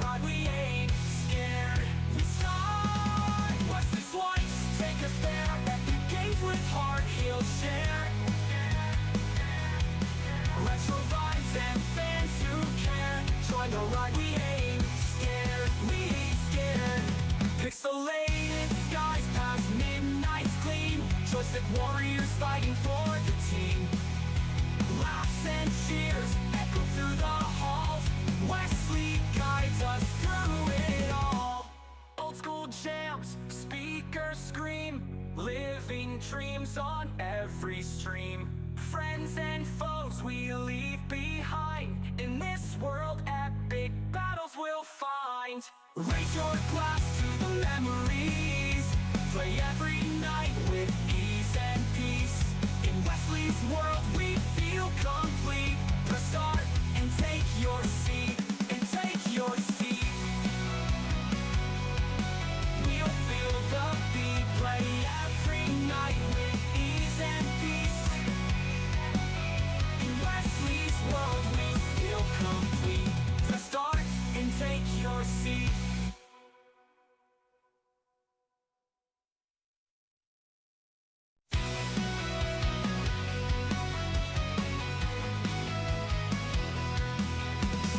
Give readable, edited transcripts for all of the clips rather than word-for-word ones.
ride, we ain't scared. We strive, what's this life? Take us there. Epic games with heart, he'll share. Retro vibes and fans who care. Join the ride, we ain't scared. We ain't scared. Pixelated skies past midnight's gleam. Joystick warriors fighting for the team. Laughs and cheers echo through the halls. Wesley guides us through it all. Old school jams, speakers scream. Living dreams on every stream. Friends and foes we leave behind. In this world, epic battles we'll find. Raise your glass to the memories. Play every night with ease and peace. In Wesley's world, we feel complete. Press start and take your seat. And take your seat. We'll feel the beat. Play every night with ease and peace. In Wesley's world, we feel complete. Press start and take your seat.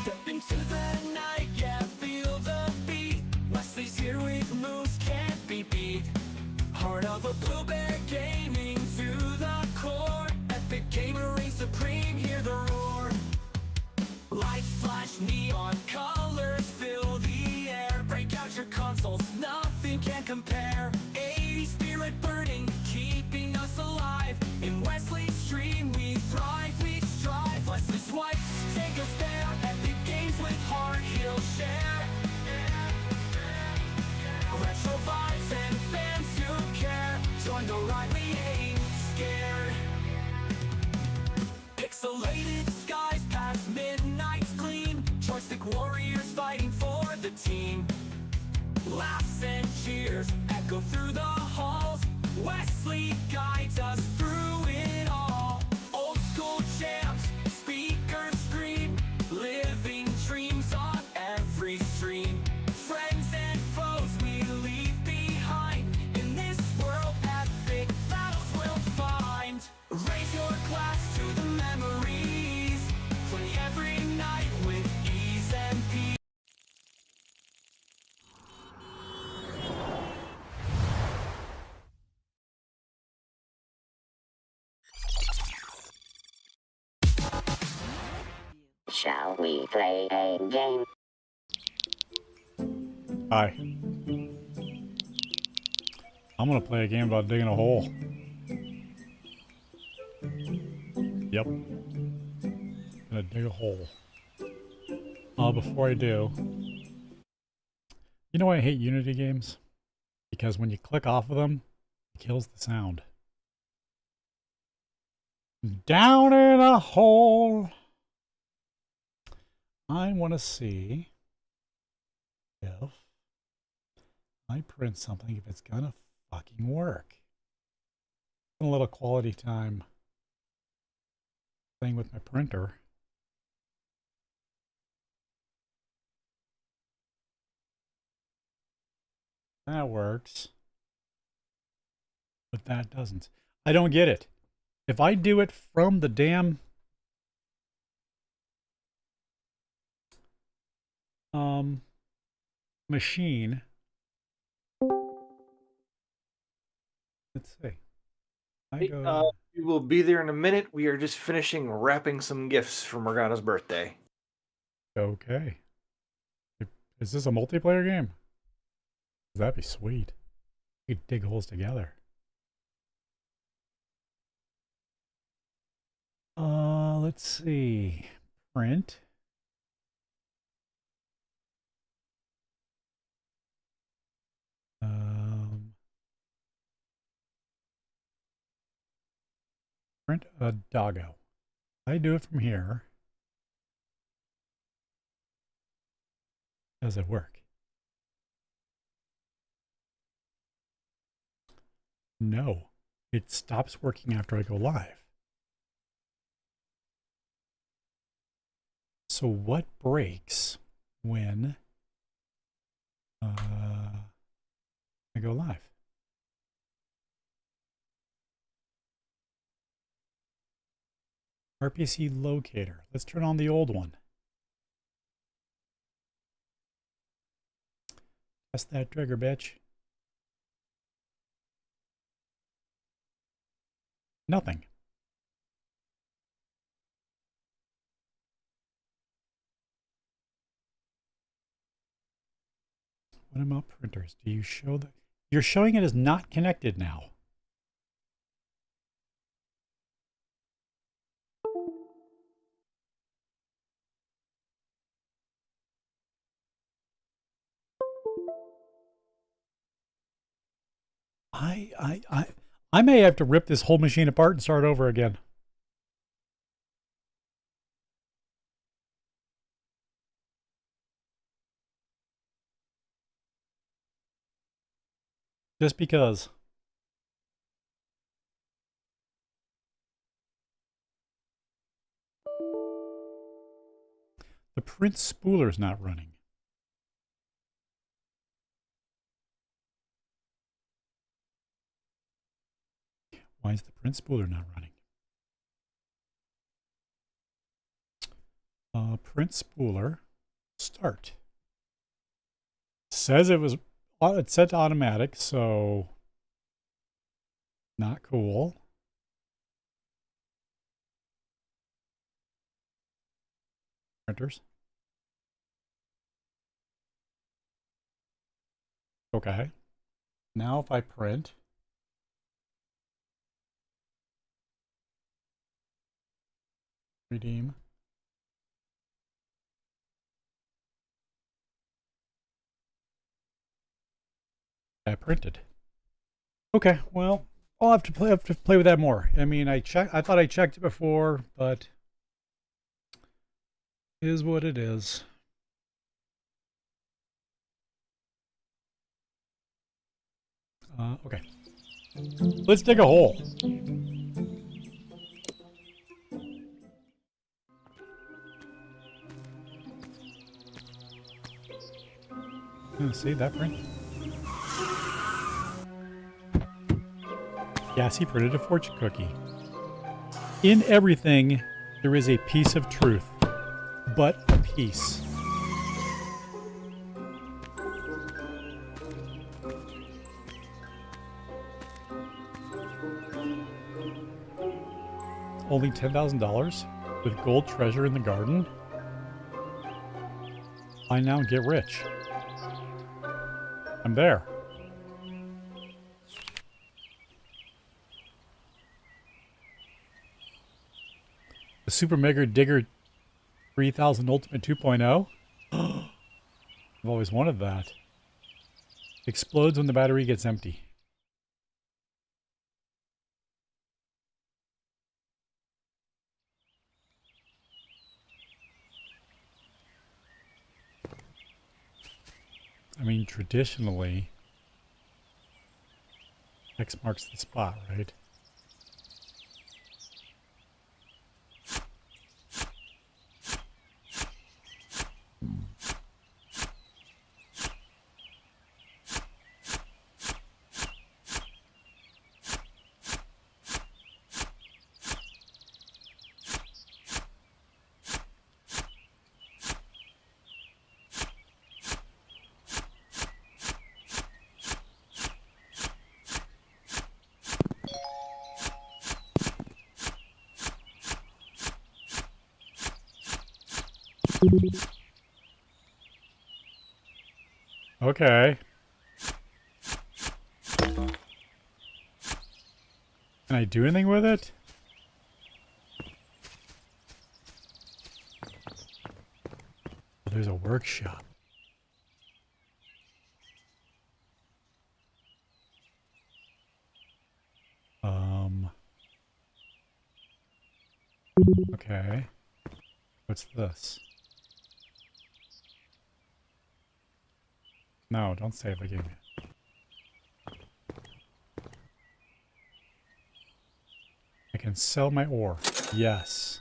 Step into the night, yeah, feel the beat. Wesley's here with moves, can't be beat. Heart of a blue bear gaming to the core. Epic gamer reigns supreme, hear the roar. Lights flash, neon colors fill the air. Break out your consoles, nothing can compare. 80s spirit burning, keeping us alive. In Wesley's stream we thrive, we strive. Wesley's wipes, take us there. Epic games with heart, he'll share. Retro vibes and fans who care. Join the ride, we ain't scared. Pixelated skies past midnight's gleam. Joystick warriors fighting for the team. Laughs and cheers echo through the halls. Wesley guides us through it all. Old school jams, speakers scream. Living dreams on every stream. Friends and foes we leave behind. In this world, epic battles we'll find. Raise your glass to the memories. Play every night with ease and peace. Shall we play a game? Hi. I'm gonna play a game about digging a hole. Yep. Gonna dig a hole. Before I do, you know why I hate Unity games? Because when you click off of them, it kills the sound. Down in a hole. I want to see if I print something, if it's gonna fucking work. A little quality time playing with my printer. That works, but that doesn't. I don't get it. If I do it from the damn machine, let's see. We will be there in a minute. We are just finishing wrapping some gifts for Morgana's birthday. Okay. Is this a multiplayer game? That'd be sweet. We could dig holes together. Let's see. Print. Print a doggo. I do it from here. Does it work? No. It stops working after I go live. So what breaks when RPC locator. Let's turn on the old one. Test that trigger, bitch. Nothing. What about printers? Do you show that? You're showing it as not connected now. I may have to rip this whole machine apart and start over again. Just because. The print spooler's not running. Why is the print spooler not running? Print spooler, start. Says it was, it's set to automatic, so not cool. Printers. Okay. Now if I print, redeem. I printed. Okay, well, I'll have to play with that more. I mean, I thought I checked it before, but it is what it is. Okay. Let's dig a hole. See that print? Yes, he printed a fortune cookie. In everything, there is a piece of truth, but a piece. Only $10,000 with gold treasure in the garden? Buy now and get rich. I'm there. The Super Mega Digger 3000 Ultimate 2.0? I've always wanted that. Explodes when the battery gets empty. I mean, traditionally, X marks the spot, right? Okay. Can I do anything with it? Oh, there's a workshop. Okay. What's this? No, don't save the game. I can sell my ore. Yes.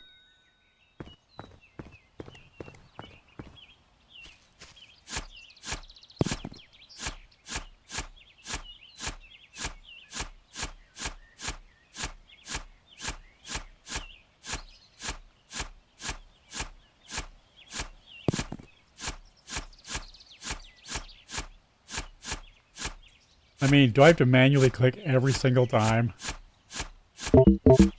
I mean, do I have to manually click every single time? I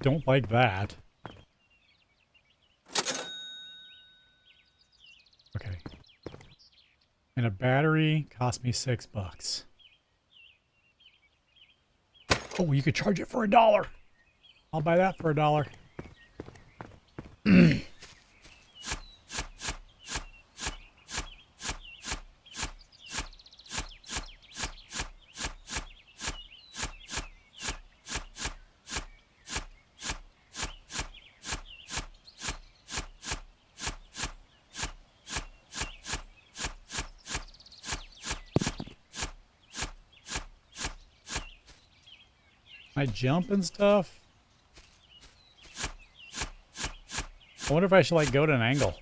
don't like that. Okay. And a battery cost me $6. Oh, you could charge it for $1. I'll buy that for $1. I jump and stuff. I wonder if I should like go to an angle.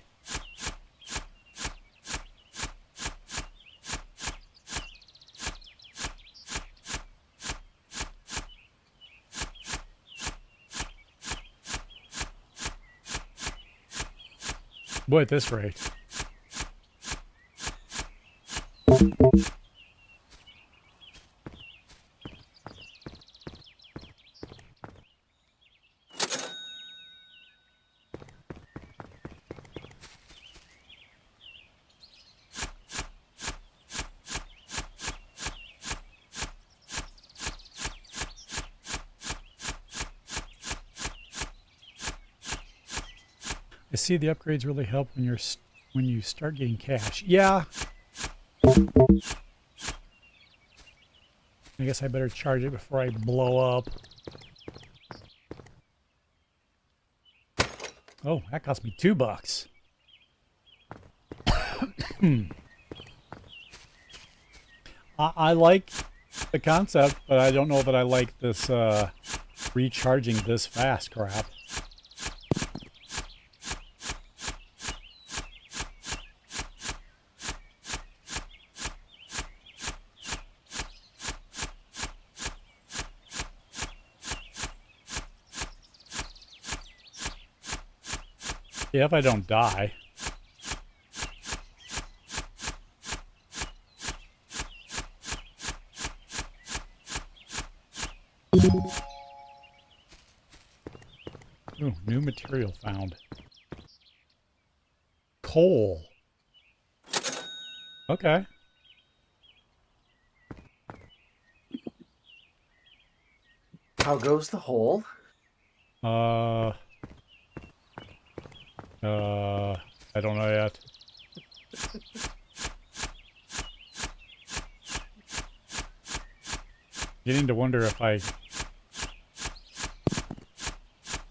Boy, at this rate. I see the upgrades really help when you start getting cash. Yeah. I guess I better charge it before I blow up. Oh, that cost me $2. I like the concept, but I don't know that I like this recharging this fast crap. Yeah, if I don't die. Ooh, new material found. Coal. Okay. How goes the hole? I don't know yet. Getting to wonder if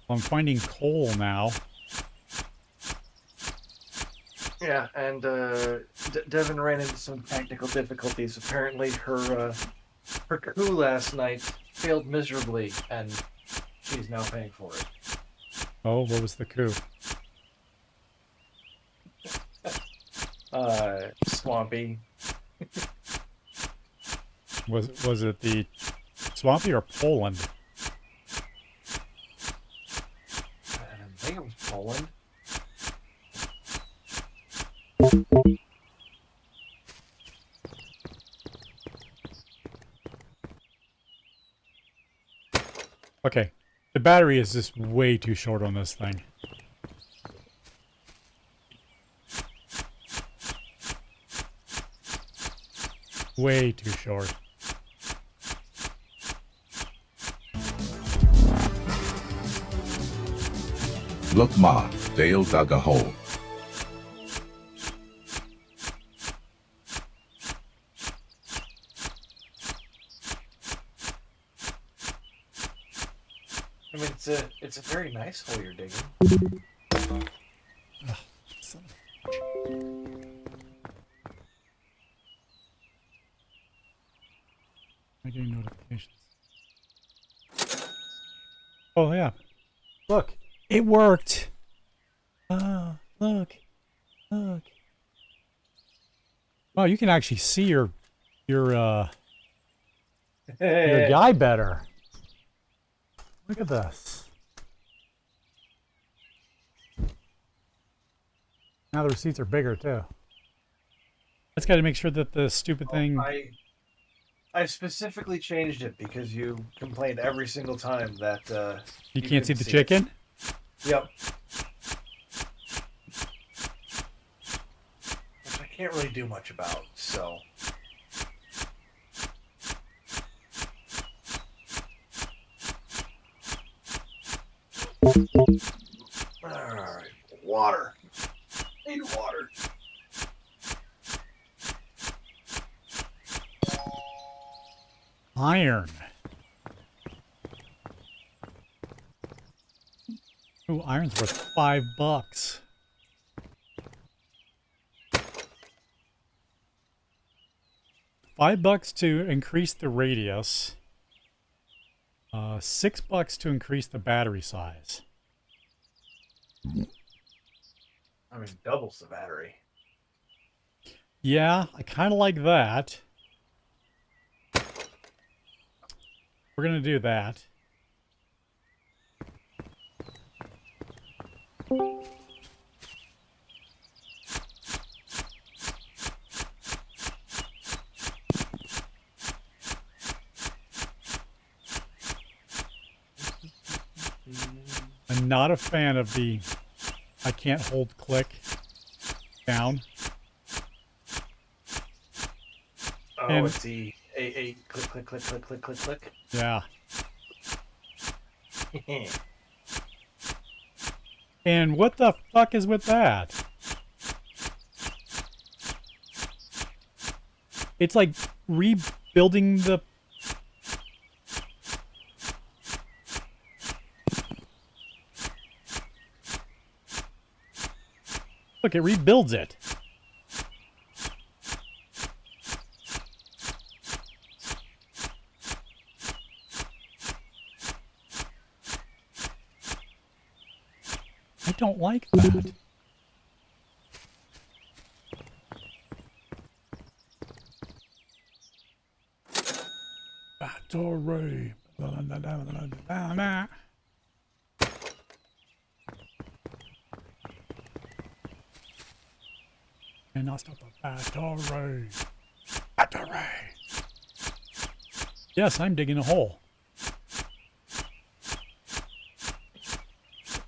I'm finding coal now. Yeah, and Devin ran into some technical difficulties. Apparently, her coup last night failed miserably, and she's now paying for it. Oh, what was the coup? Swampy. Was it the Swampy or Poland? I think it was Poland. Okay, the battery is just way too short on this thing. Way too short. Look, Ma, Dale dug a hole. I mean, it's a very nice hole you're digging. Ugh, son of a bitch. Am I getting notifications? Oh yeah. Look, it worked. Ah, look. Look. Oh, you can actually see your guy better. Look at this. Now the receipts are bigger too. Let's got to make sure that the stupid thing. I specifically changed it because you complained every single time that You can't see couldn't the it. chicken? Yep. Which I can't really do much about, so. Alright, water. Need water. Iron. Ooh, iron's worth $5. $5 to increase the radius. $6 to increase the battery size. I mean, doubles the battery. Yeah, I kind of like that. We're going to do that. I'm not a fan of the I can't hold click down. Oh, And- it's the A click, click, click, click, click, click, click. Yeah. And what the fuck is with that? It's like rebuilding the... Look, it rebuilds it. I don't like that. Battery. And I'll stop the battery. Battery. Yes, I'm digging a hole.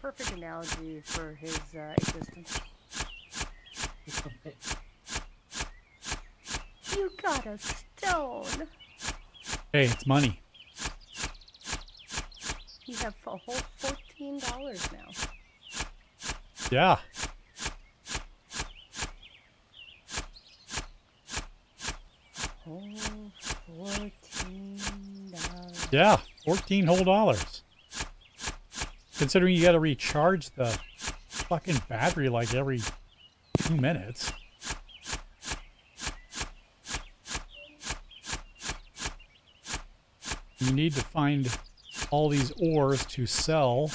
Perfect analogy for his existence. You got a stone. Hey, it's money. You have a whole $14 now. Yeah. Whole $14. Yeah, 14 whole dollars. Considering you got to recharge the fucking battery like every 2 minutes. You need to find all these ores to sell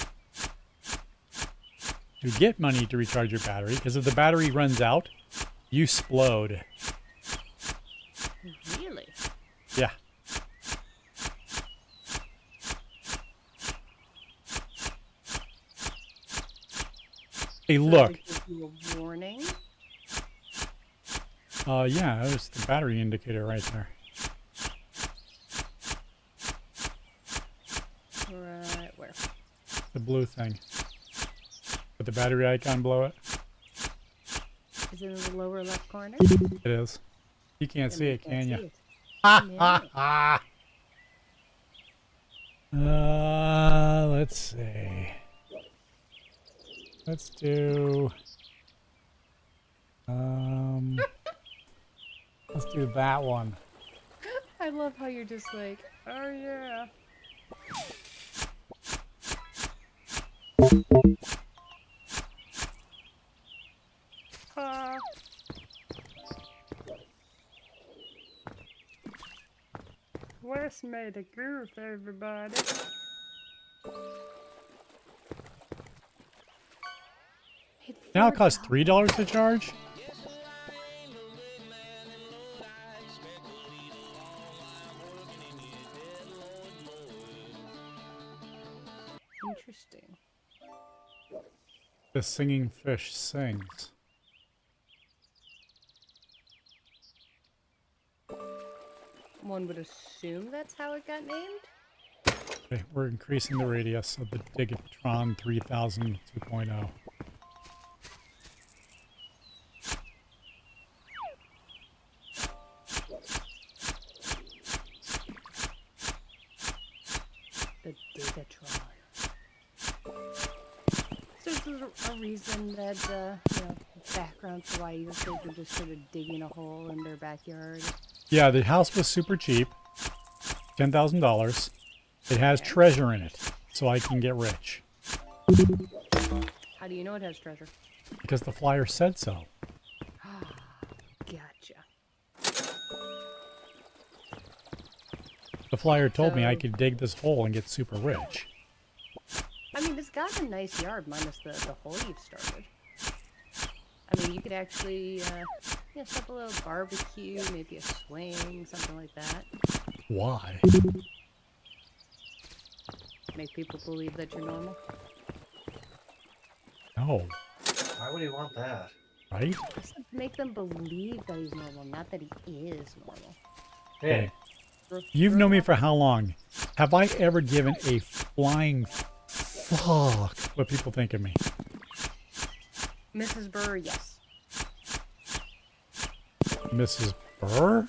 to get money to recharge your battery, because if the battery runs out, you explode. Really? Yeah. Hey, look. They give you a warning. Yeah, there's the battery indicator right there. Right where? The blue thing. With the battery icon below it. Is it in the lower left corner? It is. You can't Then see we it, can't can you? see it. Ha No. ha ha! Let's see. Let's do... let's do that one. I love how you're just like, oh yeah. Wes made a goof, everybody. Now it costs $3 to charge? Interesting. The singing fish sings. One would assume that's how it got named. Okay, we're increasing the radius of the Digatron 3000 2.0. The Digatron. So is there a reason that, background for why you think they're just sort of digging a hole in their backyard? Yeah, the house was super cheap. $10,000. It has Okay. treasure in it, so I can get rich. How do you know it has treasure? Because the flyer said so. Gotcha. The flyer told me I So- could dig this hole and get super rich. I mean, it's got a nice yard, minus the hole you've started. I mean, you could actually, set up a little barbecue, maybe a swing, something like that. Why? Make people believe that you're normal. No, Why would he want that? right? Just to make them believe that he's normal, not that he is normal. Hey, You've known me for how long? Have I ever given a flying fuck what people think of me? Mrs. Burr, yes. Mrs. Burr?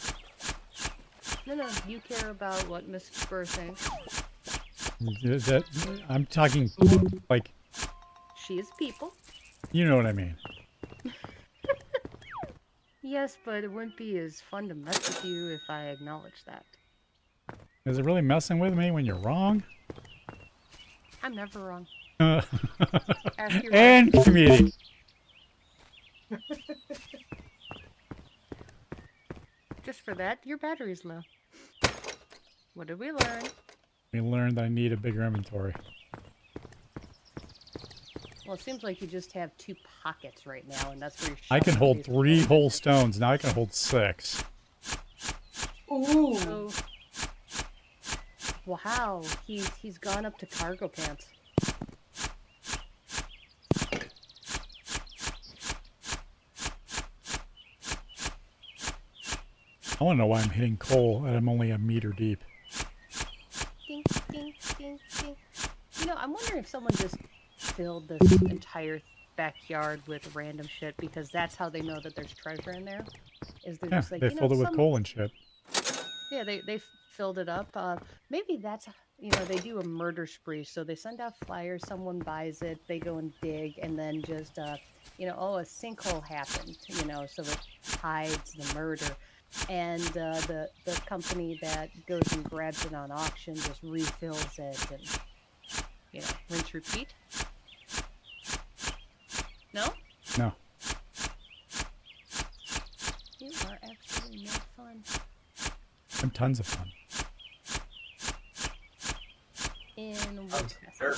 No, you care about what Mrs. Burr thinks. I'm talking like, She is people. you know what I mean. Yes, but it wouldn't be as fun to mess with you if I acknowledge that. Is it really messing with me when you're wrong? I'm never wrong. And Ask your wife. comedic. Just for that, your battery's low. What did we learn? We learned I need a bigger inventory. Well, it seems like you just have 2 pockets right now, and that's where you're I can shoving hold these 3 things. whole stones. Now I can hold 6. ooh, So, wow, he's gone up to cargo pants. I want to know why I'm hitting coal and I'm only a meter deep. Ding, ding, ding, ding. You know, I'm wondering if someone just filled this entire backyard with random shit because that's how they know that there's treasure in there. Is they're Yeah, just like, they filled it with some- coal and shit. Yeah, they filled it up. Maybe that's they do a murder spree. So they send out flyers, someone buys it, they go and dig, and then just a sinkhole happened. So it hides the murder, and the company that goes and grabs it on auction just refills it, and rinse repeat. No, No. you are absolutely no fun. I'm tons of fun. In I'm what sure.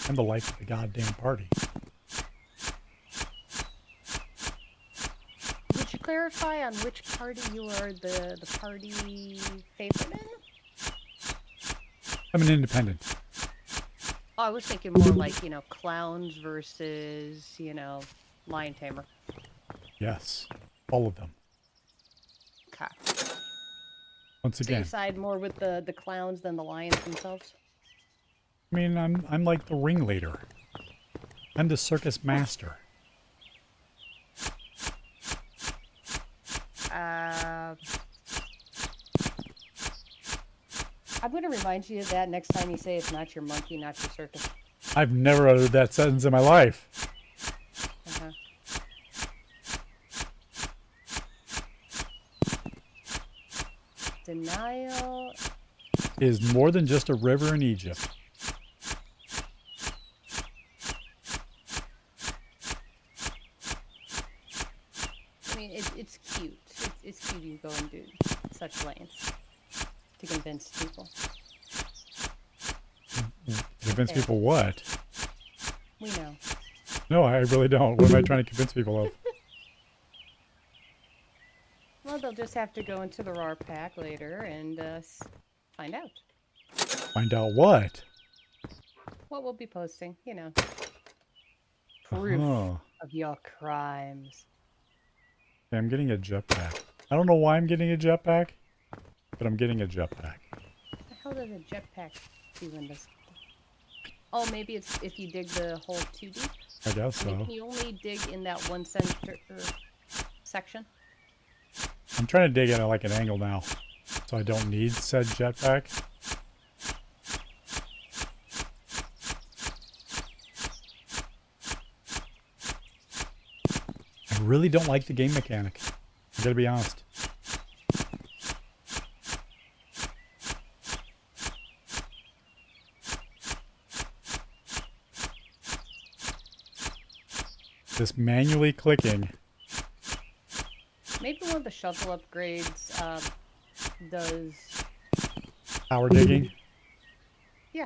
I'm the life of the goddamn party. Would you clarify on which party you are the party favorite in? I'm an independent. Oh, I was thinking more like, clowns versus, lion tamer. Yes. All of them. Okay. Once So you again. side more with the clowns than the lions themselves? I mean, I'm like the ringleader. I'm the circus master. I'm going to remind you of that next time you say it's not your monkey, not your circus. I've never uttered that sentence in my life. Uh-huh. Denial. Is more than just a river in Egypt. I mean, it's cute. It's cute you go and do such lengths to convince people. Convince Okay. people what? We know. No, I really don't. What am I trying to convince people of? Well, they'll just have to go into the RAR pack later and find out Find out what? what we'll be posting. Proof Oh. of your crimes. Okay, I'm getting a jetpack. I don't know why I'm getting a jetpack, but I'm getting a jetpack. What the hell does a jetpack do in this? Oh, maybe it's if you dig the hole too deep. I guess I mean, so. can you only dig in that one center section? I'm trying to dig at like an angle now, so I don't need said jetpack. I really don't like the game mechanic. I gotta be honest. This manually clicking. Maybe one of the shovel upgrades does. Power digging? Yeah.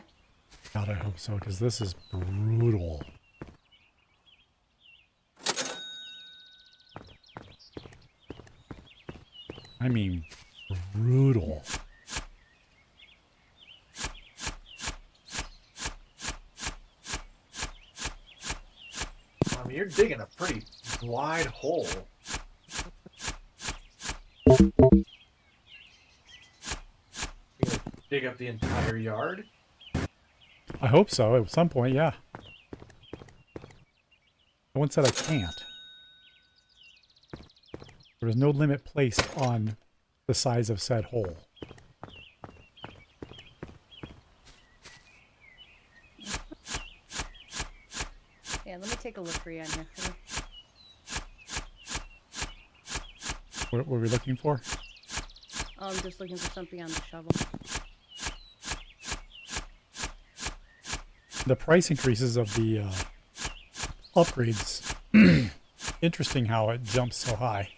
God, I hope so, because this is brutal. I mean, brutal. I mean, you're digging a pretty wide hole. You gonna dig up the entire yard? I hope so, at some point, yeah. No one said I can't. There was no limit placed on the size of said hole. Yeah, let me take a look for you on here. What were we looking for? I'm just looking for something on the shovel. The price increases of the upgrades. Interesting how it jumps so high.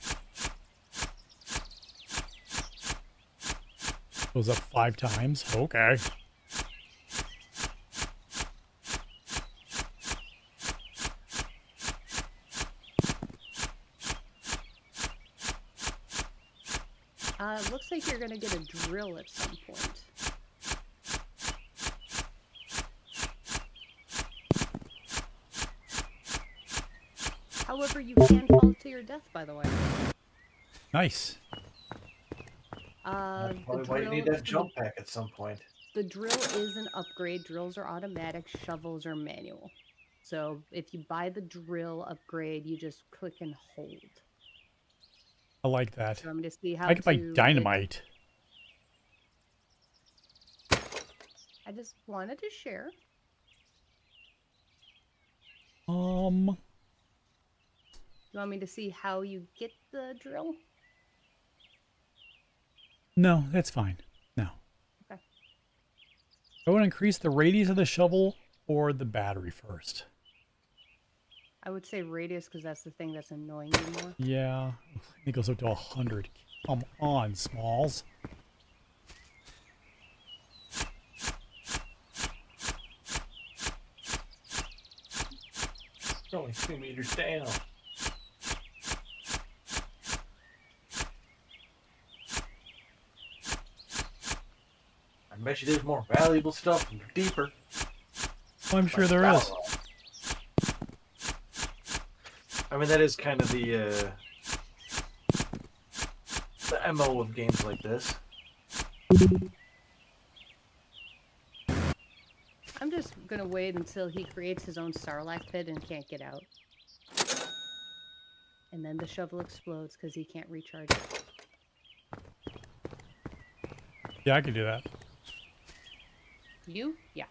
Goes up 5 times. Okay. It looks like you're gonna get a drill at some point. However, you can fall to your death, by the way. Nice. That's The probably why you need drill, that jump pack at some point. the drill is an upgrade. Drills are automatic. Shovels are manual. So if you buy the drill upgrade, you just click and hold. I like that. So I'm going to see how I could buy to dynamite. I just wanted to share. Um, You want me to see how you get the drill? no, that's fine. No. Okay. I want to increase the radius of the shovel or the battery first. I would say radius because that's the thing that's annoying you more. Yeah, it goes up to 100. Come on, Smalls. It's only 2 meters down. I bet you there's more valuable stuff deeper. I'm sure there is. I mean, that is kind of the MO of games like this. I'm just going to wait until he creates his own Sarlacc pit and can't get out. And then the shovel explodes because he can't recharge it. Yeah, I can do that. You? Yeah.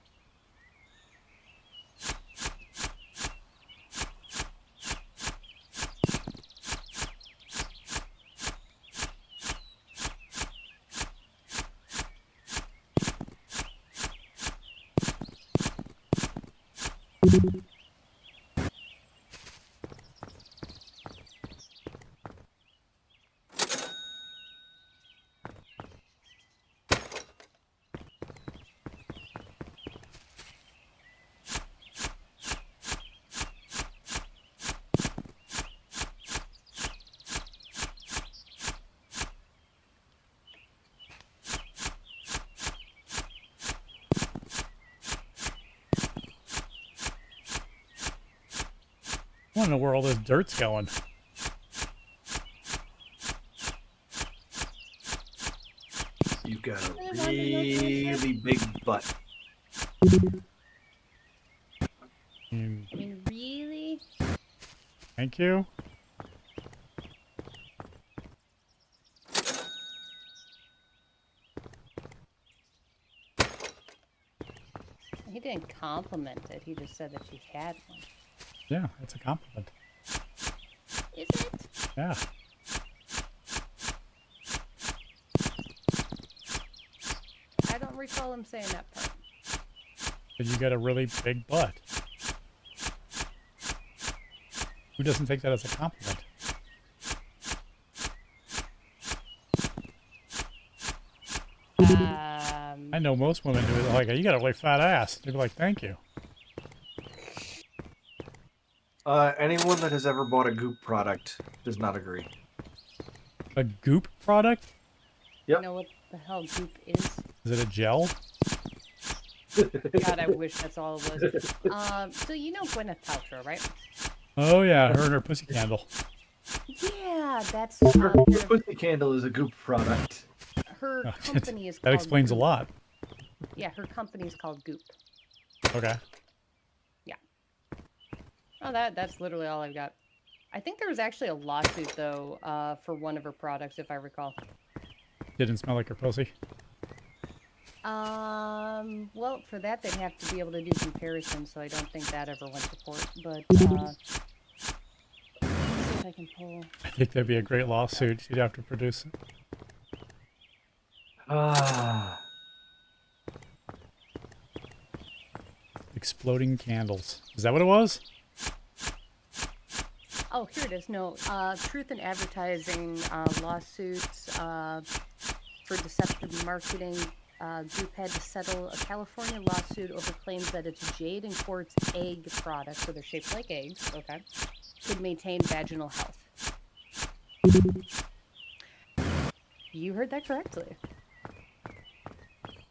I want to know where all this dirt's going. You've got a I wanted to know the answer. really big butt. Mm, I mean, really? thank you. He didn't compliment it. He just said that she had one. Yeah, it's a compliment. Is it? Yeah. I don't recall him saying that part. But you got a really big butt. Who doesn't take that as a compliment? I know most women do it like, you got a really fat ass. They'd be like, thank you. Anyone that has ever bought a Goop product does not agree. A Goop product? Yep. You know what the hell goop is? Is it a gel? God, I wish that's all it was. So you know Gwyneth Paltrow, right? Oh yeah, her and her pussy candle. Yeah, that's Her pussy candle is a Goop product. her Oh, company is that called explains a Goop. lot. Yeah, her company is called Goop. Okay. Oh, that's literally all I've got. I think there was actually a lawsuit though for one of her products, if I recall. Didn't smell like her pussy. Well, for that they'd have to be able to do comparisons, so I don't think that ever went to court. But let's see if I can pull. I think that'd be a great lawsuit. You'd have to produce it. Ah. Exploding candles. Is that what it was? Oh, here it is. No, truth in advertising lawsuits for deceptive marketing. Goop had to settle a California lawsuit over claims that its jade and quartz egg products, so they're shaped like eggs, okay, could maintain vaginal health. You heard that correctly.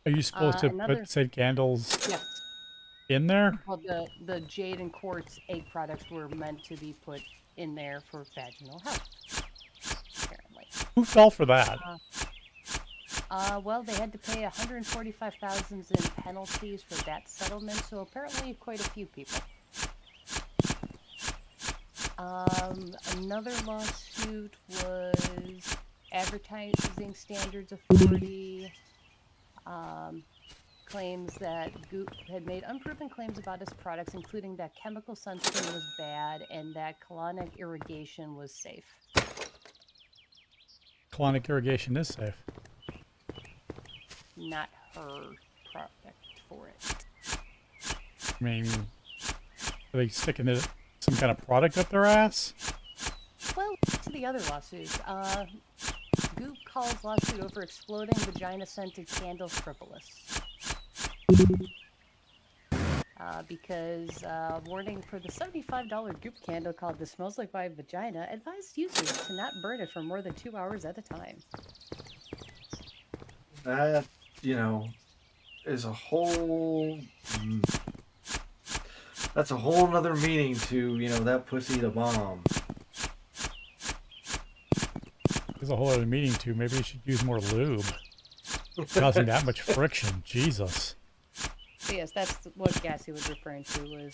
Are you supposed to another- put said candles Yes. in there? Well, the jade and quartz egg products were meant to be put in there for vaginal health, apparently. Who fell for that? Well, they had to pay $145,000 in penalties for that settlement, so apparently quite a few people. Another lawsuit was Advertising Standards Authority. Claims that Goop had made unproven claims about its products, including that chemical sunscreen was bad and that colonic irrigation was safe. Colonic irrigation is safe. Not her product for it. I mean, are they sticking some kind of product up their ass? Well, to the other lawsuits. Goop calls lawsuit over exploding vagina-scented candle frivolous. Because warning for the $75 Goop candle called "This Smells Like My Vagina" advised users to not burn it for more than 2 hours at a time. That, is a whole... That's a whole nother meaning to, that pussy the bomb. There's a whole other meaning too. Maybe you should use more lube. Causing that much friction. Jesus. So yes, that's what Gassy was referring to.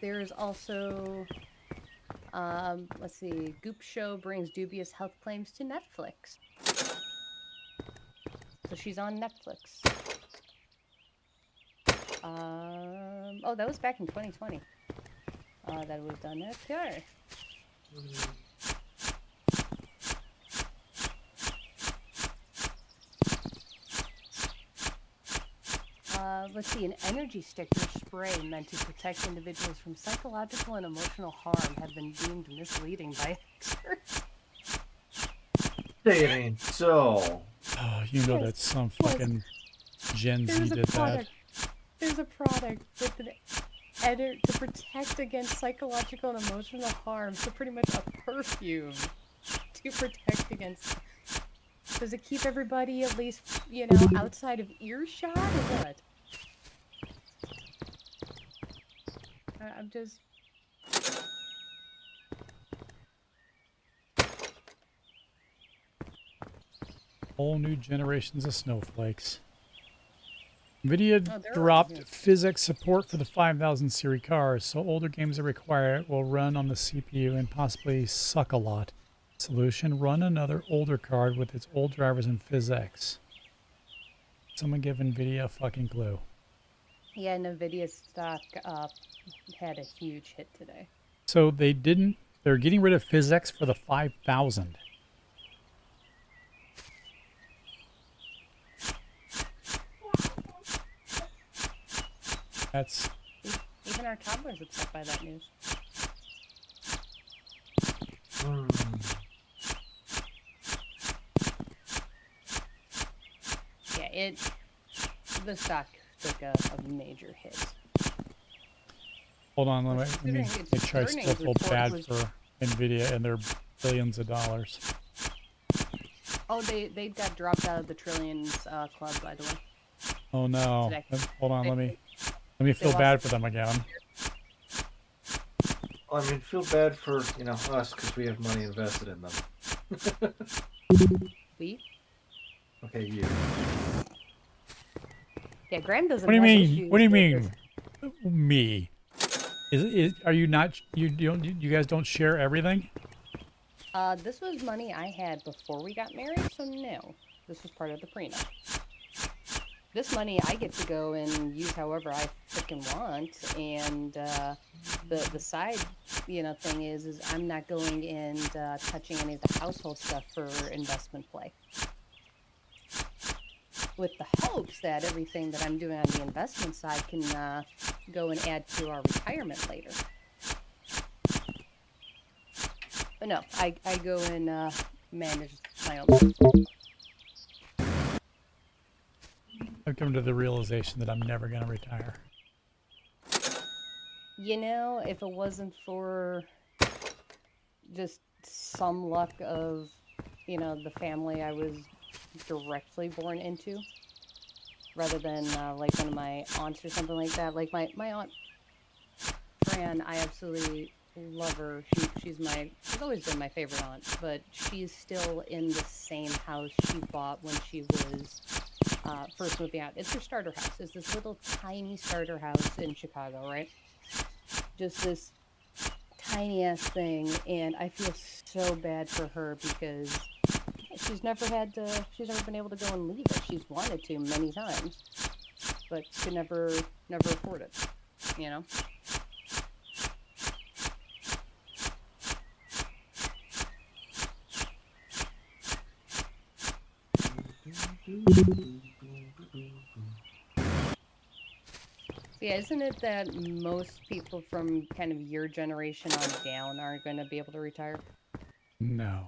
There's also, let's see, Goop Show brings dubious health claims to Netflix. So she's on Netflix. Oh, that was back in 2020. That was done. Okay. Let's see, an energy stick or spray meant to protect individuals from psychological and emotional harm have been deemed misleading by experts. Say it ain't so. Oh, you know Yes, that some yes. fucking Gen Z did that. There's a product with an to protect against psychological and emotional harm. So pretty much a perfume to protect against. Does it keep everybody at least, outside of earshot or what? I'm just... Whole new generations of snowflakes. NVIDIA Oh, they're dropped already physics support for the 5000 series cars, so older games that require it will run on the CPU and possibly suck a lot. Solution, run another older card with its old drivers and physics. Someone give NVIDIA a fucking clue. Yeah, Nvidia stock had a huge hit today. So they're getting rid of physics for the 5000. That's Even our toddler's upset by that news. Yeah, the stock took a major hit. hold on, let me Considering its make sure I still earnings feel report bad was- for NVIDIA and their billions of dollars. Oh, they got dropped out of the trillions club, by the way. Oh no. Today. Hold on, They- let me feel lost- bad for them again. Well, I mean, feel bad for us because we have money invested in them. We? Okay, you. Yeah, Graham doesn't. What do you have mean? issues What do you with mean? Me? Are you not? You guys don't share everything? This was money I had before we got married, so no, this was part of the prenup. This money I get to go and use however I freaking want, and the side thing is I'm not going and touching any of the household stuff for investment play. With the hopes that everything that I'm doing on the investment side can go and add to our retirement later. But no, I go and manage my own stuff. I've come to the realization that I'm never going to retire. If it wasn't for just some luck of, the family I was directly born into, rather than like one of my aunts or something like that. Like my aunt Fran, I absolutely love her. She's always been my favorite aunt, but she's still in the same house she bought when she was first moving out. It's her starter house. It's this little tiny starter house in Chicago, right? Just this tiny ass thing, and I feel so bad for her because she's never been able to go and leave it. She's wanted to many times, but could never afford it, Yeah, isn't it that most people from kind of your generation on down aren't going to be able to retire? No.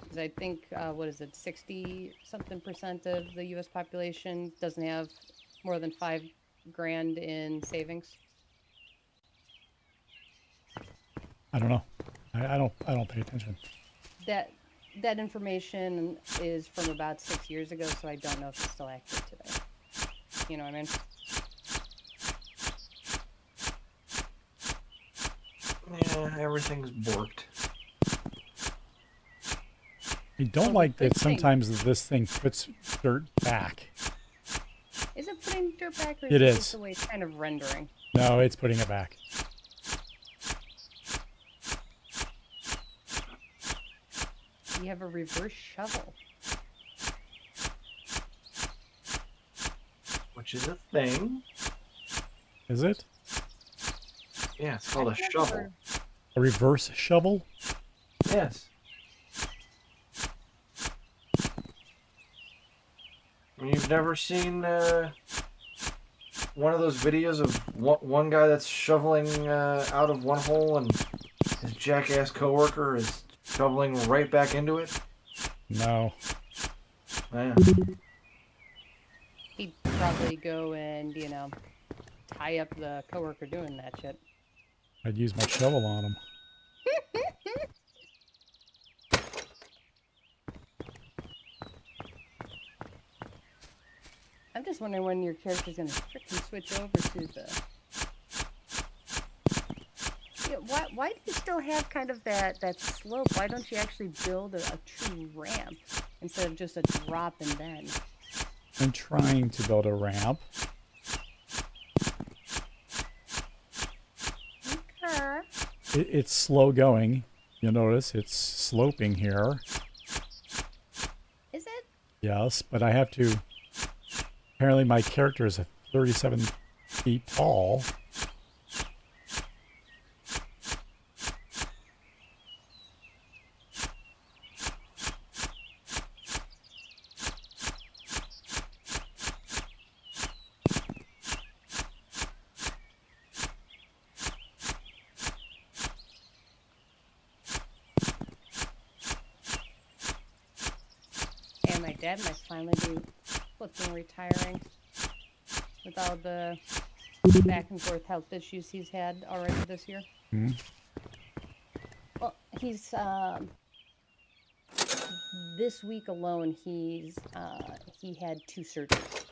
Because I think, 60-something% of the U.S. population doesn't have more than $5,000 in savings. I don't know. I don't pay attention. That information is from about 6 years ago, so I don't know if it's still accurate today. You know what I mean? Yeah, everything's borked. I don't Well, like the that big thing- sometimes this thing puts dirt back. Is it putting dirt back, or It is it is. just the way it's kind of rendering? No, it's putting it back. You have a reverse shovel. Which is a thing. Is it? Yeah, it's called a I've shovel. never- A reverse shovel? Yes. You've never seen one of those videos of one guy that's shoveling out of one hole and his jackass coworker is shoveling right back into it? No. Yeah. He'd probably go and, tie up the coworker doing that shit. I'd use my shovel on him. I'm just wondering when your character's gonna freaking switch over to the. Yeah, why do you still have kind of that slope? Why don't you actually build a true ramp instead of just a drop and then? I'm trying to build a ramp. Okay. It's slow going. You'll notice it's sloping here. Is it? Yes, but I have to... Apparently my character is 37 feet tall. And my dad might finally be flipping retiring with all the back and forth health issues he's had already this year. Hmm. Well, he's this week alone he had 2 surgeries.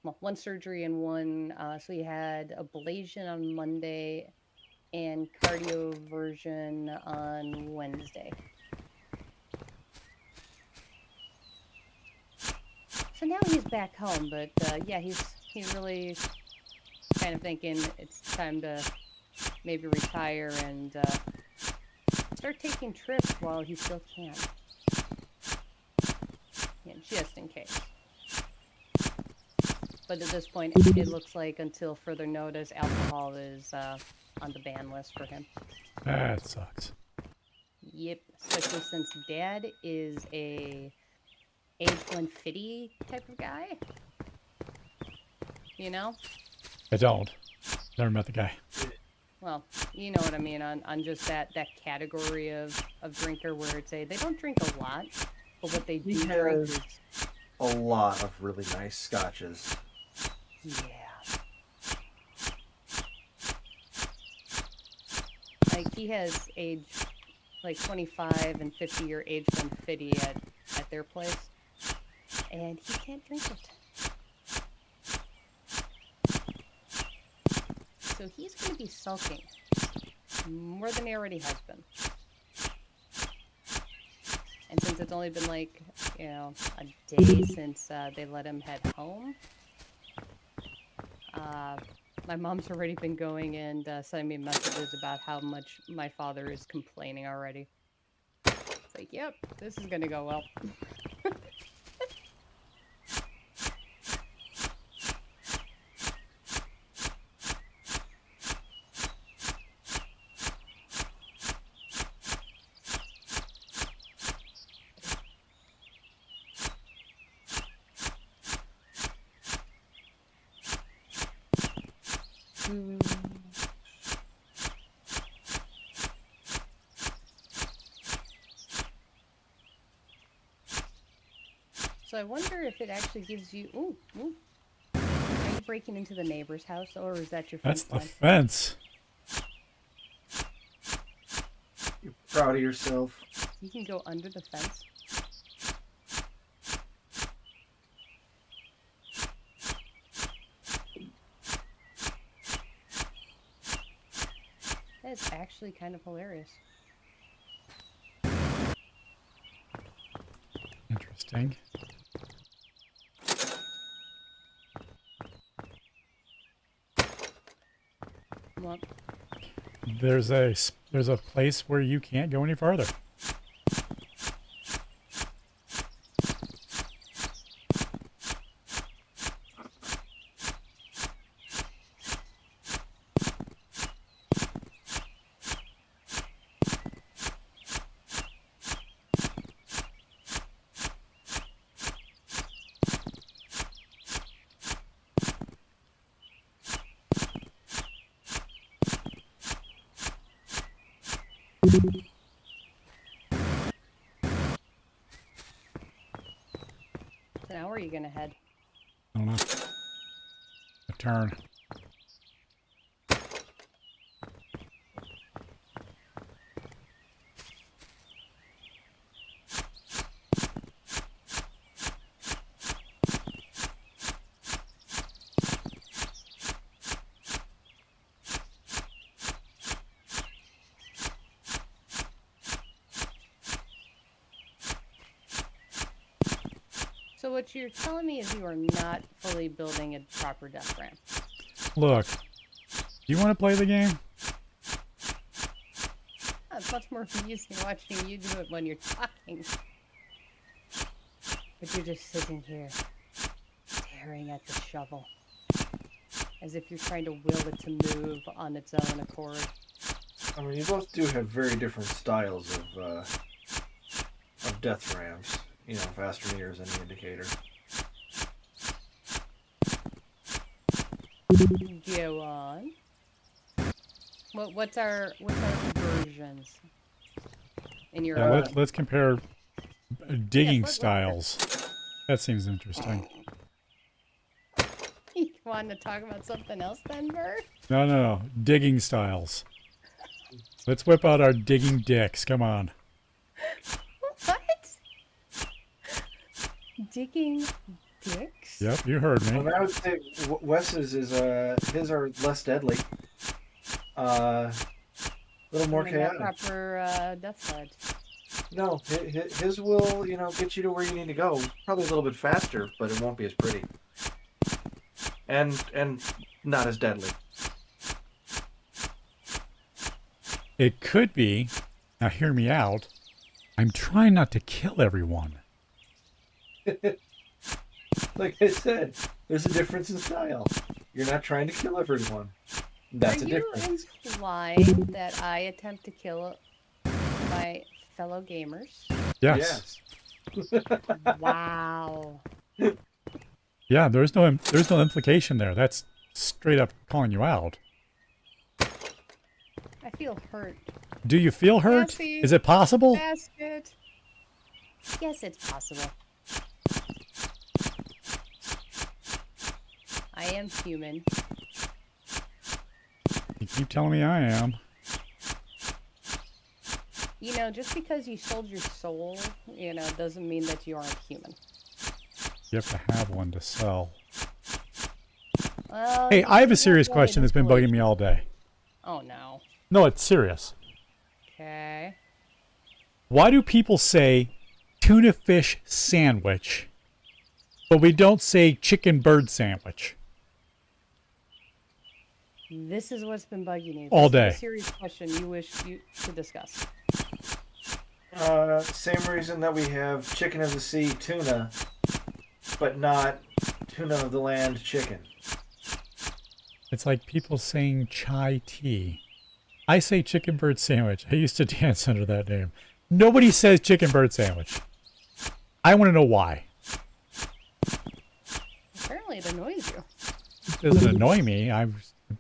Well, 1 surgery and 1 so he had ablation on Monday and cardioversion on Wednesday. So now he's back home, but yeah, he's really kind of thinking it's time to maybe retire and start taking trips while he still can. Yeah, just in case. But at this point, it looks like until further notice, alcohol is on the ban list for him. That sucks. Yep, especially since Dad is a age 150 type of guy. You know? I don't. Never met the guy. Well, you know what I mean, on just that category of drinker where it's they don't drink a lot, but what they do He drink has is... a lot of really nice scotches. Yeah. Like, he has age, like, 25 and 50-year age 150 at their place, and he can't drink it. So he's going to be sulking more than he already has been. And since it's only been like, you know, a day since they let him head home, my mom's already been going and sending me messages about how much my father is complaining already. It's like, yep, this is going to go well. So I wonder if it actually gives you... Ooh. Are you breaking into the neighbor's house, or is that your That's fence the line? fence. You're proud of yourself. You can go under the fence. That is actually kind of hilarious. Interesting. Well, There's a place where you can't go any farther. so now where are you going to head? I don't know. A turn. So what you're telling me is you are not fully building a proper death ramp. Look, you want to play the game? It's much more amusing watching you do it when you're talking. But you're just sitting here, staring at the shovel, as if you're trying to will it to move on its own accord. I mean, you both do have very different styles of death ramps. You know, if Astrometer is any indicator. Go on. What's our versions? In your Yeah, let's compare digging let's- styles. That seems interesting. You want to talk about something else then, Bert? No. Digging styles. Let's whip out our digging dicks. Come on. What? Digging dicks? Yep, you heard me. Well, I would say Wes's is his are less deadly. A little more Having that chaotic. proper death sludge. No, his will, you know, get you to where you need to go. Probably a little bit faster, but it won't be as pretty. And not as deadly. It could be, now hear me out, I'm trying not to kill everyone. Like I said, there's a difference in style. You're not trying to kill everyone. That's Are a difference. you implying that I attempt to kill my fellow gamers? Yes. Wow. Yeah, there's no implication there. That's straight up calling you out. I feel hurt. Do you feel hurt? Cassie, Is it possible? Basket. Yes, it's possible. I am human. You keep telling me I am. You know, just because you sold your soul, you know, doesn't mean that you aren't human. You have to have one to sell. Well, Hey, you I have a can't serious go question that's been into bugging me all day. Oh, no. No, it's serious. Okay. Why do people say tuna fish sandwich, but we don't say chicken bird sandwich? This is what's been bugging you. All This is day. a serious question you wish to discuss. Same reason that we have chicken of the sea tuna, but not tuna of the land chicken. It's like people saying chai tea. I say chicken bird sandwich. I used to dance under that name. Nobody says chicken bird sandwich. I want to know why. Apparently it annoys you. It doesn't annoy me.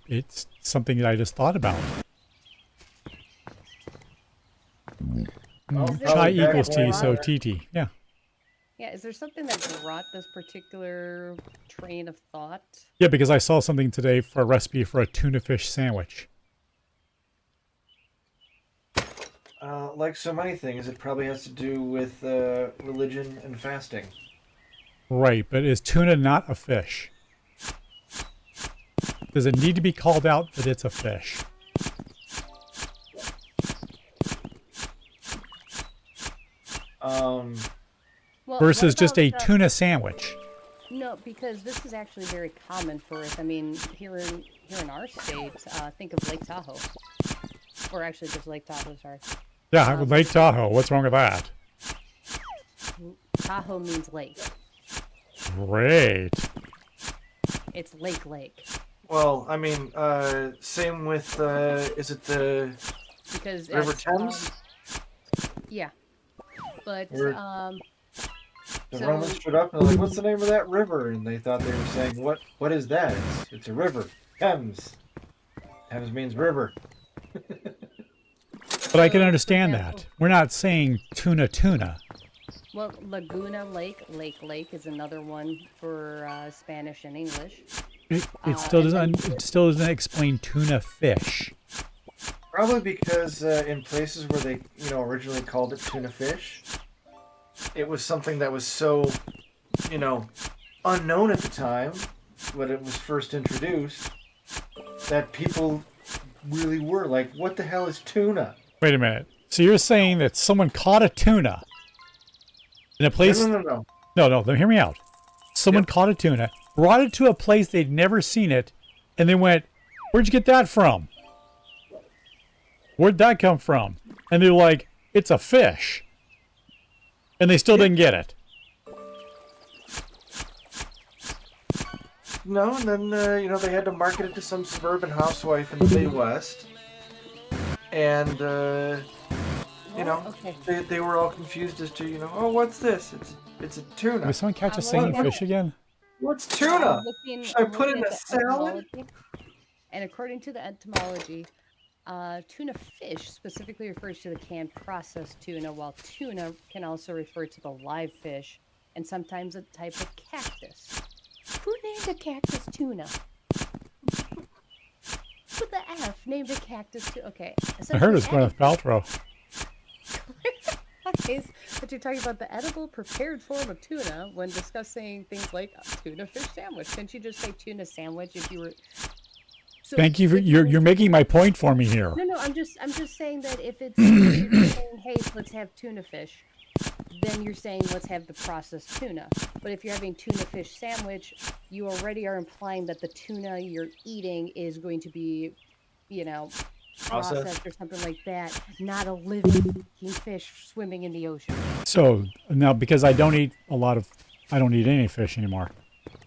It's something that I just thought about. Oh, Chai probably back equals tea, when- so TT. Yeah. Yeah, is there something that brought this particular train of thought? Yeah, because I saw something today for a recipe for a tuna fish sandwich. Like so many things, it probably has to do with religion and fasting. Right, but is tuna not a fish? Does it need to be called out that it's a fish? Um, Well, Versus what just a about, tuna sandwich? No, because this is actually very common for us. I mean, here in our state, think of Lake Tahoe, or actually just Lake Tahoe. Sorry, Yeah, with Lake Tahoe. What's wrong with that? Tahoe means lake. Great. It's lake. well, I mean, same with, is it the Because River that's, Thames? yeah, but Or- The so- Romans showed up and they're like, what's the name of that river? And they thought they were saying, what is that? It's a river. Thames. Thames means river. But I can So, understand for that. example- We're not saying tuna. well, Laguna Lake, Lake is another one for Spanish and English. It and still then- doesn't explain tuna fish. Probably because in places where they, originally called it tuna fish, it was something that was so, unknown at the time when it was first introduced, that people really were like, what the hell is tuna? Wait a minute. So you're saying that someone caught a tuna in a place No. No, hear me out. Someone Yep. caught a tuna, brought it to a place they'd never seen it, and they went, "Where'd you get that from? Where'd that come from?" And they're like, "It's a fish." And they still didn't get it. No, and then they had to market it to some suburban housewife in the Midwest, and Okay. they were all confused as to oh, what's this? It's a tuna. Did someone catch a I'm singing looking at- fish again? What's tuna? Should I I'm put it looking in a at the salad? etymology, and according to the etymology, tuna fish specifically refers to the canned processed tuna, while tuna can also refer to the live fish and sometimes a type of cactus. Who named a cactus tuna? With the F named a cactus tuna. Okay. I heard it's essentially Gwyneth Paltrow. Okay, but you're talking about the edible prepared form of tuna when discussing things like a tuna fish sandwich. Can't you just say tuna sandwich if you were? So Thank you for if you're making my point for me here. No, I'm just saying that if it's if you're saying, hey, let's have tuna fish, then you're saying let's have the processed tuna. But if you're having tuna fish sandwich, you already are implying that the tuna you're eating is going to be, processed or something like that, not a living fish swimming in the ocean. So now, because I don't eat any fish anymore.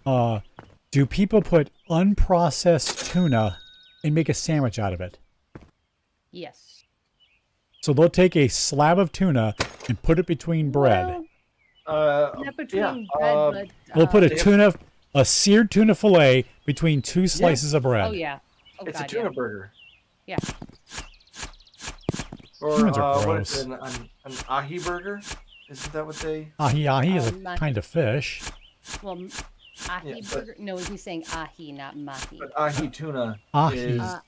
Do people put unprocessed tuna and make a sandwich out of it? Yes. So they'll take a slab of tuna and put it between bread. Well, not between bread, but They'll put a seared tuna fillet between two slices of bread. oh yeah. Oh, It's God, a tuna burger. Yeah. Or Humans are what gross. is it, an ahi burger? Isn't that what they? Ahi ahi is a Mahi. kind of fish. Well, ahi Yeah, but- burger. No, he's saying ahi, not mahi. But ahi tuna Ahi. is. Uh,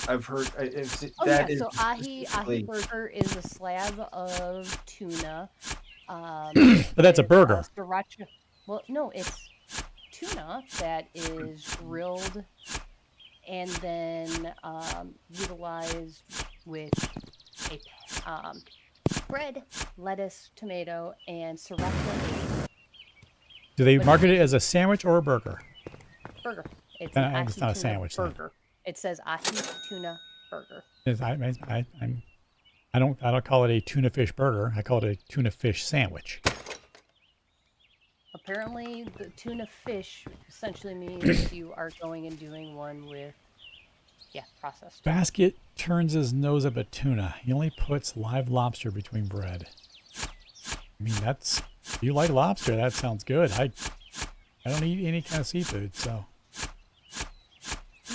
I've heard it's, Oh that yeah, is so ahi specifically- burger is a slab of tuna. But that's a with, burger. Sriracha. Well, no, it's tuna that is grilled and then utilized with a bread, lettuce, tomato, and sriracha Do they market it as a sandwich or a burger? burger. It's Then an it's ahi not a tuna sandwich then. burger. It says ahi tuna burger. I don't call it a tuna fish burger. I call it a tuna fish sandwich. Apparently, the tuna fish essentially means you are going and doing one with, processed. Basket turns his nose up at tuna. He only puts live lobster between bread. I mean, if you like lobster, that sounds good. I don't eat any kind of seafood, so.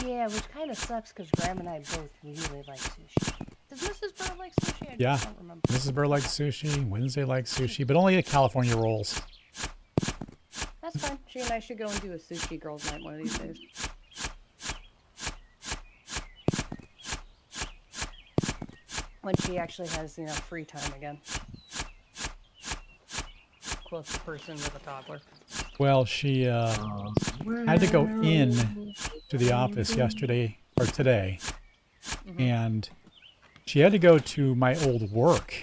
Yeah, which kind of sucks because Graham and I both really like sushi. Does Mrs. Bird like sushi? I Yeah. just don't remember. Mrs. Burr likes sushi. Wednesday likes sushi, but only the California rolls. That's fine. She and I should go and do a sushi girls' night one of these days. When she actually has, free time again. Close person with a toddler. Well, she had to go in to the office yesterday or today, and she had to go to my old work.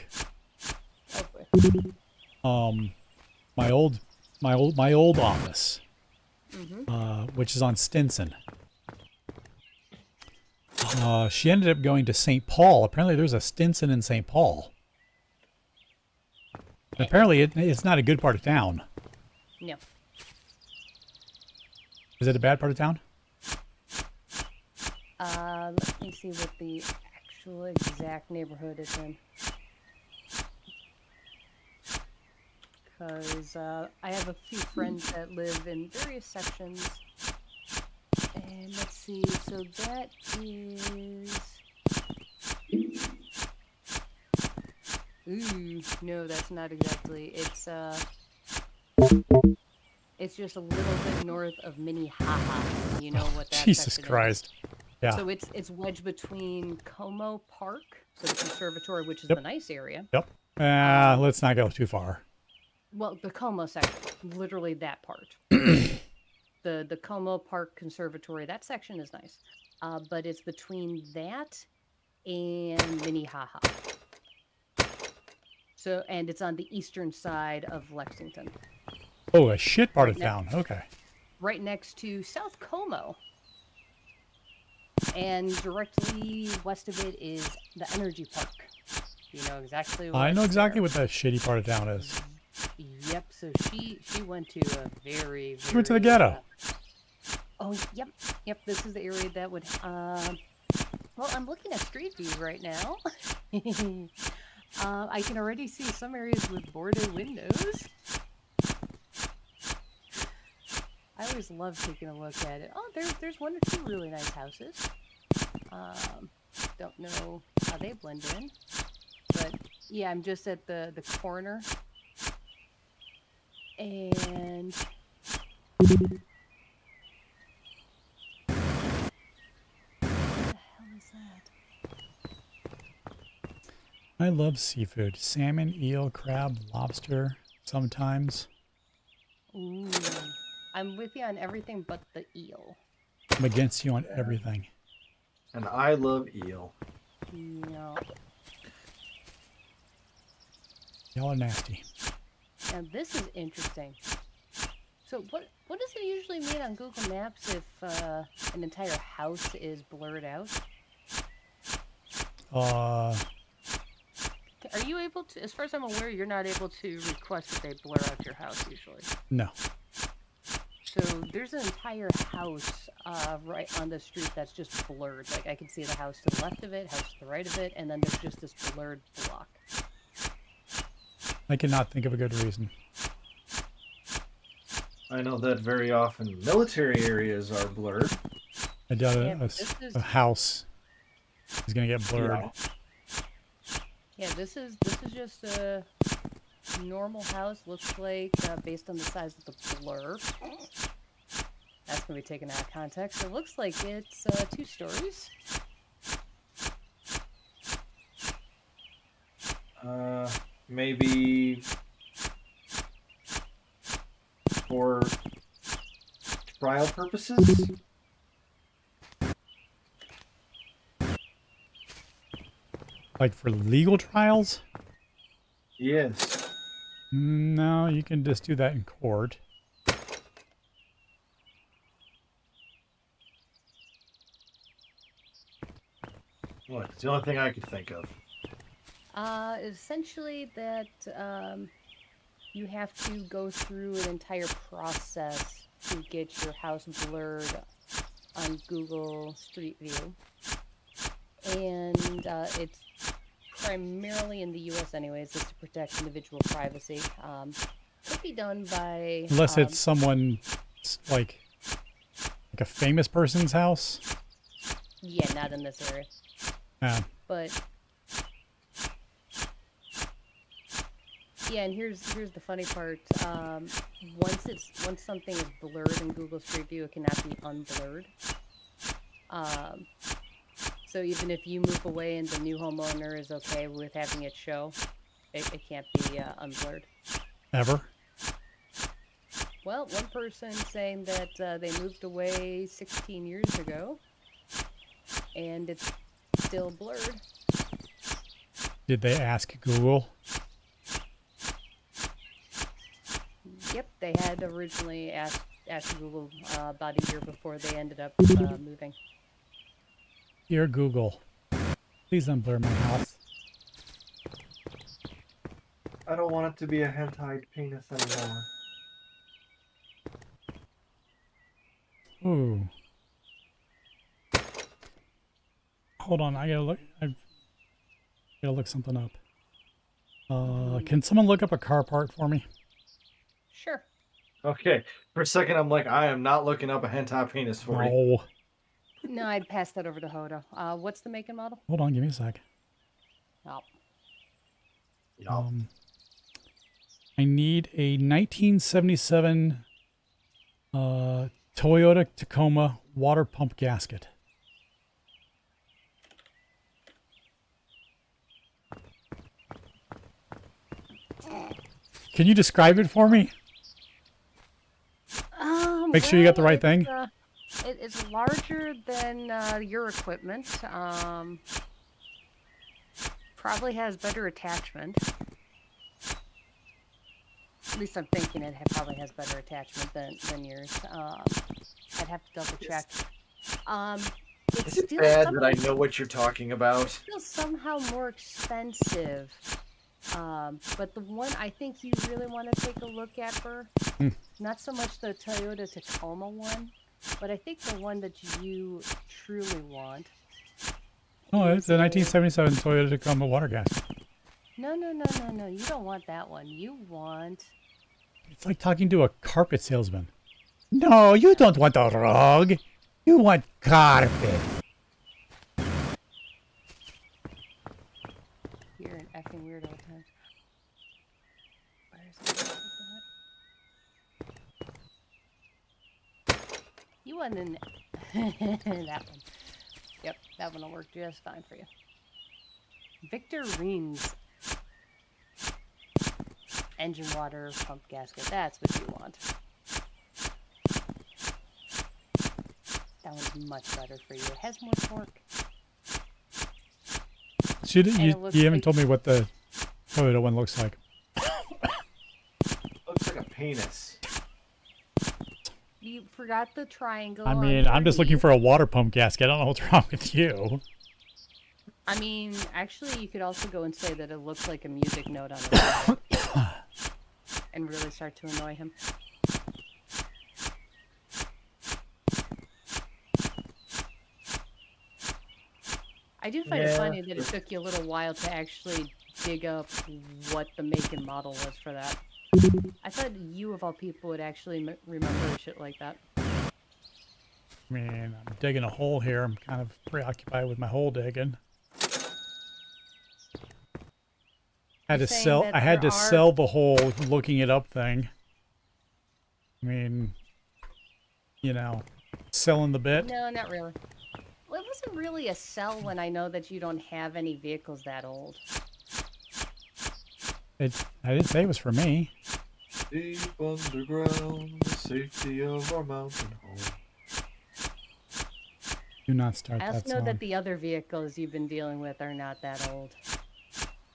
Hopefully. My old office, Mm-hmm. which is on Stinson. She ended up going to St. Paul. Apparently, there's a Stinson in St. Paul. And apparently, it's not a good part of town. No. Is it a bad part of town? Let me see what the actual exact neighborhood is in. Because I have a few friends that live in various sections. And let's see, so that is... Ooh, no, that's not exactly. It's just a little bit north of Minnehaha. You know what that Jesus section is. Christ. Yeah. So it's wedged between Como Park, so the conservatory, which is the nice area. Yep. Let's not go too far. Well, the Como section, literally that part. the Como Park Conservatory, that section is nice. But it's between that and Minnehaha. So, and it's on the eastern side of Lexington. Oh, a shit part of Right now. town. Okay. Right next to South Como. And directly west of it is the Energy Park. You know exactly I know what's exactly there. what that shitty part of town is. Yep. So she went to a very, She went to the very, ghetto. oh, yep. This is the area that would. Well, I'm looking at street views right now. I can already see some areas with boarded windows. I always love taking a look at it. Oh, there's one or two really nice houses. Don't know how they blend in, but yeah, I'm just at the corner, and what the hell is that? I love seafood. Salmon, eel, crab, lobster, sometimes. Ooh, I'm with you on everything but the eel. I'm against you on everything. And I love eel. No. Y'all are nasty. Now this is interesting. So what does it usually mean on Google Maps if an entire house is blurred out? Uh, Are you able to, as far as I'm aware, you're not able to request that they blur out your house usually. no. So there's an entire house right on the street that's just blurred. Like I can see the house to the left of it, house to the right of it, and then there's just this blurred block. I cannot think of a good reason. I know that very often military areas are blurred. I doubt Yeah, but this is a house is going to get blurred. yeah, this is just a normal house. Looks like based on the size of the blur. That's gonna be taken out of context. It looks like it's 2 stories. Maybe for trial purposes. Like for legal trials? Yes. No, you can just do that in court. Well, it's the only thing I could think of. Essentially that you have to go through an entire process to get your house blurred on Google Street View. And it's primarily in the US anyways, is to protect individual privacy. Could be done by... Unless it's someone like a famous person's house. Yeah, not in this area. Yeah. But yeah, and here's the funny part. Once something is blurred in Google Street View, it cannot be unblurred. So even if you move away and the new homeowner is okay with having it show, it can't be unblurred. Ever? Well, one person saying that they moved away 16 years ago, and it's still blurred. Did they ask Google? Yep, they had originally asked Google about a year before they ended up moving. Dear Google, please unblur my house. I don't want it to be a hentai penis anymore. Ooh. Hold on, I gotta look something up. Can someone look up a car part for me? Sure. Okay, for a second I'm like, I am not looking up a hentai penis for you. No. No, I'd pass that over to Hodo. What's the make and model? Hold on, give me a sec. Oh. Yeah. I need a 1977 Toyota Tacoma water pump gasket. Can you describe it for me? Make sure you got the right thing. It's larger than your equipment. Probably has better attachment. At least I'm thinking it probably has better attachment than yours. I'd have to double check. It's Is it still bad that I somehow, know what you're talking about? still somehow more expensive. But the one I think you really want to take a look at, Burr, Hmm. not so much the Toyota Tacoma one, but I think the one that you truly want. Oh, it's is a a- 1977 Toyota Tacoma water gas. No. You don't want that one. You want. It's like talking to a carpet salesman. No, you don't want a rug. You want carpet. You're an effing weirdo at times. Where's that? You want an that one. Yep, that one will work just fine for you. Victorine's engine water pump gasket. That's what you want. That one's much better for you. It has more torque. So And you it looks haven't like- told me what the Toyota one looks like. Looks like a penis. You forgot the triangle. I mean, I'm just looking underneath. for a water pump gasket. I don't know what's wrong with you. I mean, actually, you could also go and say that it looks like a music note on the side and really start to annoy him. I do find it Yeah, funny that it took you a little while to actually dig up what the make and model was for that. I thought you, of all people, would actually remember shit like that. I mean, I'm digging a hole here. I'm kind of preoccupied with my hole digging. You're saying that I had there to are- sell the whole looking it up thing. I mean, you know, selling the bit. No, not really. Well, it wasn't really a sell when I know that you don't have any vehicles that old. I didn't say it was for me. Deep underground, the safety of our mountain home. Do not start I also that know song. that the other vehicles you've been dealing with are not that old.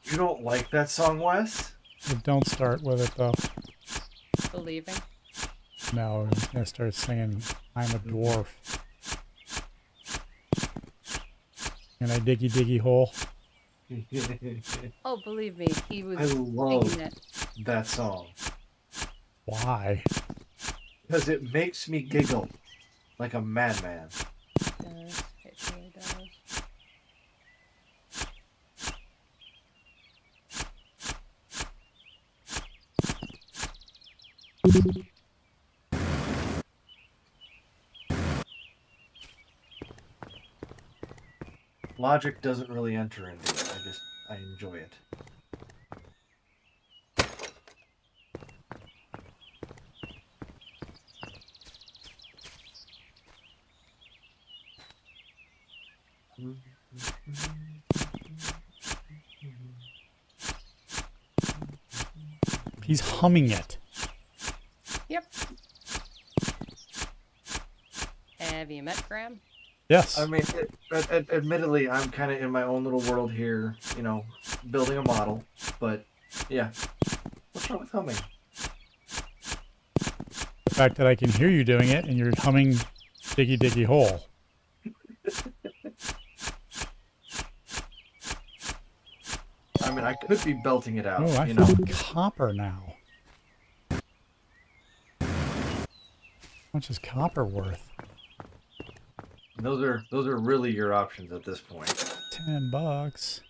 You don't like that song, Wes? Don't start with it though. Believing. No, I'm gonna start singing "I'm a Dwarf." And I diggy diggy hole. Oh, believe me, he was I love singing it. that song Why? because it makes me giggle like a madman. It does. It really does. Logic doesn't really enter into it. I enjoy it. He's humming it. Yep. Have you met Graham? Yes. I mean, admittedly, I'm kind of in my own little world here, you know, building a model. But yeah, what's wrong with humming? The fact that I can hear you doing it and you're humming diggy diggy hole. I mean, I could be belting it out. Oh, I you know. found copper now. How much is copper worth? Those are really your options at this point. $10.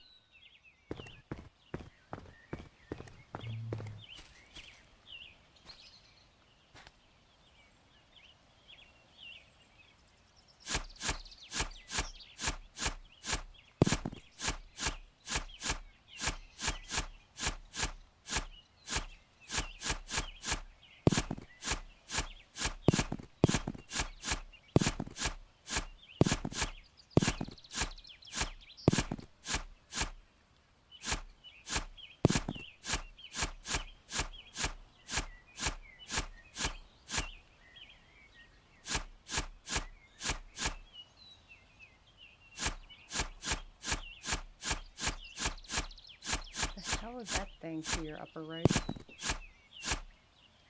The hell is that thing to your upper right?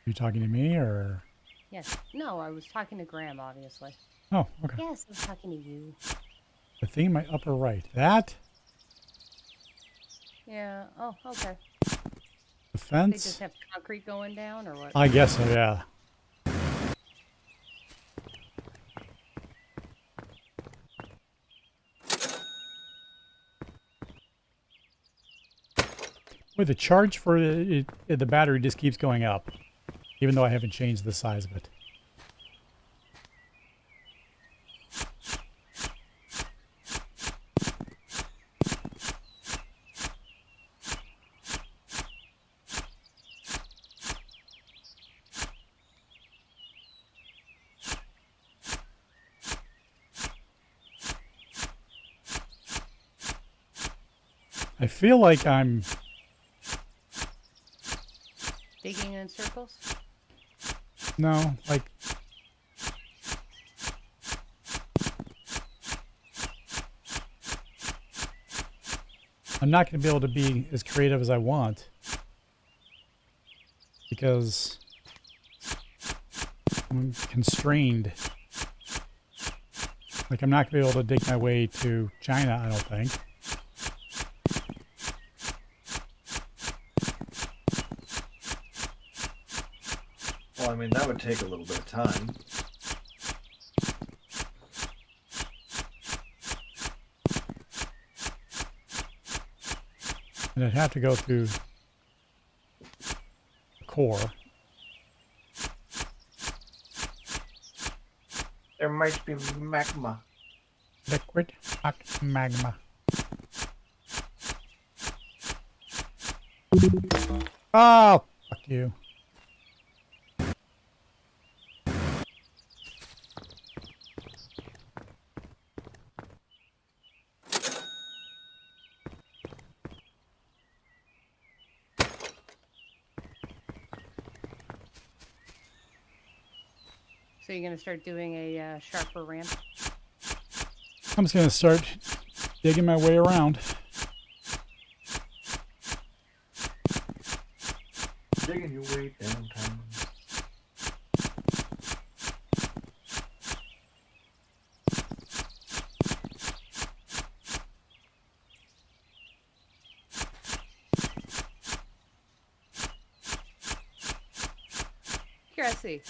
You talking to me or? Yes. No, I was talking to Graham, obviously. Oh, okay. Yes, I was talking to you. The thing in my upper right. That? Yeah. Oh, okay. The They fence? just have concrete going down, or what? I guess so, yeah. Wait, the charge for the battery just keeps going up, even though I haven't changed the size of it. I feel like I'm... Digging in circles? No, like... I'm not going to be able to be as creative as I want. Because I'm constrained. Like, I'm not going to be able to dig my way to China, I don't think. Well, I mean, that would take a little bit of time. And I'd have to go through the core. There might be magma. Liquid hot magma. Oh, fuck you. So you're going to start doing a sharper ramp? I'm just going to start digging my way around. Digging your way downtown. Curiosity.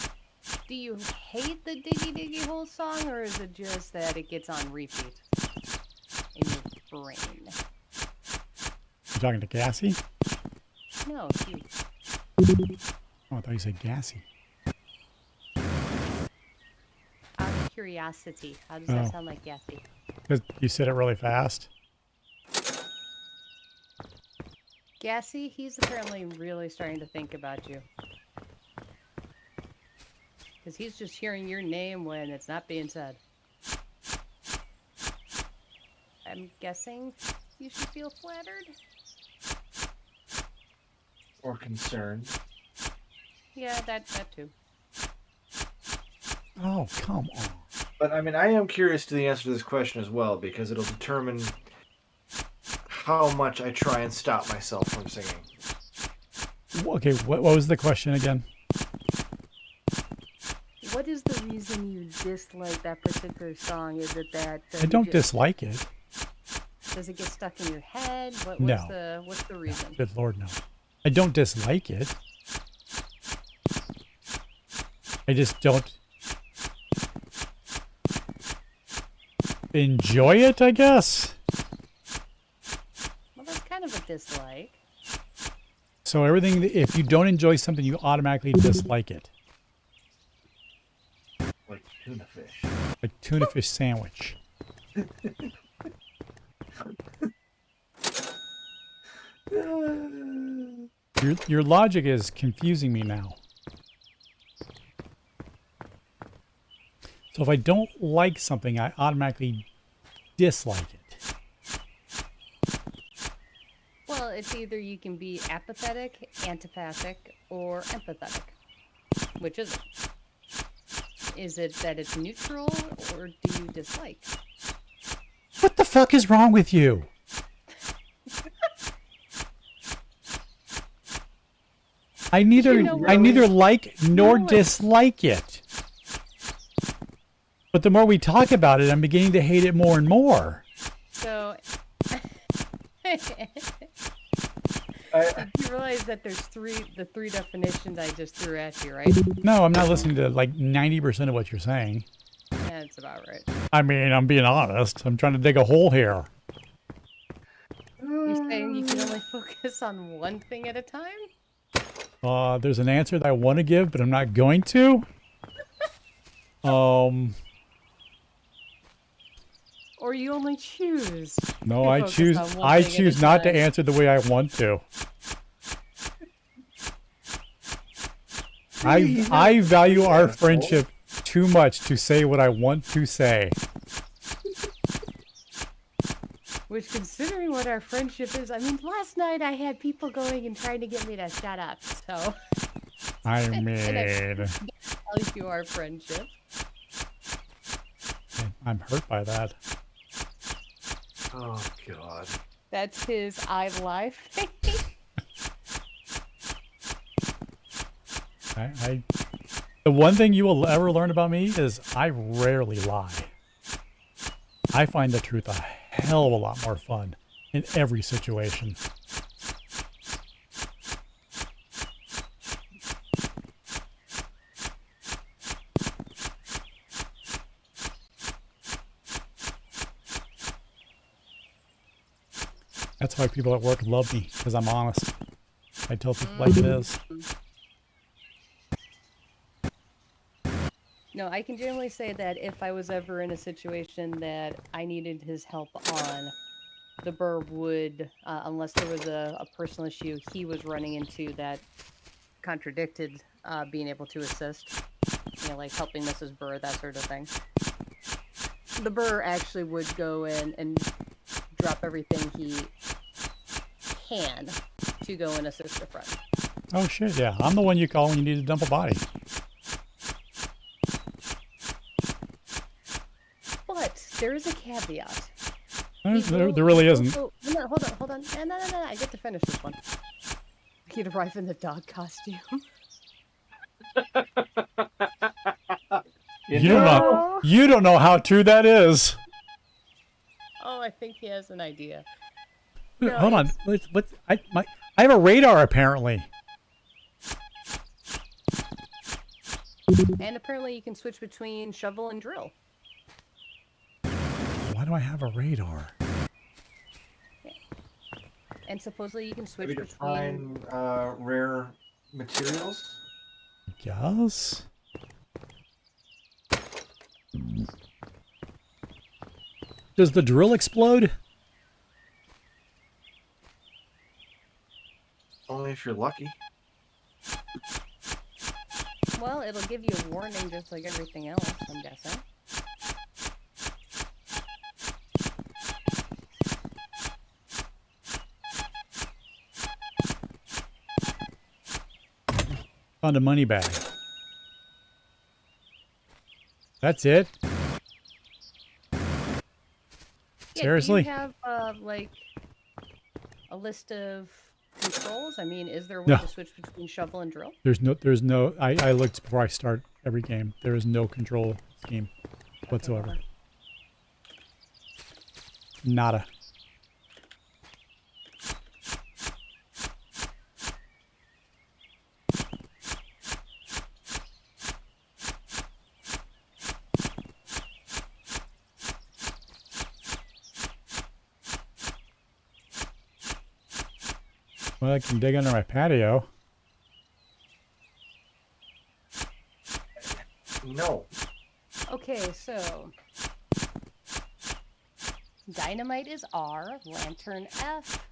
Do you hate the Diggy Diggy Hole song, or is it just that it gets on repeat in your brain? You talking to Gassy? No, you. Oh, I thought you said Gassy. Out of curiosity, how does that Oh. sound like Yassi? Because you said it really fast. Gassy, he's apparently really starting to think about you. Because he's just hearing your name when it's not being said. I'm guessing you should feel flattered? Or concerned. Yeah, that too. Oh, come on. But I mean, I am curious to the answer to this question as well, because it'll determine how much I try and stop myself from singing. Okay, what was the question again? What is the reason you dislike that particular song? Is it that I don't dislike it. Does it get stuck in your head? No. What's the reason? Good Lord, no. I don't dislike it. I just don't enjoy it, I guess. Well, that's kind of a dislike. So everything, if you don't enjoy something, you automatically dislike it. Like tuna fish. Like tuna fish sandwich. Your logic is confusing me now. So if I don't like something, I automatically dislike it. Well, it's either you can be apathetic, antipathic, or empathetic. Which is it? Is it that it's neutral, or do you dislike? What the fuck is wrong with you? I neither You know I what? neither like nor No. dislike it. But the more we talk about it, I'm beginning to hate it more and more. So I, you realize that there's the three definitions I just threw at you, right? No, I'm not listening to like 90% of what you're saying. Yeah, that's about right. I mean, I'm being honest. I'm trying to dig a hole here. You're saying you can only focus on one thing at a time? There's an answer that I want to give, but I'm not going to. Or you only choose? No, to I focus choose. on one I thing at a choose not to time? answer the way I want to. I value our friendship too much to say what I want to say. Which, considering what our friendship is, I mean, last night I had people going and trying to get me to shut up, so I mean, tell you our friendship. I'm hurt by that. oh God. That's his I lie thing. The one thing you will ever learn about me is I rarely lie. I find the truth a hell of a lot more fun in every situation. That's why people at work love me, because I'm honest. I tell people like it is. No, I can generally say that if I was ever in a situation that I needed his help on, the Burr would, unless there was a personal issue he was running into that contradicted being able to assist, you know, like helping Mrs. Burr, that sort of thing. The Burr actually would go in and drop everything he can to go and assist a friend. Oh shit, yeah. I'm the one you call when you need to dump a body. But there is a caveat. There really isn't. No, hold on. No. I get to finish this one. He'd arrive in the dog costume. You don't know how true that is. Oh, I think he has an idea. Hold on. I have a radar apparently. And apparently you can switch between shovel and drill. Why do I have a radar? And supposedly you can switch Maybe to between... find rare materials. Yes. Does the drill explode? Only if you're lucky. Well, it'll give you a warning just like everything else, I'm guessing. Found a money bag. That's it? Seriously? Do you have, like, a list of controls? I mean, is there a way No. to switch between shovel and drill? There's no, I looked before I start every game. There is no control scheme whatsoever. Okay. Nada. Well, I can dig under my patio. No. Okay, so... Dynamite is R, lantern F,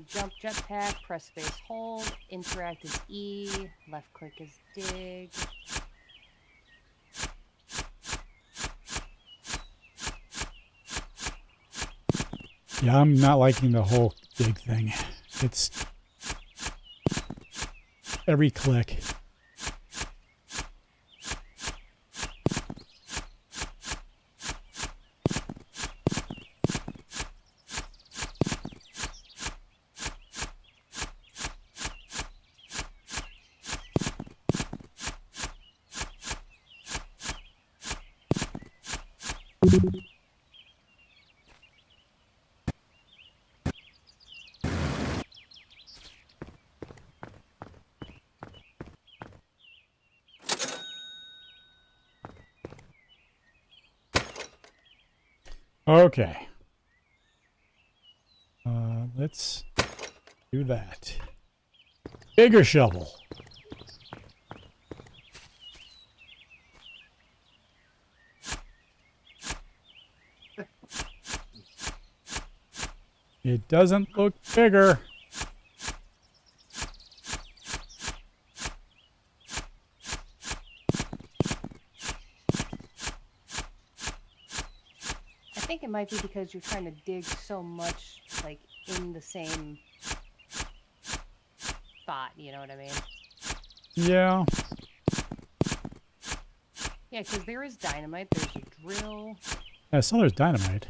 jump jetpack, press space hold, interact is E, left click is dig. Yeah, I'm not liking the whole dig thing. It's every click. Okay. Let's do that. Bigger shovel. It doesn't look bigger. I think it might be because you're trying to dig so much, like, in the same spot, you know what I mean? Yeah. Yeah, because there is dynamite, there's a drill. Yeah, so there's dynamite.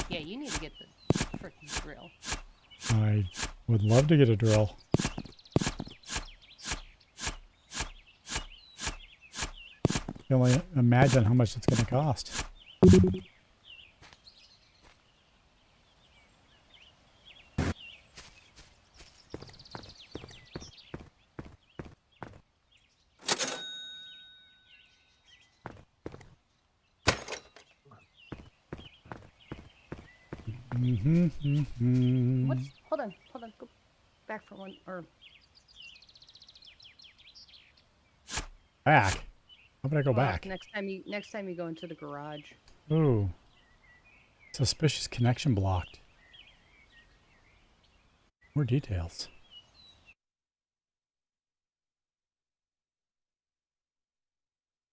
Yeah, you need to get the freaking drill. I would love to get a drill. I can only imagine how much it's going to cost. What's hold on, go back for one or Back? How would I go well, back? next time you go into the garage. Ooh. Suspicious connection blocked. More details.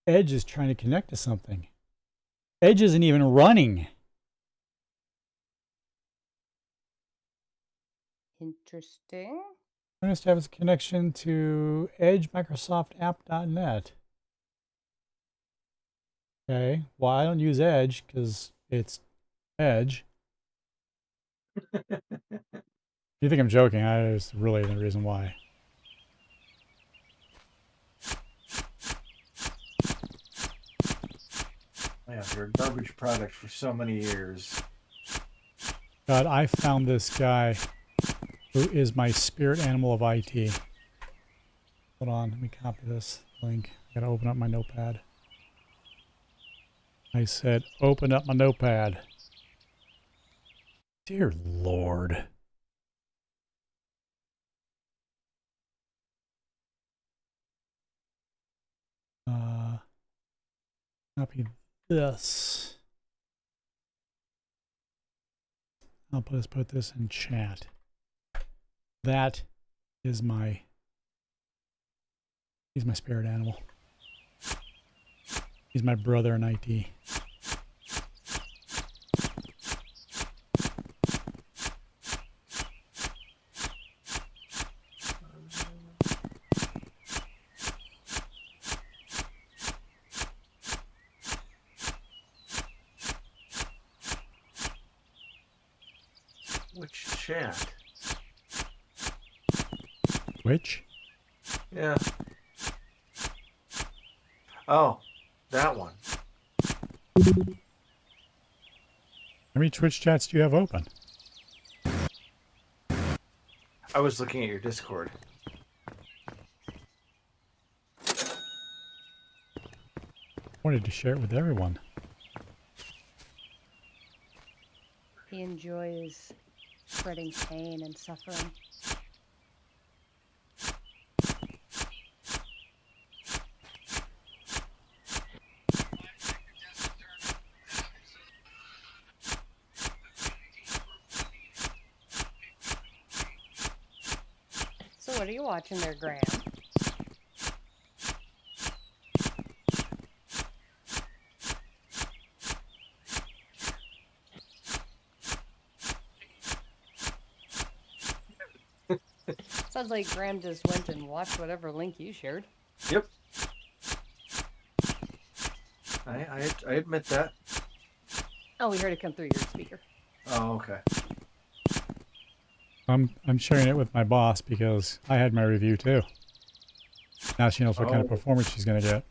Edge is trying to connect to something. Edge isn't even running. Interesting. Ernest has a connection to Edge Microsoft App.net. Okay, well, I don't use Edge because it's Edge. You think I'm joking? It's really the reason why. Yeah, you're a garbage product for so many years. God, I found this guy who is my spirit animal of IT. Hold on, let me copy this link. I gotta open up my notepad. I said, open up my notepad. Dear Lord. Copy this. I'll put this in chat. That is he's my spirit animal. He's my brother in IT. Which chat? Which? Yeah. Oh, that one. How many Twitch chats do you have open? I was looking at your Discord. Wanted to share it with everyone. He enjoys spreading pain and suffering. So what are you watching there, Graham? Sounds like Graham just went and watched whatever link you shared. Yep. I admit that. Oh, we heard it come through your speaker. Oh, okay. I'm sharing it with my boss because I had my review too. Now she knows what kind of performance she's going to get.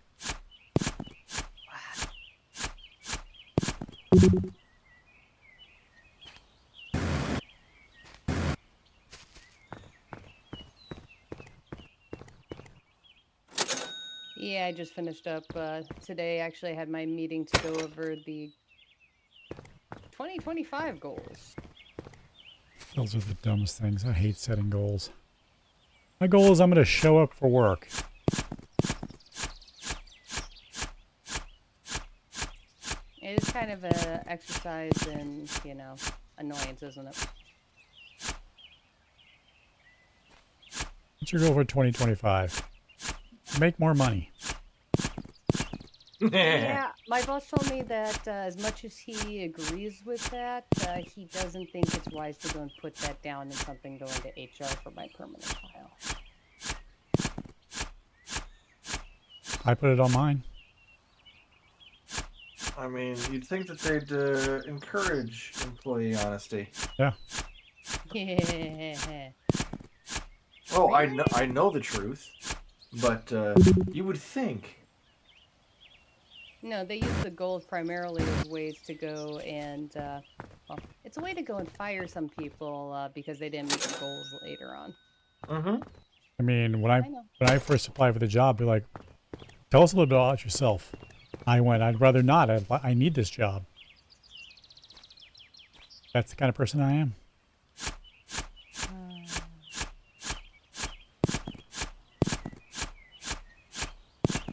Yeah, I just finished up today. Actually, I had my meeting to go over the 2025 goals. Those are the dumbest things. I hate setting goals. My goal is I'm going to show up for work. It is kind of a exercise in, you know, annoyance, isn't it? What's your goal for 2025? Make more money. Yeah, my boss told me that as much as he agrees with that, he doesn't think it's wise to go and put that down in something going to HR for my permanent file. I put it on mine. I mean, you'd think that they'd encourage employee honesty. Yeah. Yeah. Oh, I know the truth, but you would think. No, they use the goals primarily as ways to go and, well, it's a way to go and fire some people because they didn't meet the goals later on. Mm-hmm. I mean, when know. I first applied for the job, they're like, tell us a little bit about yourself. I went, I'd rather not. I need this job. That's the kind of person I am.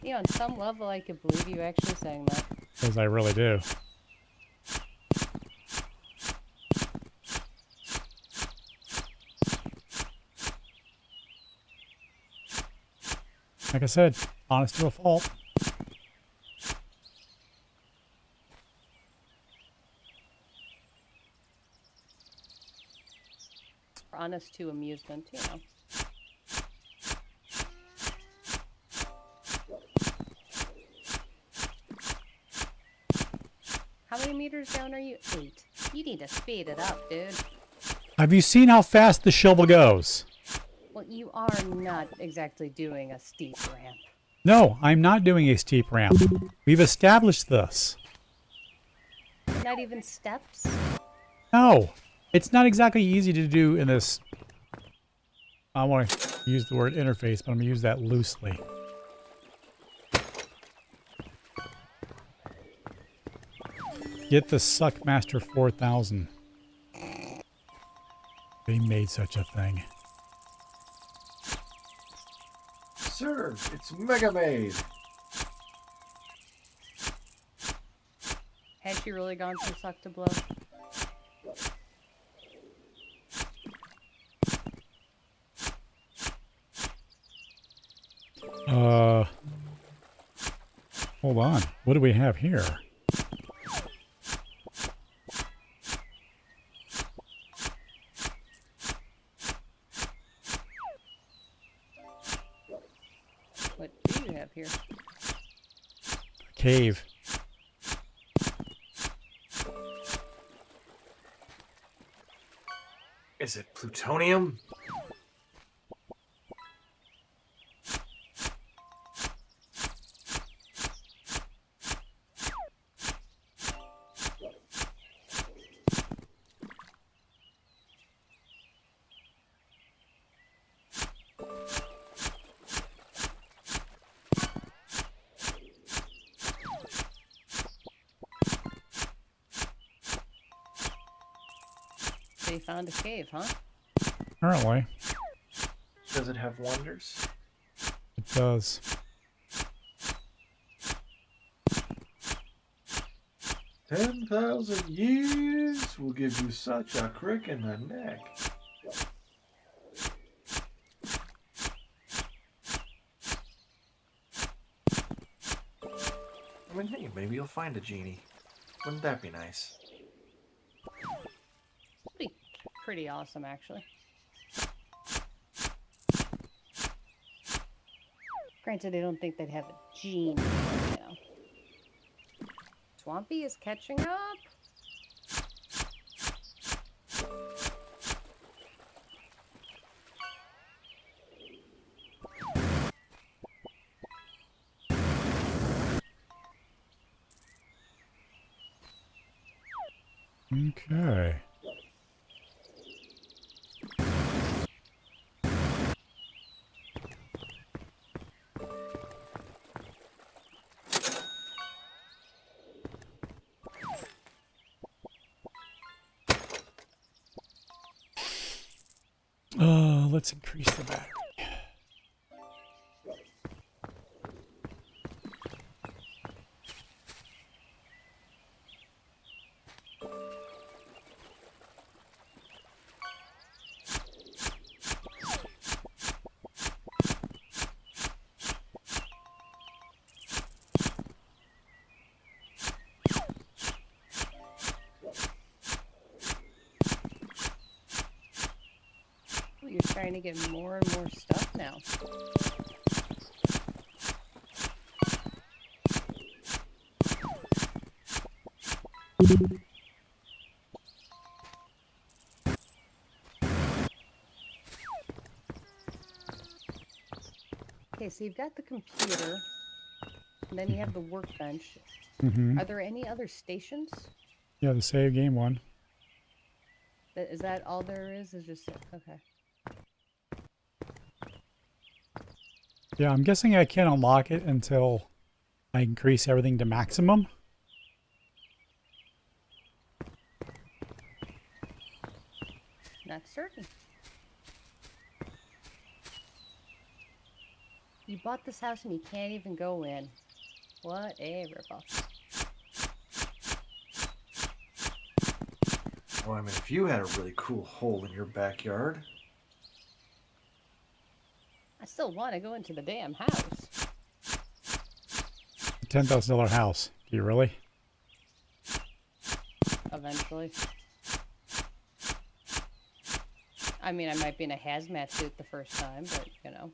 You know, on some level, I could believe you actually saying that. Because I really do. Like I said, honest to a fault. Honest to amusement, you know. How many meters down are you? 8. You need to speed it up, dude. Have you seen how fast the shovel goes? Well, you are not exactly doing a steep ramp. No, I'm not doing a steep ramp. We've established this. Not even steps? No, it's not exactly easy to do in this. I want to use the word interface, but I'm going to use that loosely. Get the Suckmaster 4000. They made such a thing. Sir, it's Mega Maid. Had she really gone from suck to blow? Hold on. What do we have here? What do you have here? A cave. Is it plutonium? So you found a cave, huh? Apparently, Does it have wonders? it does. $10,000 years will give you such a crick in the neck. I mean, hey, maybe you'll find a genie. Wouldn't that be nice? Pretty awesome, actually. Granted, I don't think they'd have a genie, you know. Swampy is catching up. Okay. Let's increase the battery. Ooh, you're starting to get more and more stuff now. Okay, so you've got the computer, and then you have the workbench. Mm-hmm. Are there any other stations? Yeah, the save game one. Is that all there is? Is just okay. Yeah, I'm guessing I can't unlock it until I increase everything to maximum. Not certain. You bought this house and you can't even go in. What a ripoff. Well, I mean, if you had a really cool hole in your backyard. I still want to go into the damn house. $10,000 house. Do you really? Eventually. I mean, I might be in a hazmat suit the first time, but, you know.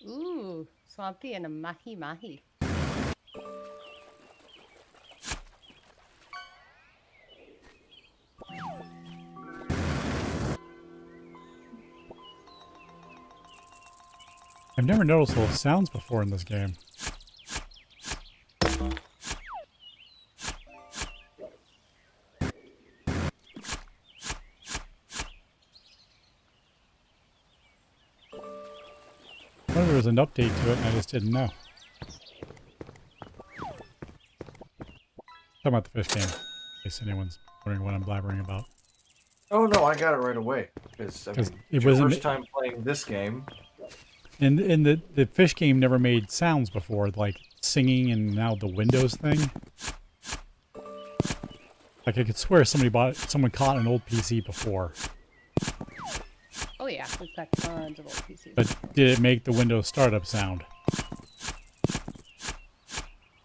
Ooh, swampy and a mahi mahi. I've never noticed those sounds before in this game. I wonder if there was an update to it and I just didn't know. Talking about the fish game, in case anyone's wondering what I'm blabbering about. Oh no, I got it right away. Because I 'Cause mean, it it's your wasn't- first time playing this game. And the fish game never made sounds before, like singing and now the Windows thing. Like I could swear someone caught an old PC before. Oh yeah, we've got tons of old PCs. But did it make the Windows startup sound?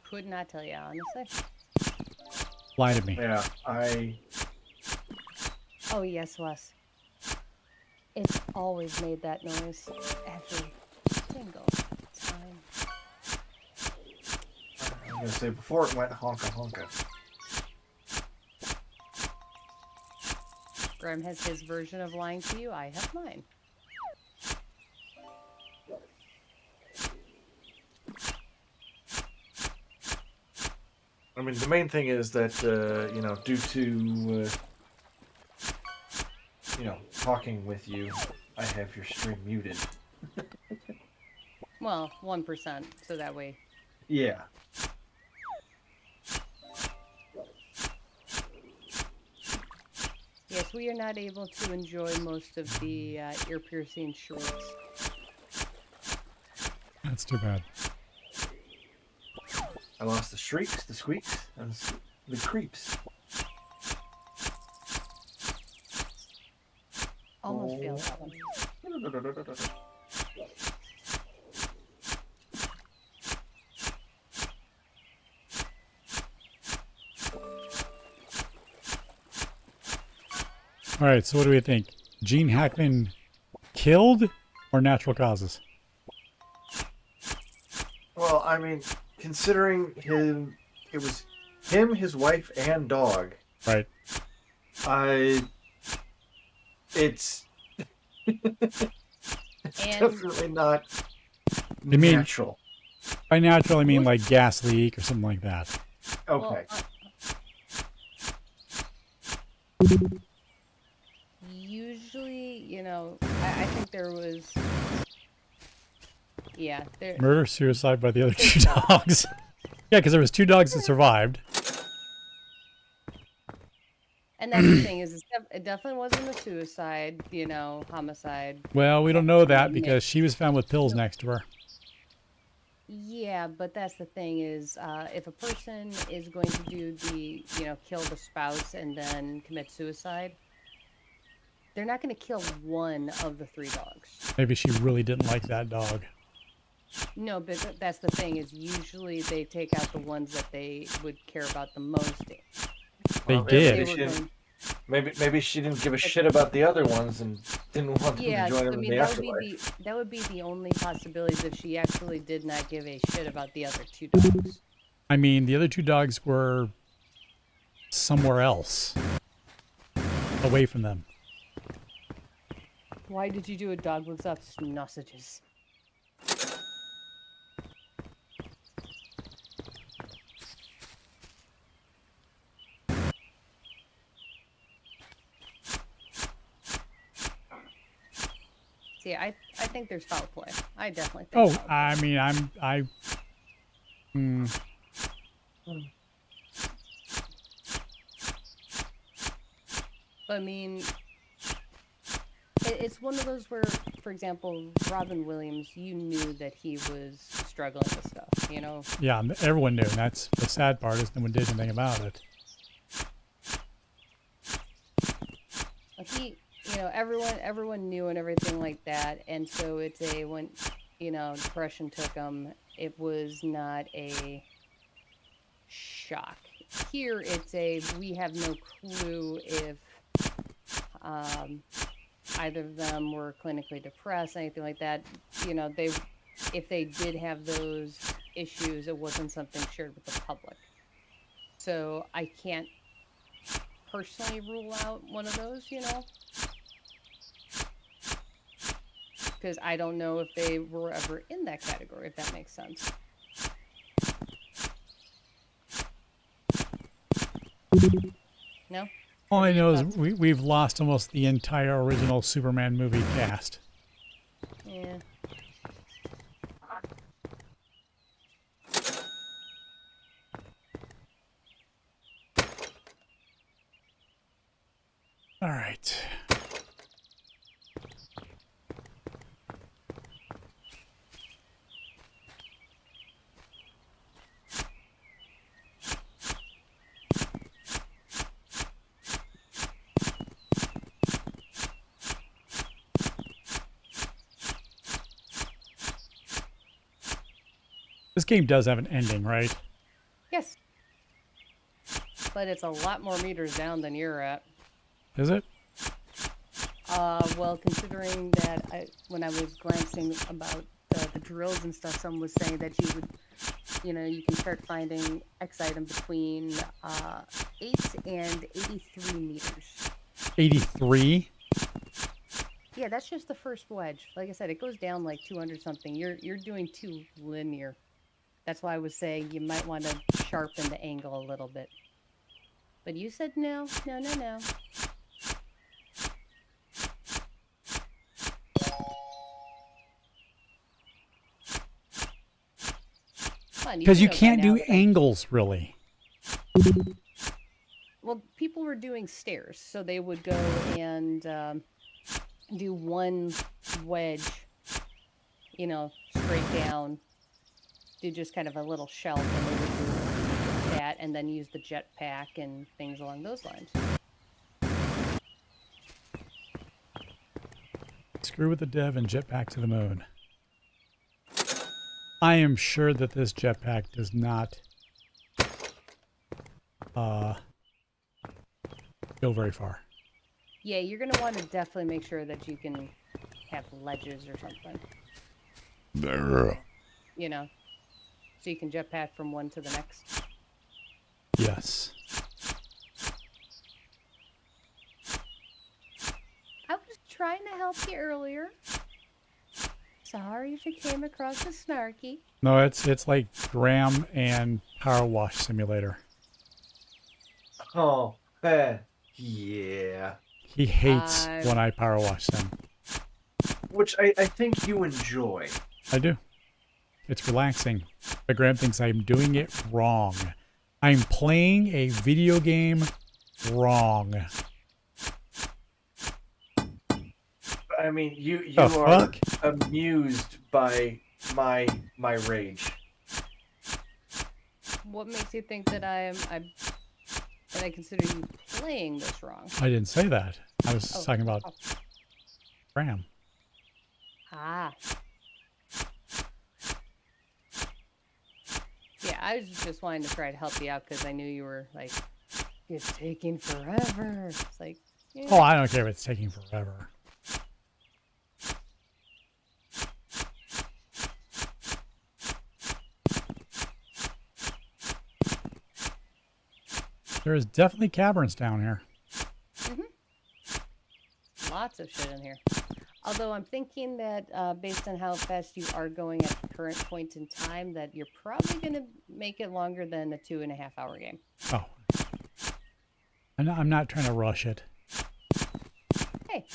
Could not tell you, honestly. Lie to me. Yeah, Oh yes, Wes. It's always made that noise every single time. I'm gonna say before it went honka honka. Graham has his version of lying to you. I have mine. I mean, the main thing is that you know, due to you know, talking with you, I have your stream muted. Well, 1%, so that way. Yeah. Yes, we are not able to enjoy most of the ear-piercing shrieks. That's too bad. I lost the shrieks, the squeaks, and the creeps. Almost failed that one. All right, so what do we think? Gene Hackman killed or natural causes? Well, I mean, considering it was him, his wife, and dog. Right. It's And definitely not You mean- natural. By natural, I mean like gas leak or something like that. Okay. Usually, you know, I think there was. Yeah, there. Murder, suicide by the other two dogs. Yeah, because there was two dogs that survived. And that's the thing is, it definitely wasn't a suicide, you know, homicide. Well, we don't know that because she was found with pills next to her. Yeah, but that's the thing is, if a person is going to do the, you know, kill the spouse and then commit suicide, they're not going to kill one of the three dogs. Maybe she really didn't like that dog. No, but that's the thing is, usually they take out the ones that they would care about the most. They Well, did. They Maybe were she, didn't, going, maybe she didn't give a shit about the other ones and didn't want them yeah, to join I them in mean the that would afterlife. be the only possibilities if she actually did not give a shit about the other two dogs. I mean, the other two dogs were somewhere else, away from them. Why did you do a dog looks up sausages? See, I think there's foul play. I definitely think. Oh, foul play. I mean, But I mean, it's one of those where, for example, Robin Williams, you knew that he was struggling with stuff, you know? yeah, everyone knew. And that's the sad part is no one did anything about it. Like you know, everyone knew and everything like that. And so it's when, you know, depression took him, it was not a shock. Here it's we have no clue if either of them were clinically depressed, anything like that. You know, if they did have those issues, it wasn't something shared with the public. So I can't personally rule out one of those, you know, because I don't know if they were ever in that category, if that makes sense. No? All I know is we've lost almost the entire original Superman movie cast. Yeah. All right. This game does have an ending, right? Yes. But it's a lot more meters down than you're at. Is it? Well, considering that when I was glancing about the drills and stuff, someone was saying that you would, you know, you can start finding X item between 8 and 83 meters. 83? Yeah, that's just the first wedge. Like I said, it goes down like 200 something. You're doing too linear. That's why I was saying you might want to sharpen the angle a little bit. But you said no. No. Because you can't do angles, really. Well, people were doing stairs, so they would go and do one wedge, you know, straight down, do just kind of a little shelf, and they would do that, and then use the jetpack and things along those lines. Screw with the dev and jetpack to the moon. I am sure that this jetpack does not go very far. Yeah, you're going to want to definitely make sure that you can have ledges or something. You know, so you can jetpack from one to the next. Yes. I was trying to help you earlier. Sorry if it came across as snarky. No, it's like Graham and Power Wash Simulator. Oh, yeah. He hates when I power wash him. Which I think you enjoy. I do. It's relaxing. But Graham thinks I'm doing it wrong. I'm playing a video game wrong. I mean, you The are fuck? amused by my rage. What makes you think that I consider you playing this wrong? I didn't say that. I was Oh, talking about oh. Graham. Ah. Yeah, I was just wanting to try to help you out because I knew you were like, it's taking forever. It's like, yeah. Oh, I don't care if it's taking forever. There's definitely caverns down here. Lots of shit in here. Although I'm thinking that based on how fast you are going at the current point in time, that you're probably going to make it longer than a 2.5 hour game. Oh. I'm not trying to rush it. Hey.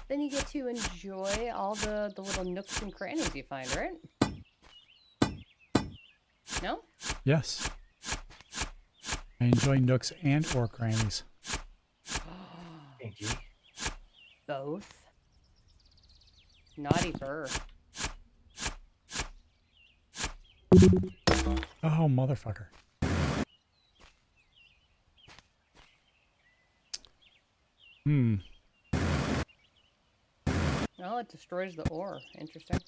Then you get to enjoy all the little nooks and crannies you find, right? No? Yes. I enjoy nooks and or crannies. Thank you. Both. Naughty fur. Oh, motherfucker. Oh, it destroys the ore. Interesting.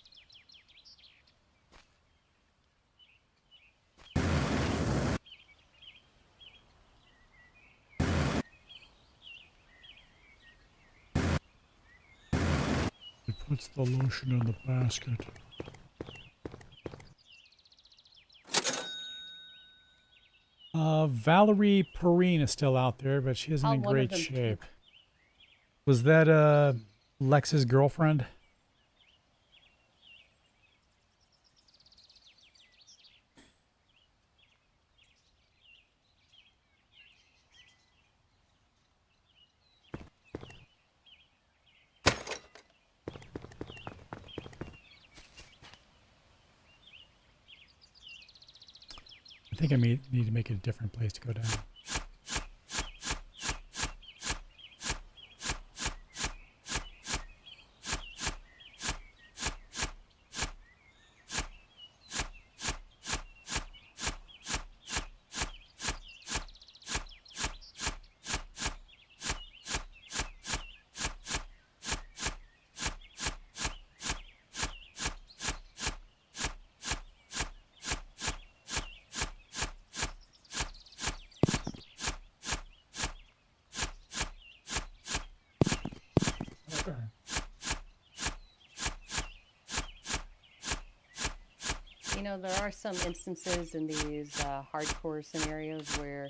It puts the lotion in the basket. Valerie Perrine is still out there, but she isn't Oh, in one of great them too. shape. Was that Lex's girlfriend? I think I need to make it a different place to go down. You know, there are some instances in these hardcore scenarios where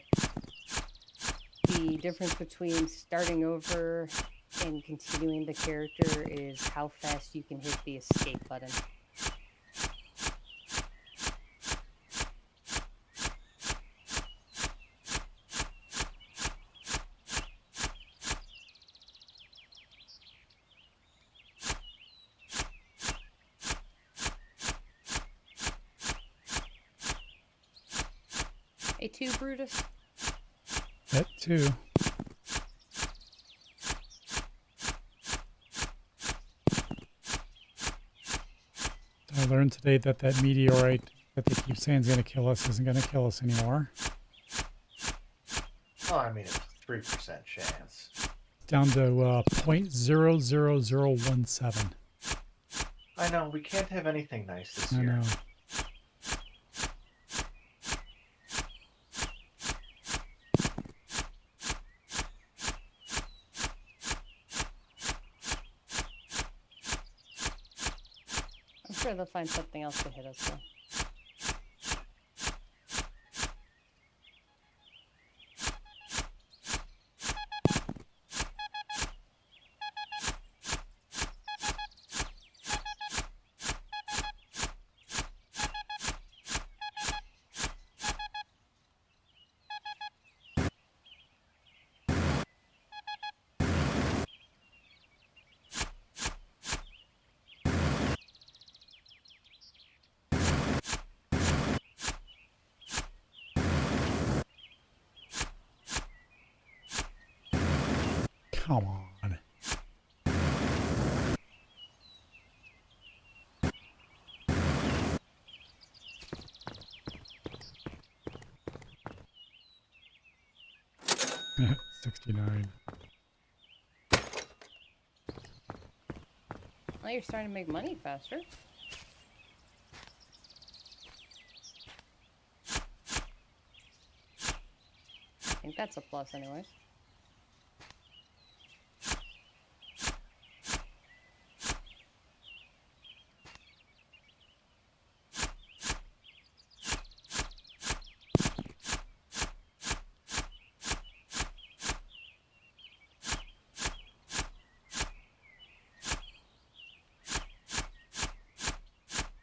the difference between starting over and continuing the character is how fast you can hit the escape button. A2, Brutus? That too. I learned today that that meteorite that they keep saying is going to kill us isn't going to kill us anymore. Oh, I mean, it's 3% chance. Down to 0.00017. I know, we can't have anything nice this I year. know. I'm sure they'll find something else to hit us with. Come on. $69. Well, you're starting to make money faster. I think that's a plus anyways.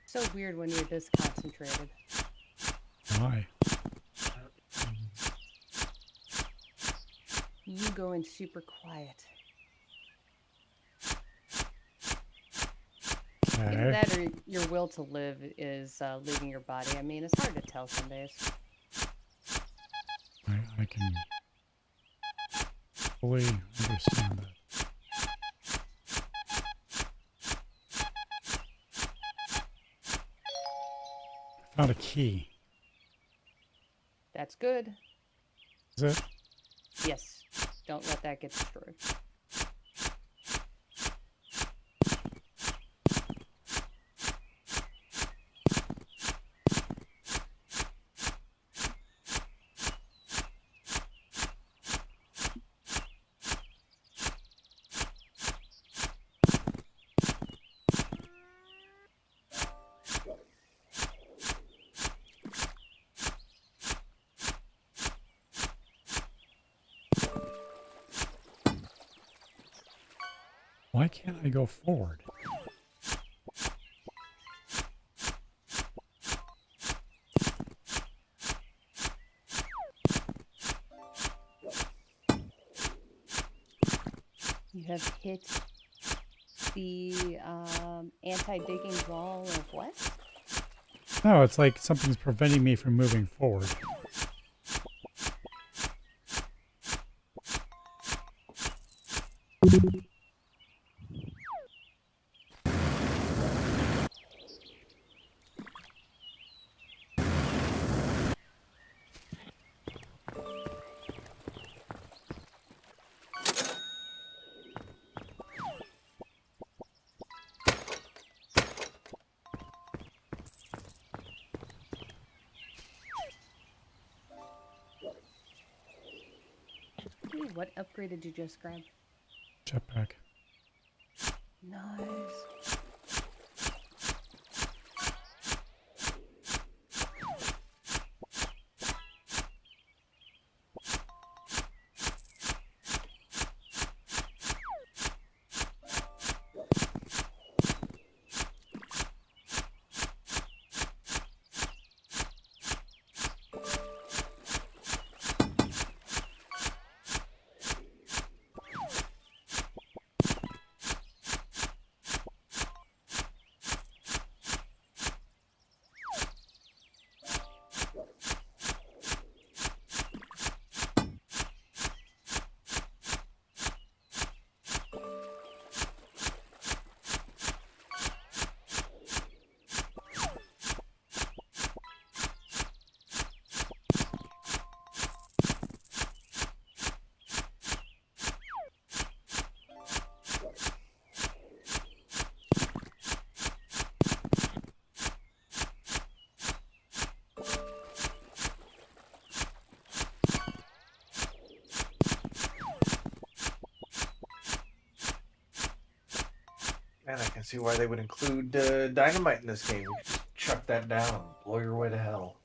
So weird when you're this concentrated. Why? You going super quiet. Either Okay. that or your will to live is leaving your body. I mean, it's hard to tell some days. I can fully understand that. Found a key. That's good. Is it? Yes. Don't let that get destroyed. Why can't I go forward? You have hit the anti-digging wall of what? No, it's like something's preventing me from moving forward. Ooh, what upgrade did you just grab? Jetpack. Nice. Man, I can see why they would include dynamite in this game. You just chuck that down and blow your way to hell.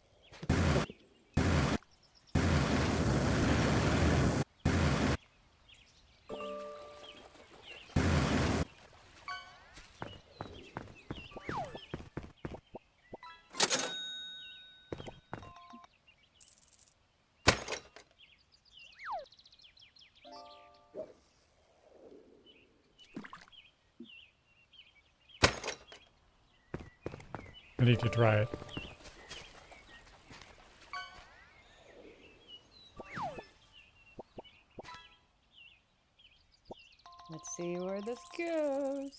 I need to try it. Let's see where this goes.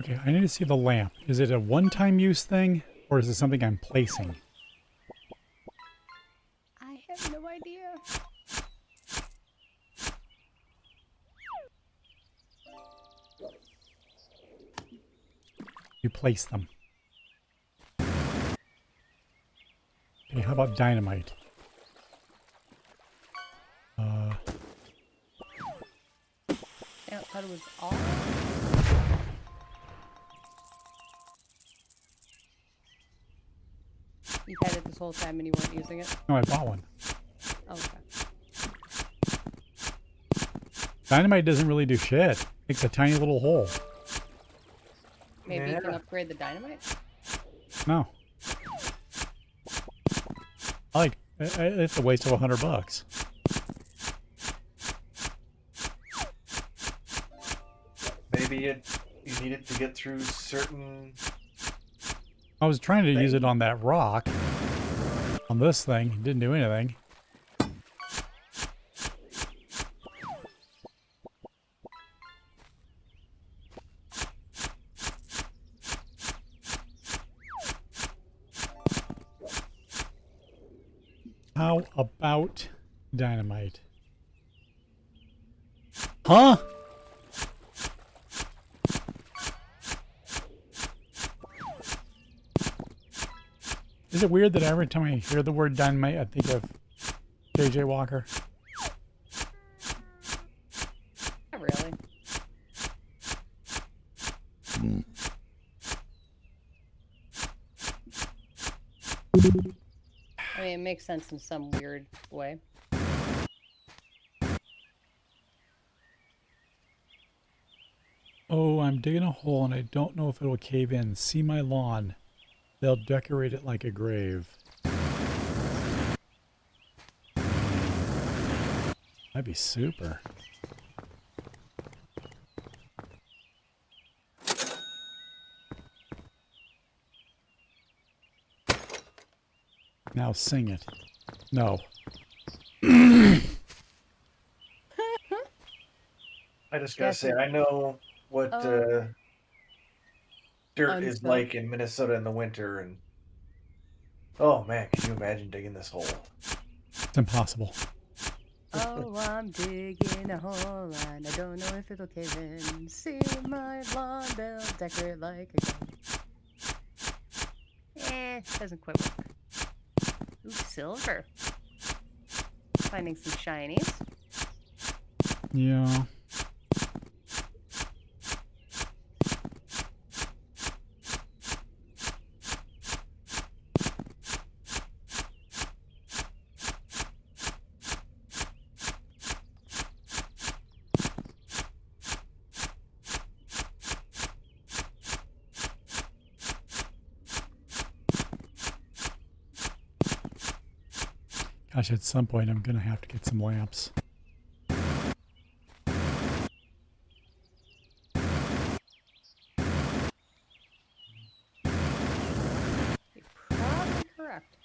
Okay, I need to see the lamp. Is it a one-time use thing, or is it something I'm placing? I have no idea. You place them. Okay, how about dynamite? Yeah, I thought it was all. You've had it this whole time and you weren't using it? No, I bought one. Oh, okay. Dynamite doesn't really do shit. Makes a tiny little hole. Maybe you can Yeah. upgrade the dynamite? No. It's a waste of $100. Maybe you need it to get through certain. I was trying to use it on that rock. On this thing. It didn't do anything. How about dynamite? Huh? Is it weird that every time I hear the word dynamite, I think of JJ Walker? Not really. I mean, it makes sense in some weird way. Oh, I'm digging a hole and I don't know if it'll cave in. See my lawn. They'll decorate it like a grave. That'd be super. Now sing it. No. I just gotta say, I know what dirt is Until- like in Minnesota in the winter, and oh man, can you imagine digging this hole? It's impossible. Oh, I'm digging a hole and I don't know if it'll cave in. See my lawn, they'll decorate like a gun. Doesn't quite work. Ooh, silver. Finding some shinies. Yeah. Gosh, at some point I'm gonna have to get some lamps. You're probably correct.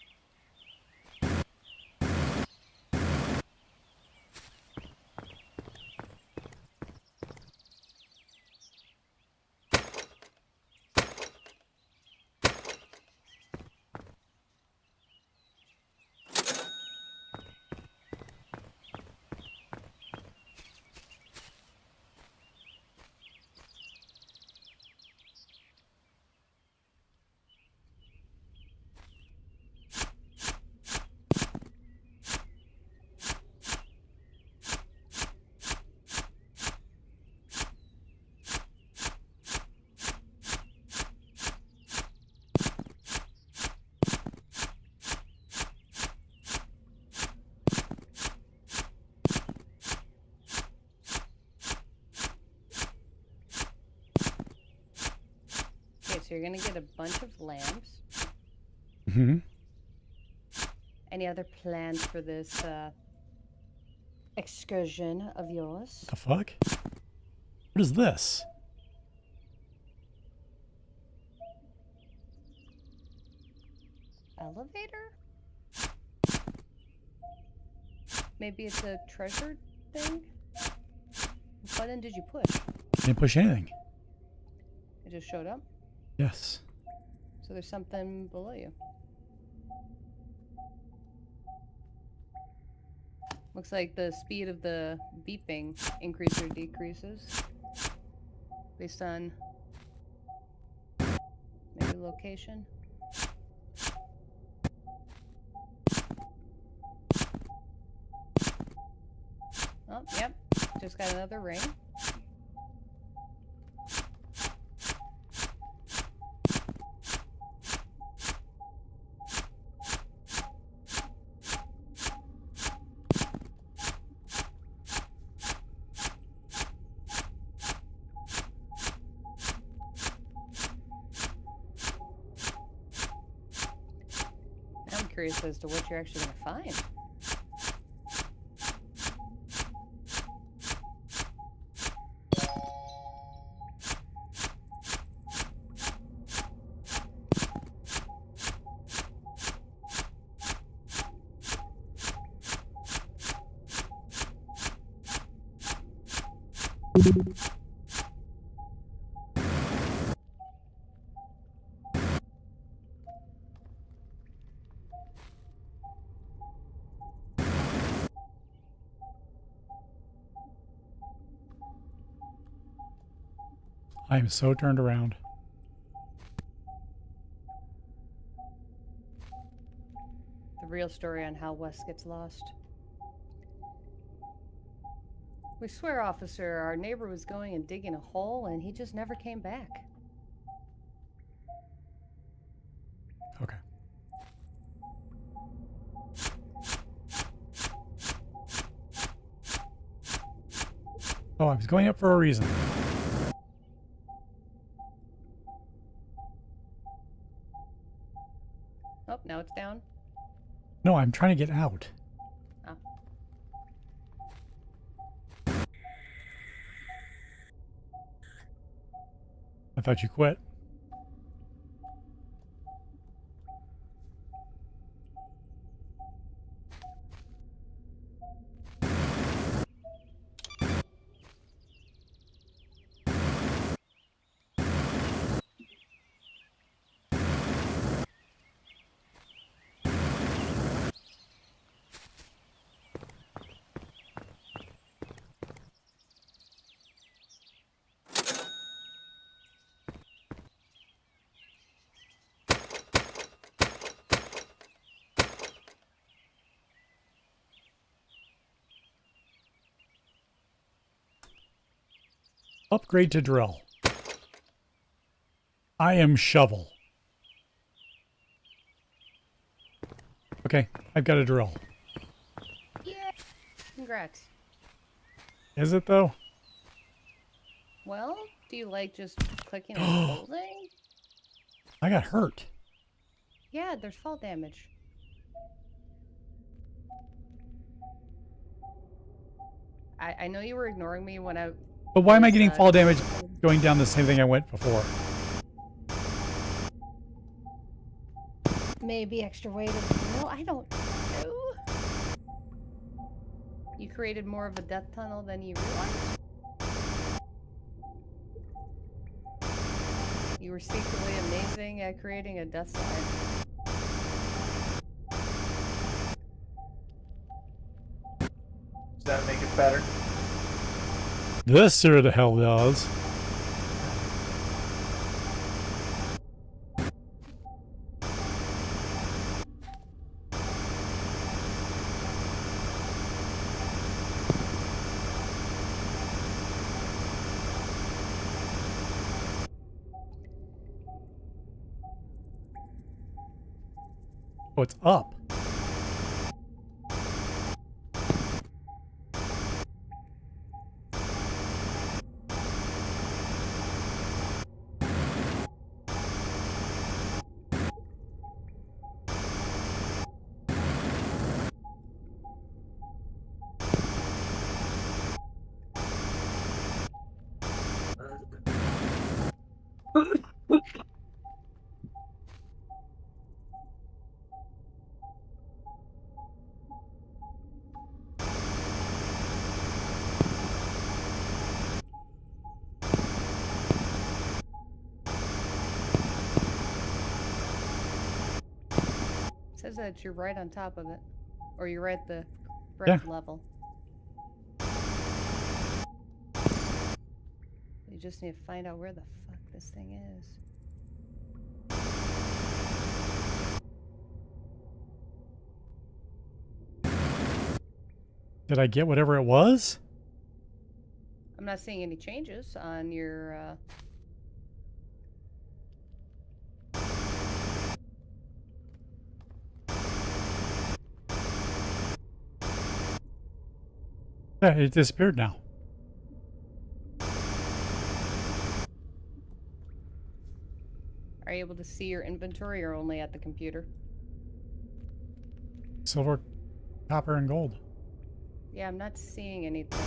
so you're gonna get a bunch of lamps. Mm-hmm. Any other plans for this excursion of yours? The fuck? What is this? Elevator? Maybe it's a treasure thing? What button did you push? Didn't push anything. It just showed up? Yes. So there's something below you. Looks like the speed of the beeping increases or decreases based on maybe location. Oh, yep. Just got another ring. I'm curious as to what you're actually going to find. I am so turned around. The real story on how Wes gets lost. We swear, officer, our neighbor was going and digging a hole and he just never came back. Okay. Oh, I was going up for a reason. Oh, now it's down. No, I'm trying to get out. Oh. I thought you quit. Upgrade to drill. I am shovel. Okay, I've got a drill. Yeah. Congrats. Is it though? Well, do you like just clicking and holding? I got hurt. Yeah, there's fall damage. I know you were ignoring me when I... But why am I was, getting fall damage going down the same thing I went before? Maybe extra weight of... No, I don't know. You created more of a death tunnel than you realized? You were secretly amazing at creating a death slide. Does that make it better? This sure the hell does. Oh, it's up. It says that you're right on top of it, or you're right at the Yeah. correct level. You just need to find out where the fuck this thing is. Did I get whatever it was? I'm not seeing any changes on your. Yeah, it disappeared now. Are you able to see your inventory or only at the computer? Silver, copper, and gold. Yeah, I'm not seeing anything.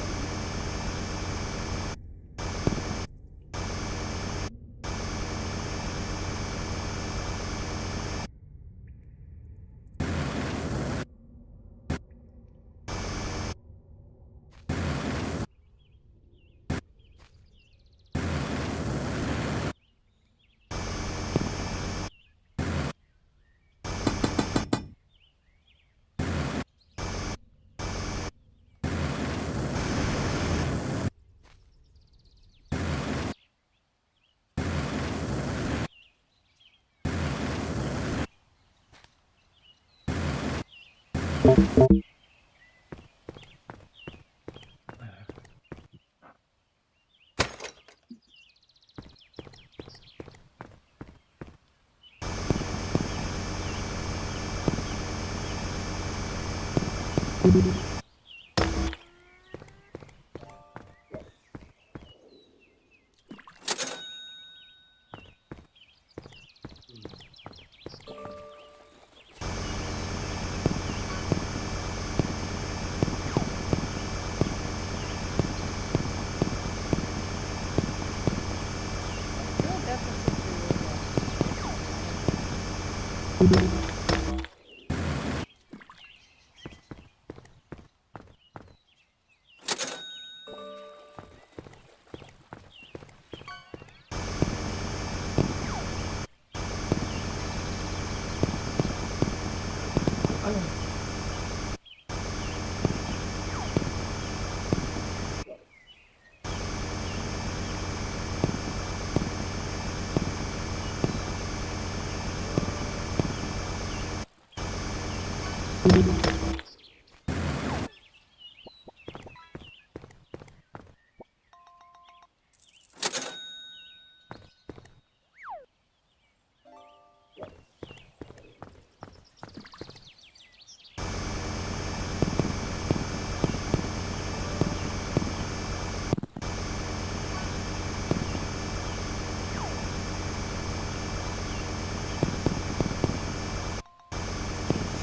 Well, drill definitely seems to be really good.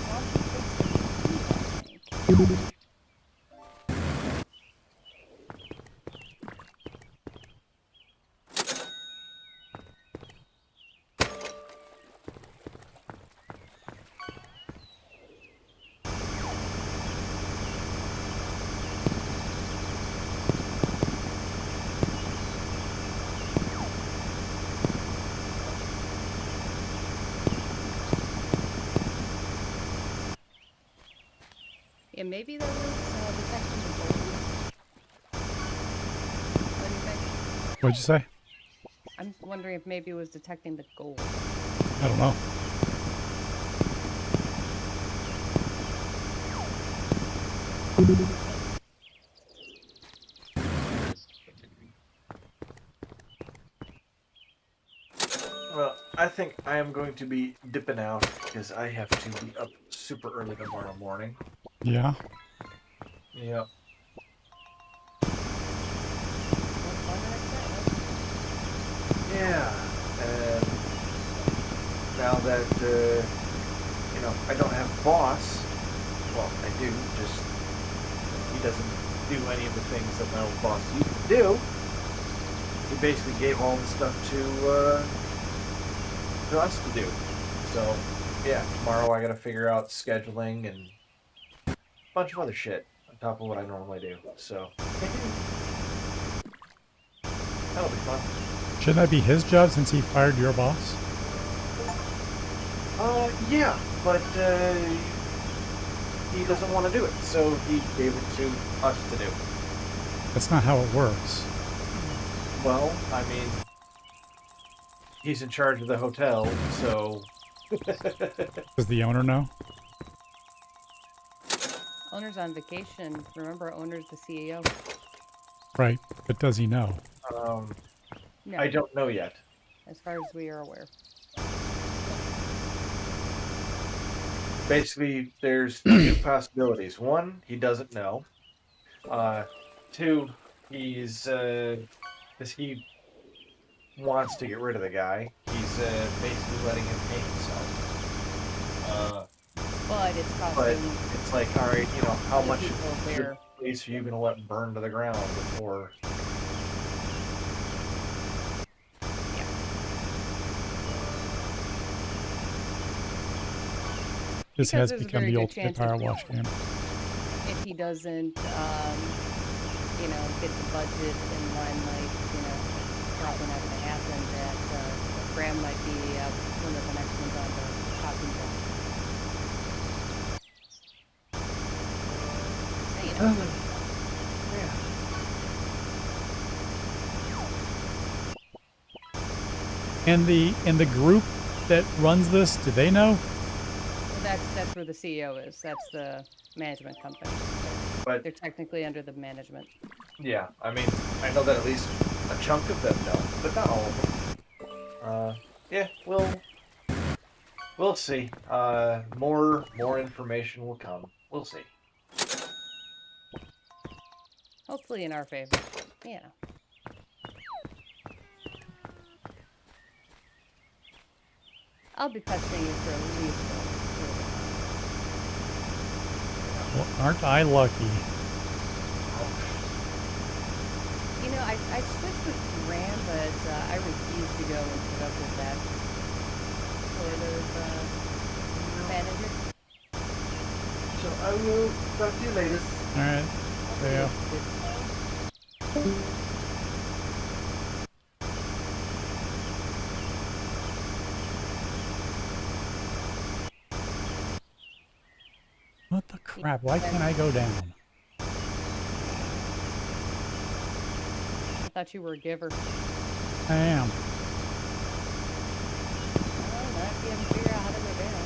Swampy takes the lead, I think. Yeah, maybe that was detecting the gold. What do you think? What'd you say? I'm wondering if maybe it was detecting the gold. I don't know. Well, I think I am going to be dipping out because I have to be up super early tomorrow morning. Yeah. Yep. Well, fun and excitement. Yeah. And now that, I don't have a boss, well, I do, just he doesn't do any of the things that my old boss used to do. he basically gave all the stuff to us to do. So, yeah, tomorrow I got to figure out scheduling and a bunch of other shit on top of what I normally do. So, that'll be fun. Shouldn't that be his job since he fired your boss? Yeah, but he doesn't want to do it, so he gave it to us to do. That's not how it works. Well, I mean, he's in charge of the hotel, so Does the owner know? Owner's on vacation. Remember, owner's the CEO. Right, but does he know? No, I don't know yet. as far as we are aware. Basically, there's two possibilities. One, he doesn't know. Two, he's because he wants to get rid of the guy. He's basically letting him pay himself. But it's But costing it's like, all right, you know, how other much people of their. your place are you gonna let burn to the ground before? Yeah. This Because has there's a become very the good ultimate chance power wash game. if he doesn't, get the budget in line, like, it's probably not going to happen, that Graham might be one of the next ones on the chopping block. So, Yeah. And the group that runs this, do they know? well, that's where the CEO is. That's the management company. But They're technically under the management. yeah, I mean, I know that at least a chunk of them know, but not all of them. Yeah, we'll see. More information will come. We'll see. Hopefully in our favor. Yeah. I'll be pestering you for at least a little bit longer. Well, aren't I lucky? I switched with Graham, but I refuse to go and put up with that sort of manager. So I will talk to you later. All right. See ya. What the crap? Why can't I go down? I thought you were a giver. I am. Well, not if you haven't figured out how to go down.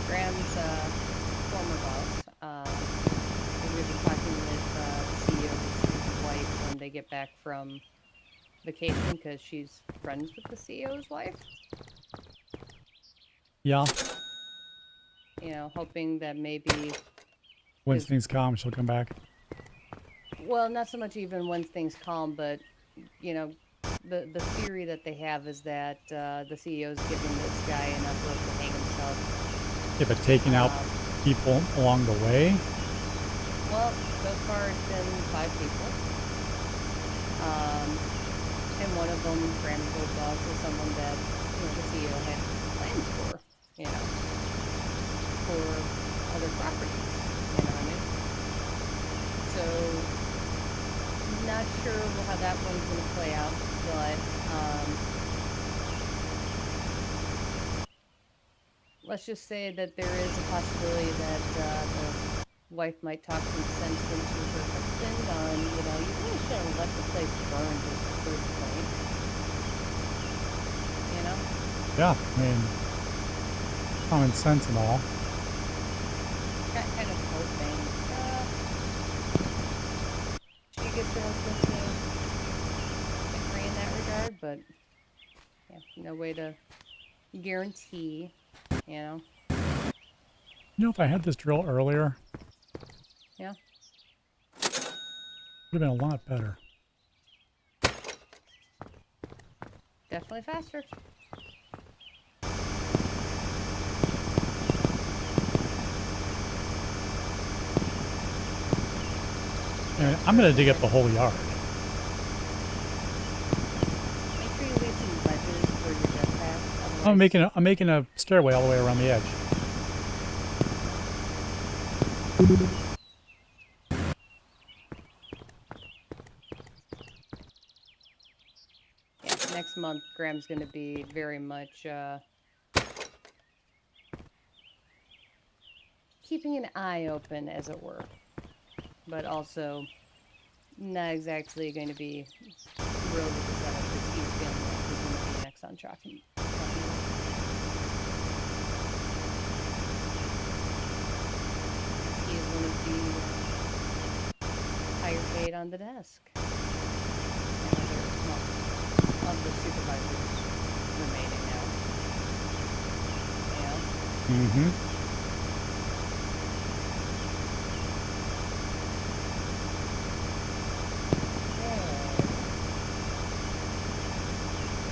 Graham's former boss. We're going to be talking with the CEO's wife when they get back from vacation because she's friends with the CEO's wife. Yeah. Hoping that maybe, Once things calm, she'll come back. well, not so much even when things calm, but, the theory that they have is that the CEO's giving this guy enough rope to hang himself. Yeah, but taking out people along the way? Well, so far it's been 5 people. And one of them, Graham's old boss, is someone that, the CEO had plans for, for other properties, you know what I mean? So, not sure how that one's going to play out, but, let's just say that there is a possibility that the wife might talk some sense into her husband on, you really shouldn't let the place burn just to prove a point. Yeah, I mean, common sense and all. Kind of hoping she gets her husband to agree in that regard, but yeah, no way to guarantee, You know, if I had this drill earlier, Yeah. it would have been a lot better. Definitely faster. Anyway, I'm gonna dig up the whole yard. Make sure you leave some ledges for your jetpack. I'm making a stairway all the way around the edge. Yeah, next month Graham's going to be very much keeping an eye open, as it were, but also not exactly going to be thrilled with the setup because he's feeling like he's going to be next on tracking. He is one of the higher paid on the desk. And other, well, of the supervisors remaining now. Yeah. Mm-hmm.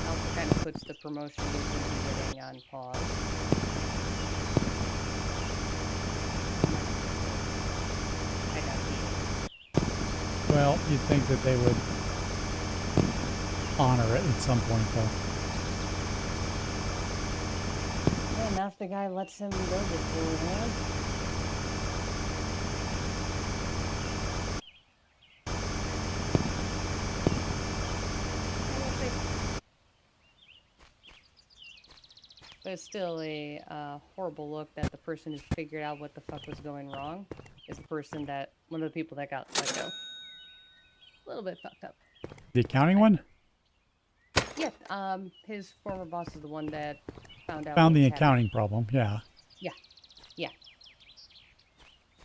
Also kind of puts the promotion he's going to be getting on pause. I doubt he is. Well, you'd think that they would honor it at some point, though. Yeah, now if the guy lets him go beforehand. But it's still a horrible look that the person who figured out what the fuck was going wrong is the person that, one of the people that got let go. A little bit fucked up. The accounting one? Yeah, his former boss is the one that found out. Found what the was happening. accounting problem, yeah. Yeah.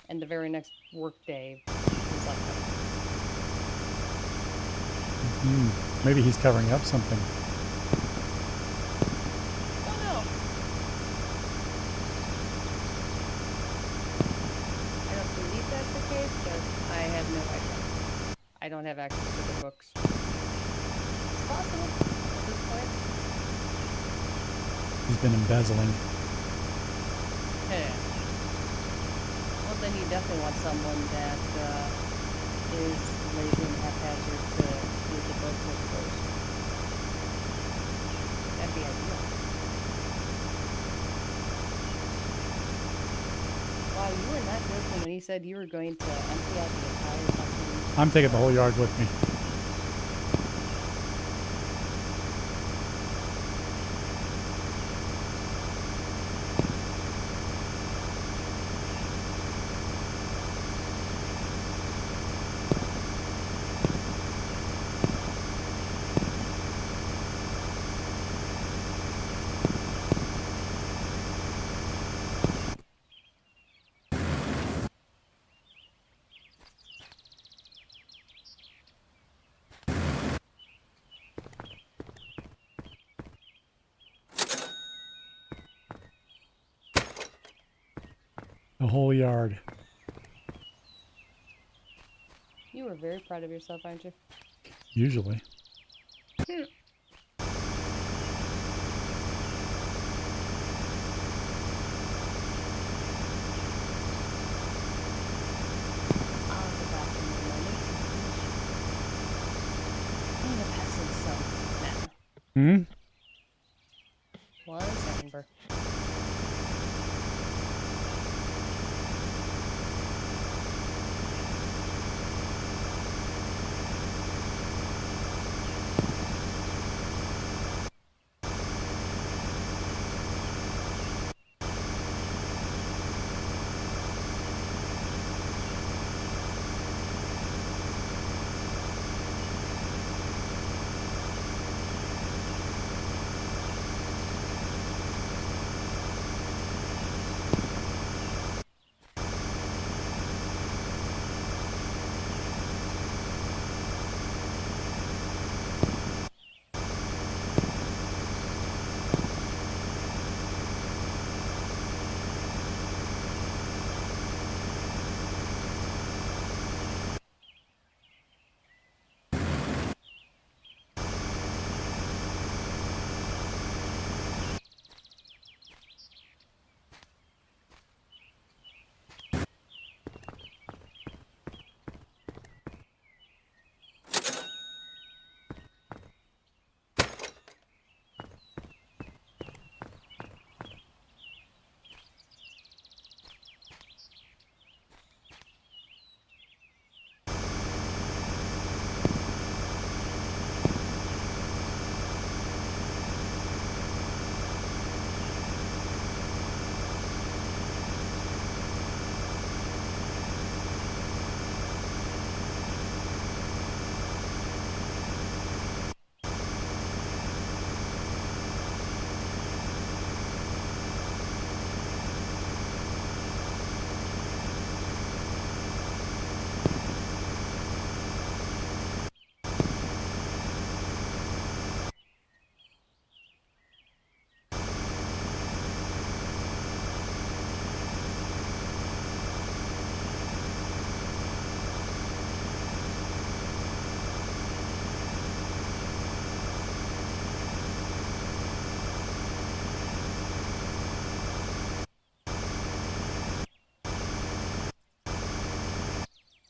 And the very next work day, he's let go. Maybe he's covering up something. Oh no. I don't believe that's the case, but I have no idea. I don't have access to the books. It's possible at this point. He's been embezzling. Yeah. Well, then you definitely want someone that is lazy and haphazard to read the books, I suppose. That'd be ideal. Wow, you were not joking when you said you were going to empty out the entire fucking... I'm taking the whole yard with me. The whole yard. You were very proud of yourself, aren't you? Usually. I'll go back in a moment and finish in a passing some manner. Hmm? 1 second, Burr.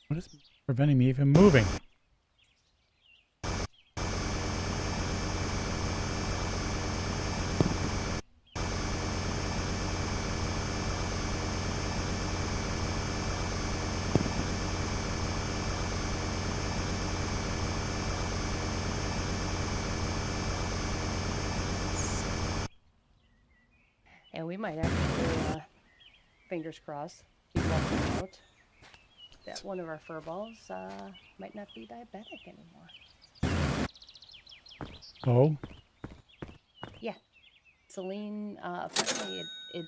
What is preventing me even moving? And we might actually, fingers crossed, be lucky out that one of our fur balls might not be diabetic anymore. Oh, Yeah. Celine, apparently it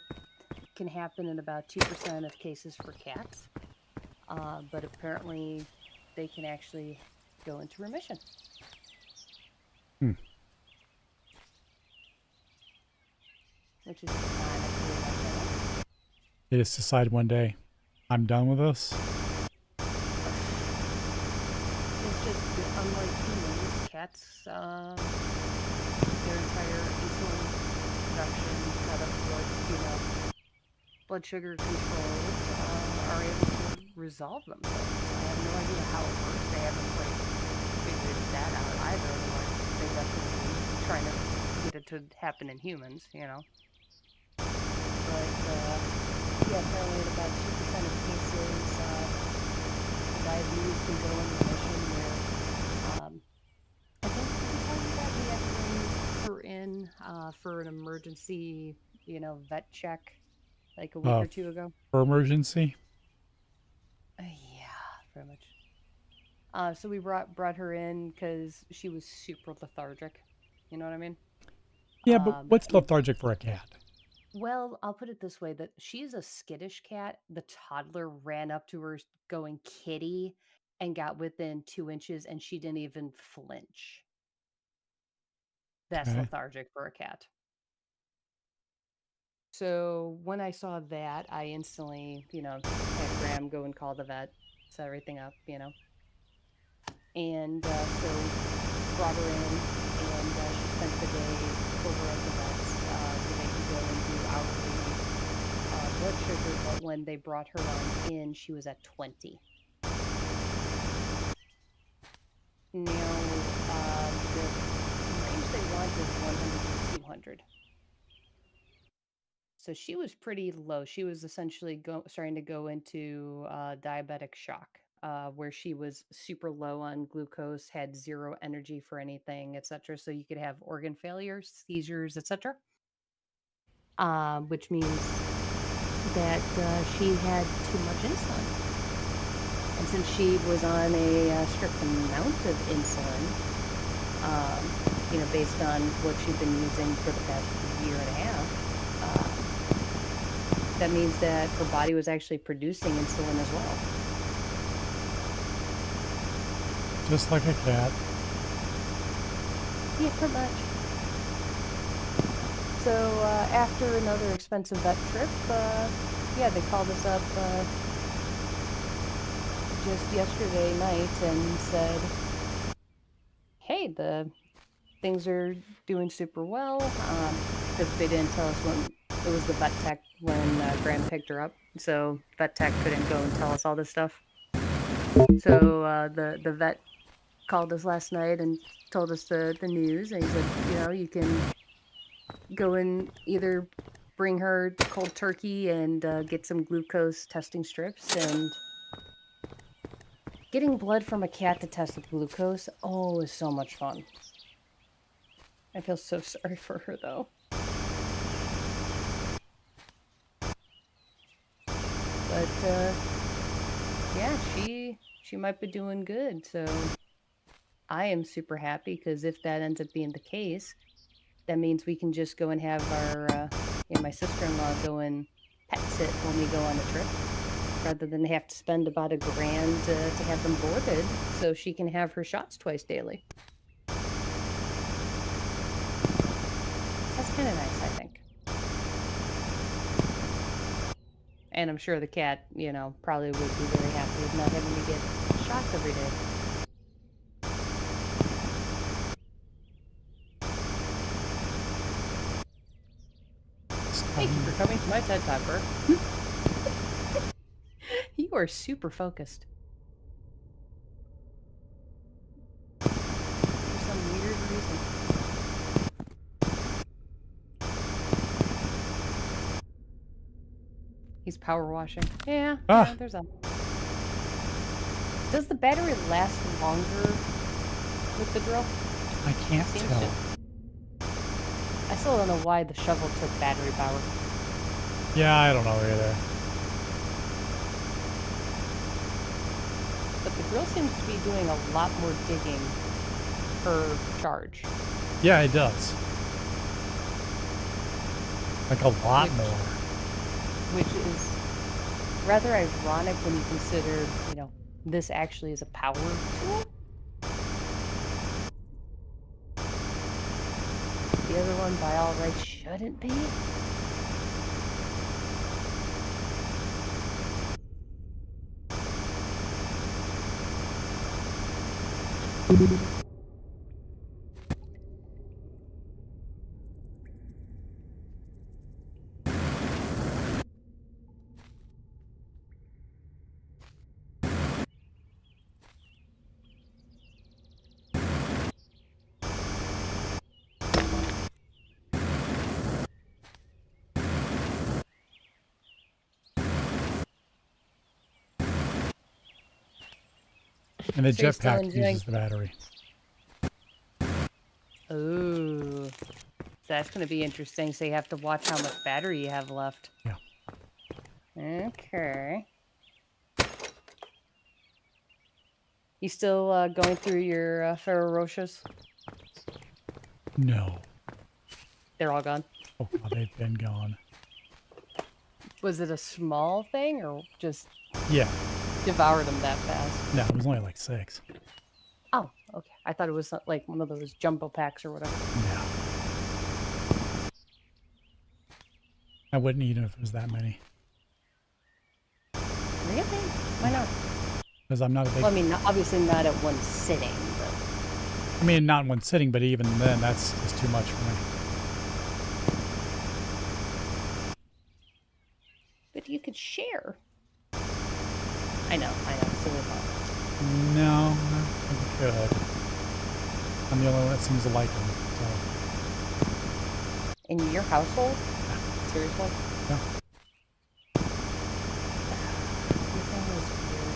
can happen in about 2% of cases for cats, but apparently they can actually go into remission. hmm. Which is kind of cool, I think. They just decide one day, I'm done with this. It's just that unlike humans, cats, their entire insulin production, blood sugar controls, are able to resolve themselves. I have no idea how it works. They haven't quite figured that out either. Otherwise, they definitely be trying to get it to happen in humans, But yeah, apparently in about 2% of cases, the diabetes can go in remission where I think did we tell you that we had to bring her in for an emergency, vet check like a week Uh, or two ago. for emergency? Yeah, pretty much. So we brought her in because she was super lethargic. You know what I mean? Yeah, but what's And lethargic for a cat? well, I'll put it this way: that she's a skittish cat. The toddler ran up to her, going kitty, and got within 2 inches, and she didn't even flinch. That's Okay. lethargic for a cat. So when I saw that, I instantly, had Graham go and call the vet, set everything up, and so brought her in, and she spent the day over at the vet's so they could go and do hourly blood sugar. But when they brought her on in, she was at 20. Now, the range they want is 100 to 200. So she was pretty low. She was essentially starting to go into diabetic shock, where she was super low on glucose, had zero energy for anything, etc. So you could have organ failure, seizures, etc. Which means that she had too much insulin. And since she was on a strict amount of insulin, based on what she'd been using for the past year and a half, that means that her body was actually producing insulin as well. Just like a cat. Yeah, pretty much. So after another expensive vet trip, they called us up just yesterday night and said, hey, the things are doing super well, because they didn't tell us when it was the vet tech when Graham picked her up, so vet tech couldn't go and tell us all this stuff. So the vet called us last night and told us the news, and he said, you can go and either bring her cold turkey and get some glucose testing strips. And getting blood from a cat to test with glucose, is so much fun. I feel so sorry for her, though. But, yeah, she might be doing good, so I am super happy, because if that ends up being the case, that means we can just go and have our, my sister-in-law go and pet sit when we go on a trip, rather than have to spend about $1,000 to have them boarded, so she can have her shots twice daily. That's kind of nice, I think. And I'm sure the cat, probably would be very happy with not having to get shots every day. Thank you for coming to my TED Talk, Bert. You are super focused. He's power washing. Yeah, Ah. yeah, there's a. Does the battery last longer with the drill? I can't Seems tell. to. I still don't know why the shovel took battery power. Yeah, I don't know either. But the drill seems to be doing a lot more digging per charge. Yeah, it does. Like a lot more. Which is rather ironic when you consider, this actually is a power tool. The other one, by all rights, shouldn't be. And the So you're still jetpack enjoying- uses the battery. Ooh. That's going to be interesting. So you have to watch how much battery you have left. Yeah. Okay. You still going through your Ferrero Rochers? No. They're all gone. Oh, God, they've been gone. Was it a small thing or just Yeah. devoured them that fast? No, it was only like 6. Oh, okay. I thought it was like one of those jumbo packs or whatever. No. I wouldn't eat them if it was that many. Really? Why not? Because I'm not a big... Well, I mean, obviously not at one sitting, but... I mean, not in one sitting, but even then, that's just too much for me. But you could share. I know. Silly thought. No, I think we could. I'm the only one that seems to like them, so... In your household? Seriously? Yeah. Your family's weird.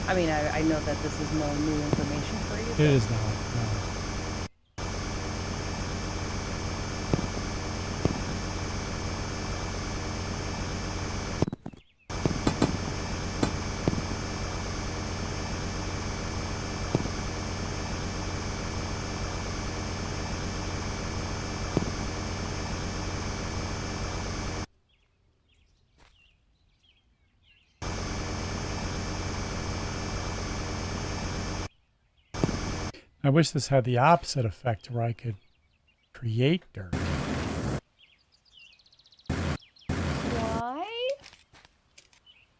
I mean, I know that this is no new information for you. It but is not, no. I wish this had the opposite effect where I could create dirt. Why?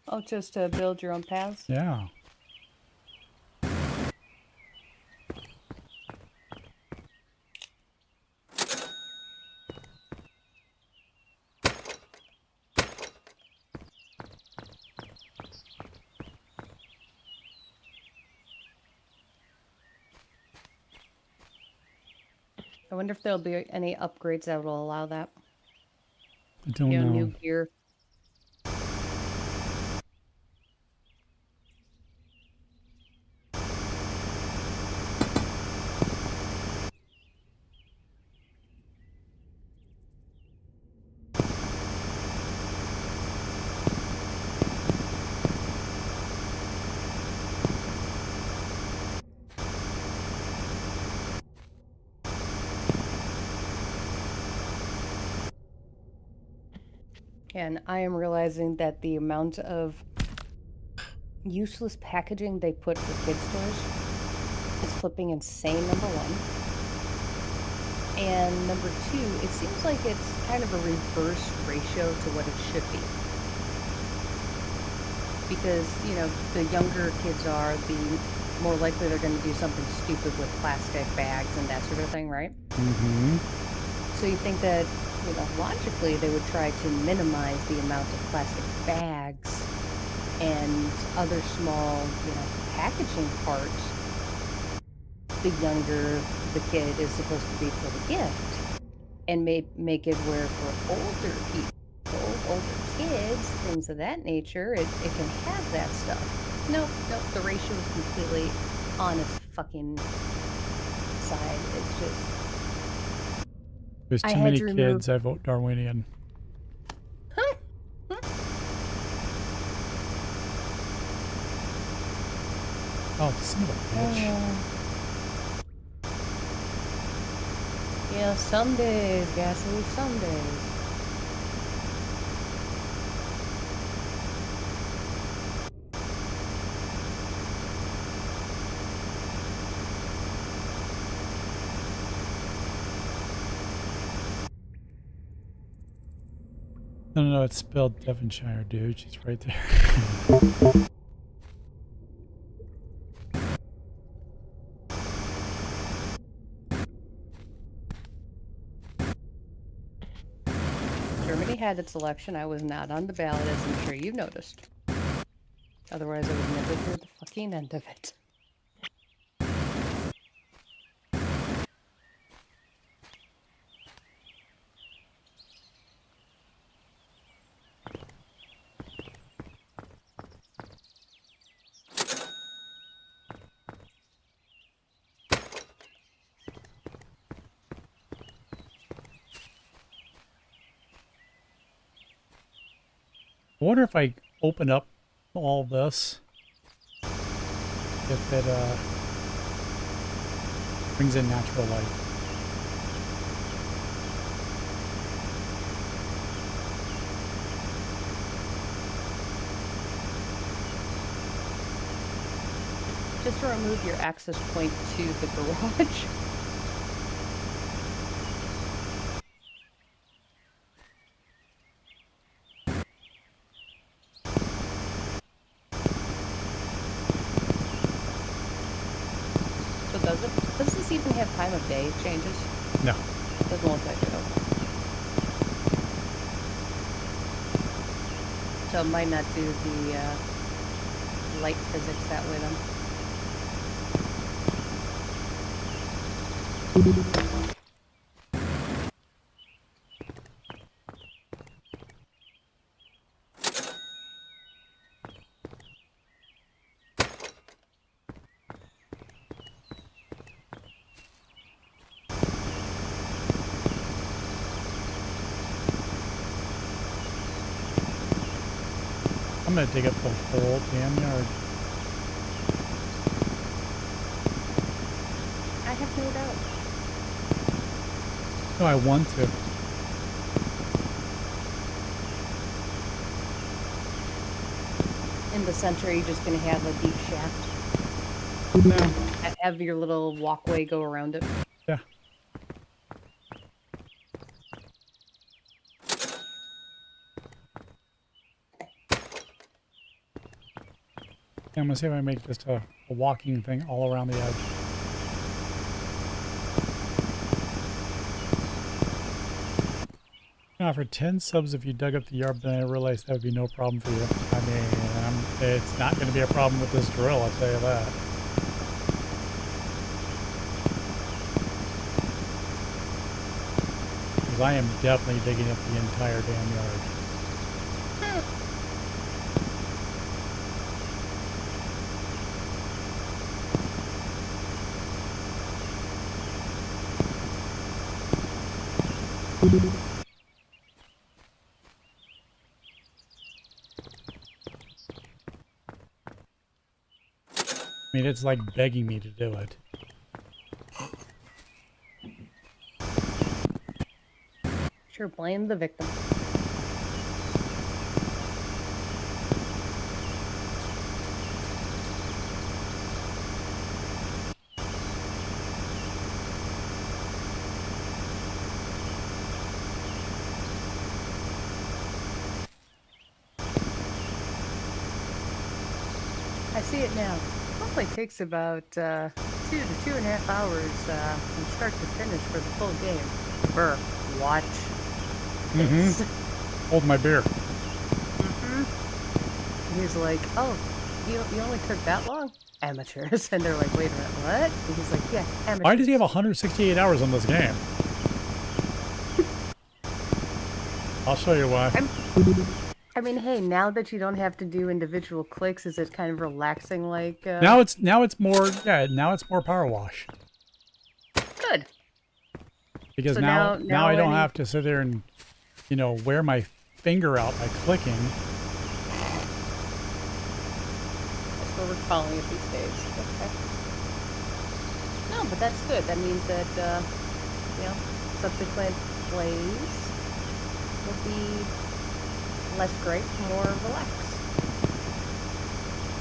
Oh, just to build your own paths? Yeah. I wonder if there'll be any upgrades that will allow that. I don't know. New gear. And I am realizing that the amount of useless packaging they put for kids' toys is flipping insane, number one. And number two, it seems like it's kind of a reverse ratio to what it should be. Because, the younger kids are, the more likely they're going to do something stupid with plastic bags and that sort of thing, right? Mm-hmm. So you think that, logically they would try to minimize the amount of plastic bags and other small, packaging parts the younger the kid is supposed to be for the gift. and make it where for older people, older kids, things of that nature, it can have that stuff. Nope, nope, the ratio is completely on its fucking side. It's just There's I too had many to remove. kids. I vote Darwinian. Oh, son of a bitch. Yeah, some days, Gassy, some days. No, no, no, it's spelled Devonshire, dude. She's right there. Germany had its election. I was not on the ballot, as I'm sure you've noticed. Otherwise, I would never hear the fucking end of it. I wonder if I open up all this, if it brings in natural light. Just to remove your access point to the garage. So does this even have time of day changes? No. Doesn't look like it. Okay. So it might not do the light physics that way then. I'm gonna dig up the whole damn yard. I have no doubt. No, I want to. In the center, you're just going to have a deep shaft. No. Have your little walkway go around it. Yeah. Yeah, I'm gonna see if I make just a walking thing all around the edge. Now, for 10 subs, if you dug up the yard, then I realized that would be no problem for you. I mean, it's not going to be a problem with this drill, I'll tell you that. Because I am definitely digging up the entire damn yard. I mean, it's like begging me to do it. Sure, blame the victim. I see it now. Probably takes about 2 to 2.5 hours from start to finish for the full game. Burr, watch this. Hold my beer. And he's like, oh, you only took that long? Amateurs. And they're like, wait a minute, what? And he's like, yeah, amateurs. Why does he have 168 hours on this game? I'll show you why. I mean, hey, now that you don't have to do individual clicks, is it kind of relaxing? Like Now it's more now it's more power wash good. because So now now I don't any- have to sit there and wear my finger out by clicking. That's what we're calling it these days. Okay. No, but that's good. That means that subsequent plays will be less great, more relaxed.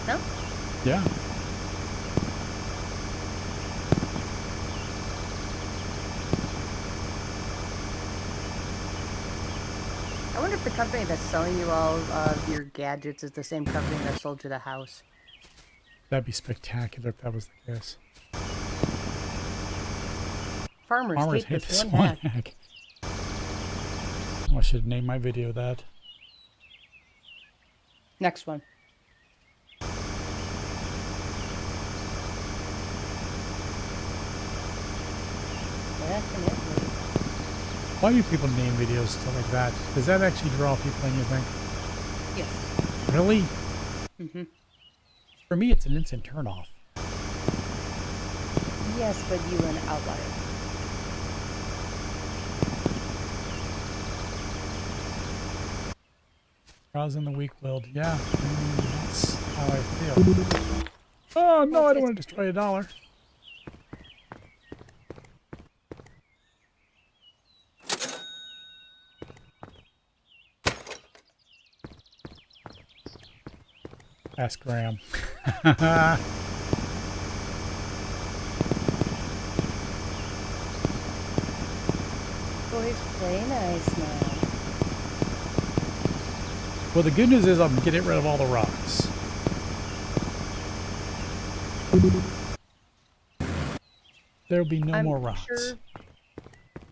No? Yeah. I wonder if the company that's selling you all of your gadgets is the same company that sold you the house. That'd be spectacular if that was the case. Farmers hate this one hack. hack. Oh, I should name my video that. Next one. Definitely. Why do people name videos stuff like that? Does that actually draw people in, you think? Yes. Really? Mm-hmm. For me, it's an instant turnoff. Yes, but you an outlier. Rousing the weak-willed. Yeah, that's how I feel. Oh, no, I don't want to destroy $1. Ask Graham. Boys play nice now. Well, the good news is I'm getting rid of all the rocks. There'll be no more rocks. Sure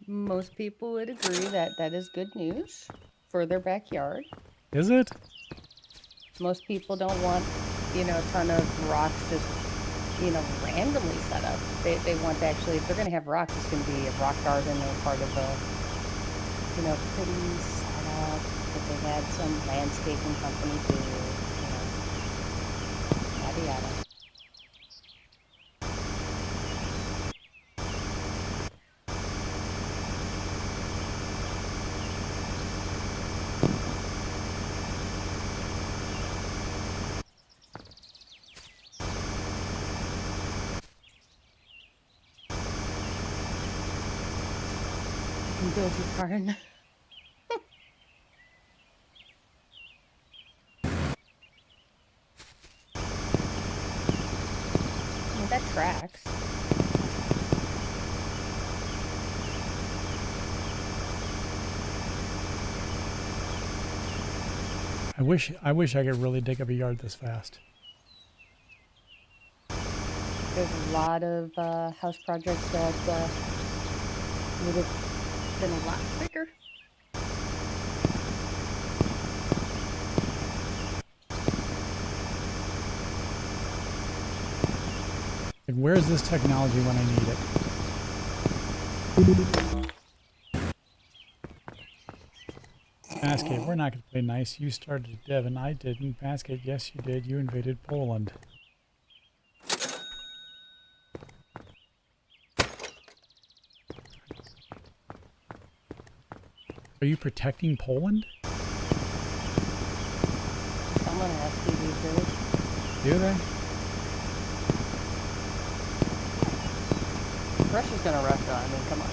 most people would agree that that is good news for their backyard. Is it? Most people don't want, a ton of rocks just, randomly set up. They want to actually, if they're going to have rocks, it's going to be a rock garden or part of a, pretty setup that they had some landscaping company do, yada yada. You can build your garden. That tracks. I wish I could really dig up a yard this fast. There's a lot of house projects that would have been a lot quicker. Like, where's this technology when I need it? Basket, we're not going to play nice. You started, Devin. I didn't. Basket, yes, you did. You invaded Poland. Are you protecting Poland? Someone has to these days. Do they? Russia's gonna Russia. I mean, come on.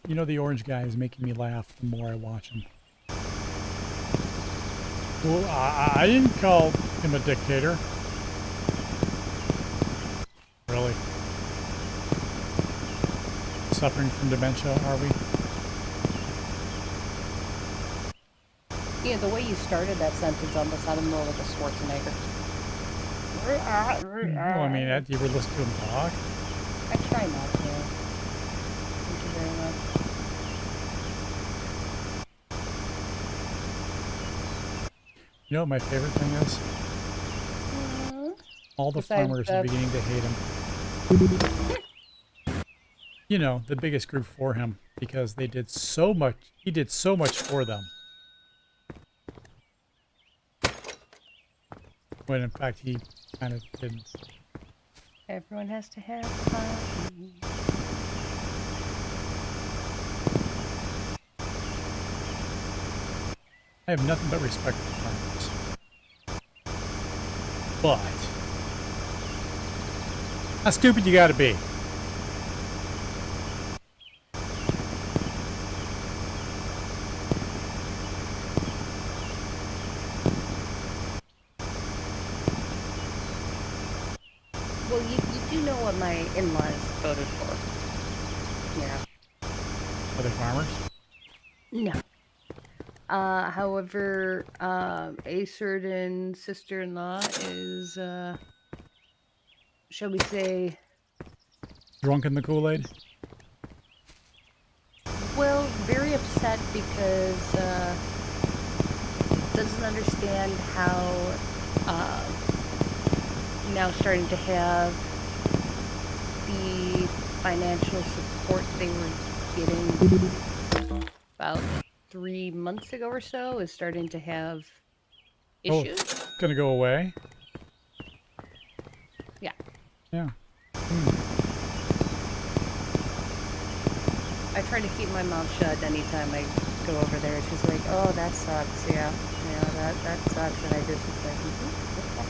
You know, the orange guy is making me laugh the more I watch him. Well, I didn't call him a dictator. Really? Suffering from dementia, are we? Yeah, the way you started that sentence almost sounded more like a Schwarzenegger. Well, I mean, you ever listen to him talk? I try not to. Thank you very much. You know what my favorite thing is? All the Besides, farmers are beginning to hate him. You know, the biggest group for him because they did so much. He did so much for them. When in fact he kind of didn't. Everyone has to have fun. I have nothing but respect for farmers. But how stupid you gotta be? Well, you do know what my in-laws voted for. Yeah. Other farmers? No. However, a certain sister-in-law is, shall we say, Drunk in the Kool-Aid? well, very upset because, doesn't understand how, now starting to have the financial support they were getting about 3 months ago or so is starting to have issues. Oh, gonna go away? Yeah. Yeah. I try to keep my mouth shut anytime I go over there. She's like, "Oh, that sucks. Yeah, that sucks." And I just was like, "Okay,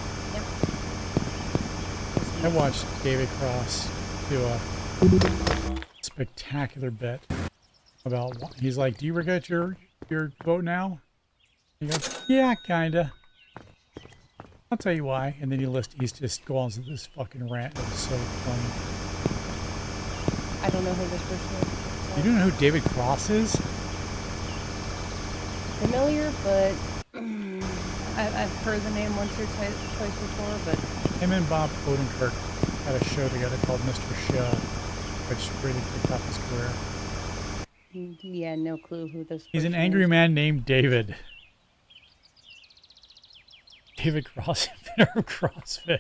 I yeah." watched David Cross do a spectacular bit about. He's like, "Do you regret your vote now?" He goes, "Yeah, kinda." I'll tell you why. And then he's just going on this fucking rant. It was so funny. I don't know who this person is. You don't know who David Cross is? Familiar, but I've heard the name once or twice before. But Him and Bob Odenkirk had a show together called Mr. Show, which really kicked off his career. yeah, no clue who this. He's an person angry is. man named David. David Cross, inventor of CrossFit.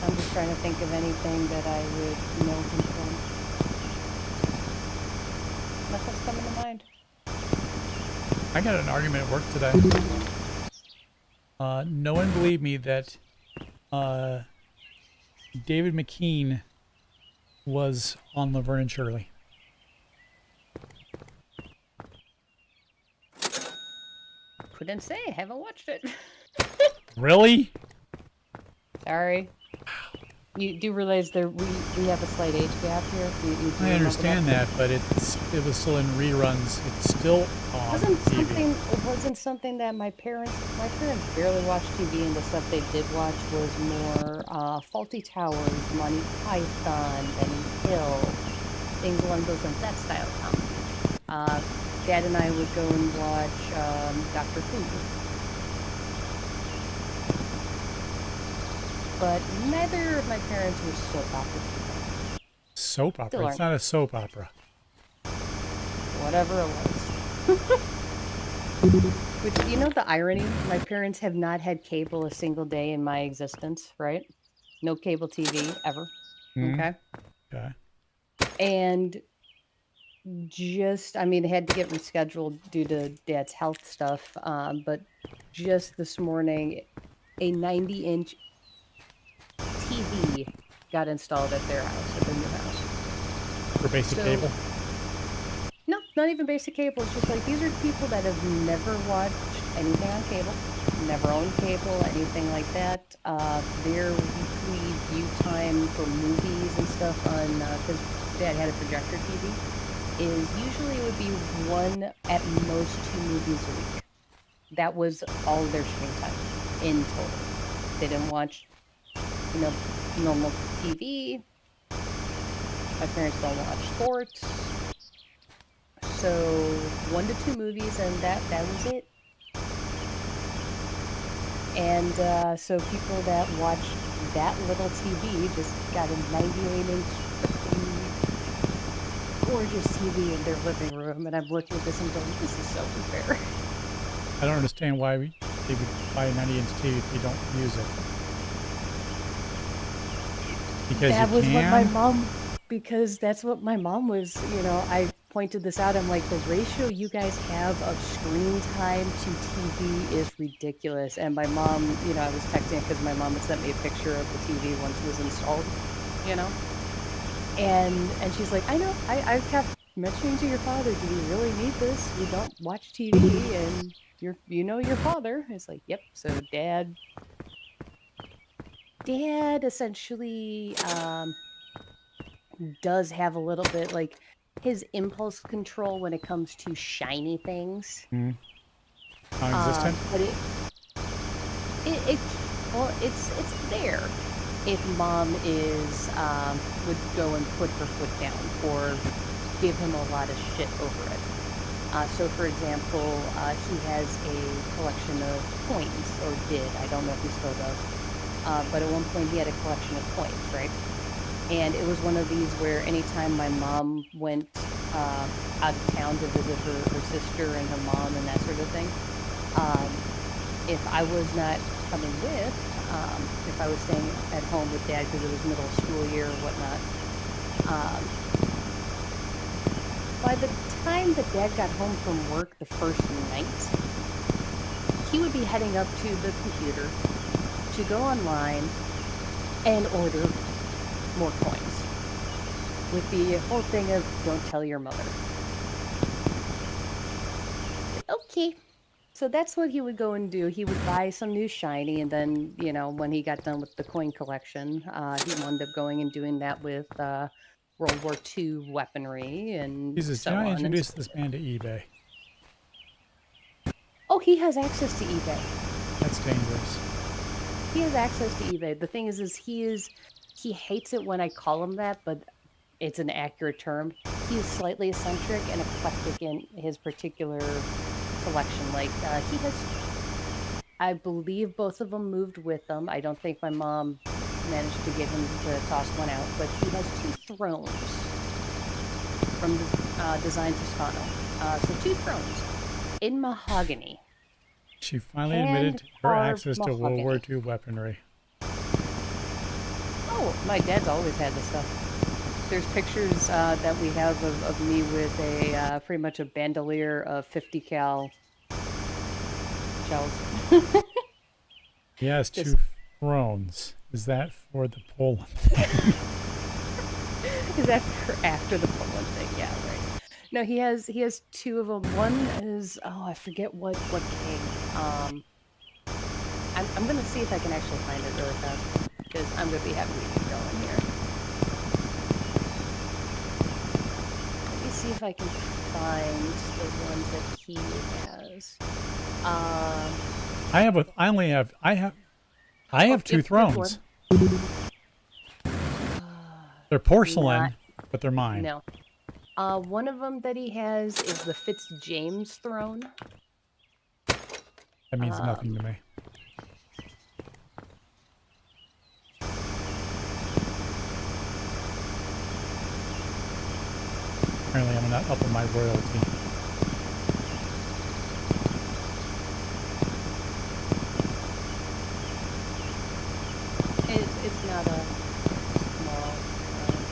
I'm just trying to think of anything that I would know him from. Nothing's coming to mind. I got an argument at work today. No one believed me that David McKean was on Laverne and Shirley. Couldn't say. Haven't watched it. Really? Sorry. You do realize that we have a slight age gap here. You do I remember understand that, but it was still in reruns. It's still on TV. Wasn't something that my parents barely watched TV, and the stuff they did watch was more Faulty Towers, Monty Python, Benny Hill, things along those lines. That style of comedy. Dad and I would go and watch Doctor Who. But neither of my parents were soap opera people. Soap opera? Still It's not a soap opera. Whatever it was. Which, you know the irony? My parents have not had cable a single day in my existence, right? No cable TV, ever. Mhm. Okay? Okay. And just, I mean, they had to get rescheduled due to Dad's health stuff. But just this morning, a 90-inch TV got installed at their house, at their new house. For basic cable? No, not even basic cable. It's just like, these are people that have never watched anything on cable, never owned cable, anything like that. Their weekly view time for movies and stuff on, because Dad had a projector TV, is usually it would be 1 at most 2 movies a week. That was all their screen time in total. They didn't watch, normal TV. My parents don't watch sports. So 1 to 2 movies, and that was it. And so people that watch that little TV just got a 98-inch gorgeous TV in their living room, and I'm looking at this and going, this is so unfair. I don't understand why they would buy a 90-inch TV if you don't use it. Because That you was what my can? mom, because that's what my mom was, I pointed this out. I'm like, the ratio you guys have of screen time to TV is ridiculous. And my mom, I was texting because my mom had sent me a picture of the TV once it was installed, you know? And she's like, I know, I kept mentioning to your father, do we really need this? We don't watch TV and your father. It's like, yep. So dad essentially does have a little bit like his impulse control when it comes to shiny things. Mm, non-existent? But it well, it's there if mom is would go and put her foot down or give him a lot of shit over it. So, for example, he has a collection of coins, or did. I don't know if he still does. But at one point, he had a collection of coins, right? And it was one of these where anytime my mom went out of town to visit her sister and her mom and that sort of thing, um, if I was not coming with, if I was staying at home with dad because it was middle school year or whatnot, um, by the time that dad got home from work the first night, he would be heading up to the computer to go online and order more coins with the whole thing of don't tell your mother. Okay. So that's what he would go and do. He would buy some new shiny, and then, when he got done with the coin collection, he wound up going and doing that with World War II weaponry and Jesus, do so not on and so introduce this man to eBay. Oh, he has access to eBay. That's dangerous. He has access to eBay. The thing is he hates it when I call him that, but it's an accurate term. He is slightly eccentric and eclectic in his particular selection. Like, he has, I believe both of them moved with them. I don't think my mom managed to get him to toss one out, but he has 2 thrones from the Design Toscano. So 2 thrones in mahogany. She finally Hand admitted her carved access to World War mahogany. II weaponry. Oh, my dad's always had this stuff. There's pictures that we have of me with a pretty much a bandolier of 50 cal shells. He has Just 2 thrones. Is that for the Poland thing? is that for after the Poland thing? Yeah, right. No, he has 2 of them. One is I forget what king. I'm gonna see if I can actually find it really fast because I'm gonna be having to get going here. Let me see if I can find the ones that he has. I have 2 Yep, there's thrones. one. They're Not porcelain, but they're mine. no. One of them that he has is the Fitz-James throne. That means nothing to me. Apparently, I'm not up on my royalty. It's not a small throne.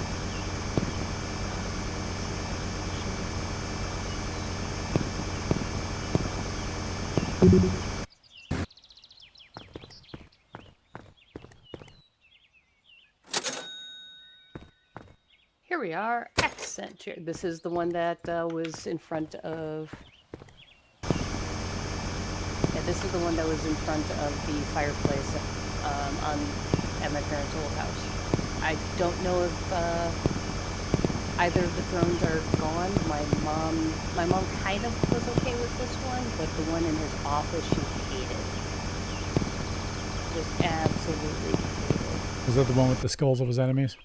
Here we are, accent chair. This is the one that was in front of. Yeah, this is the one that was in front of the fireplace at my parents' old house. I don't know if either of the thrones are gone. My mom kind of was okay with this one, but the one in his office she hated. Just absolutely hated. Was that the one with the skulls of his enemies?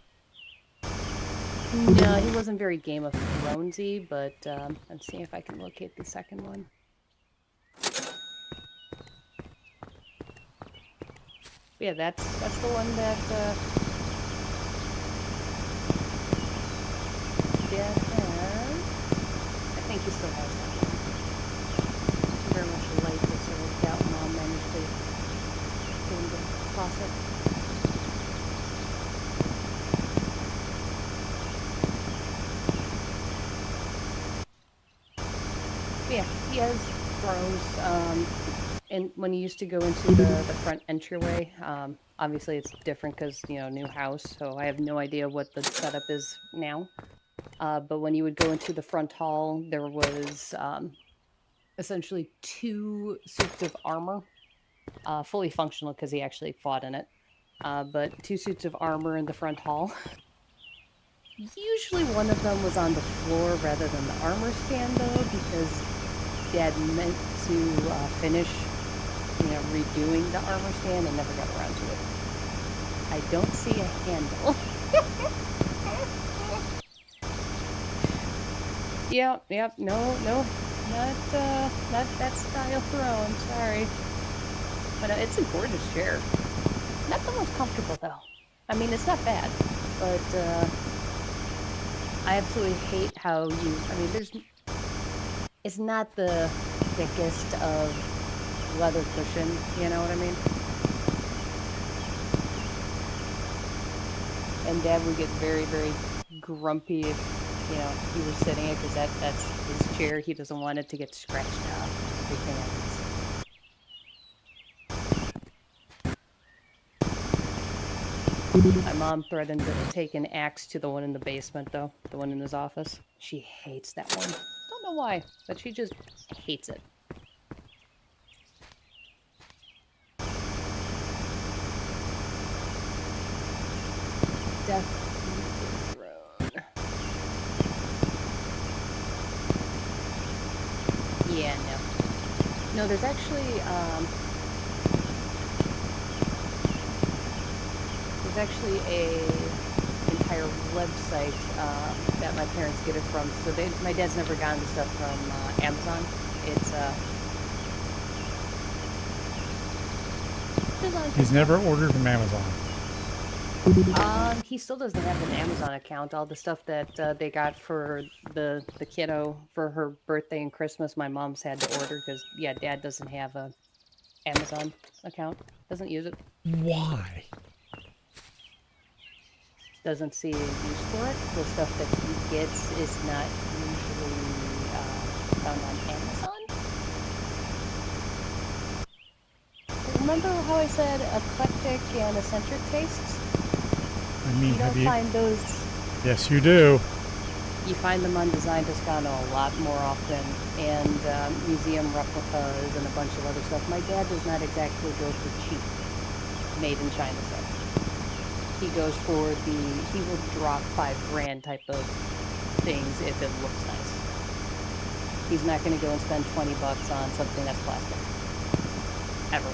No, he wasn't very Game of Thronesy, but let's see if I can locate the second one. Yeah, that's the one that Dad has. I think he still has that one. Very much light this, so I doubt Mom managed to get him to toss it. he has throws. And when he used to go into the front entryway, obviously it's different because, you know, new house. So I have no idea what the setup is now. But when you would go into the front hall, there was essentially 2 suits of armor, fully functional because he actually fought in it. But 2 suits of armor in the front hall. Usually one of them was on the floor rather than the armor stand, though, because Dad meant to finish, you know, redoing the armor stand and never got around to it. I don't see a handle. Yep, no, not that style throne, sorry. But it's a gorgeous chair. Not the most comfortable, though. I mean, it's not bad, but I absolutely hate how it's not the thickest of leather cushion, you know what I mean? And Dad would get very, very grumpy if, you know, you were sitting it, because that's his chair. He doesn't want it to get scratched up. Everything else. My mom threatened to take an axe to the one in the basement, though. The one in his office. She hates that one. Don't know why, but she just hates it. Death Throne. Yeah, no. No, there's actually, a entire website that my parents get it from. So my dad's never gotten the stuff from Amazon. It's He's never ordered from Amazon. He still doesn't have an Amazon account. All the stuff that they got for the kiddo for her birthday and Christmas, my mom's had to order because, yeah, Dad doesn't have a Amazon account. Doesn't use it. Why? Doesn't see a use for it. The stuff that he gets is not usually found on Amazon. Remember how I said eclectic and eccentric tastes? I mean, You don't find those. Yes, you do. You find them on Design Toscano a lot more often, and museum replicas and a bunch of other stuff. My dad does not exactly go for cheap, made in China stuff. He goes for he will drop $5,000 type of things if it looks nice. He's not going to go and spend $20 on something that's plastic. Ever.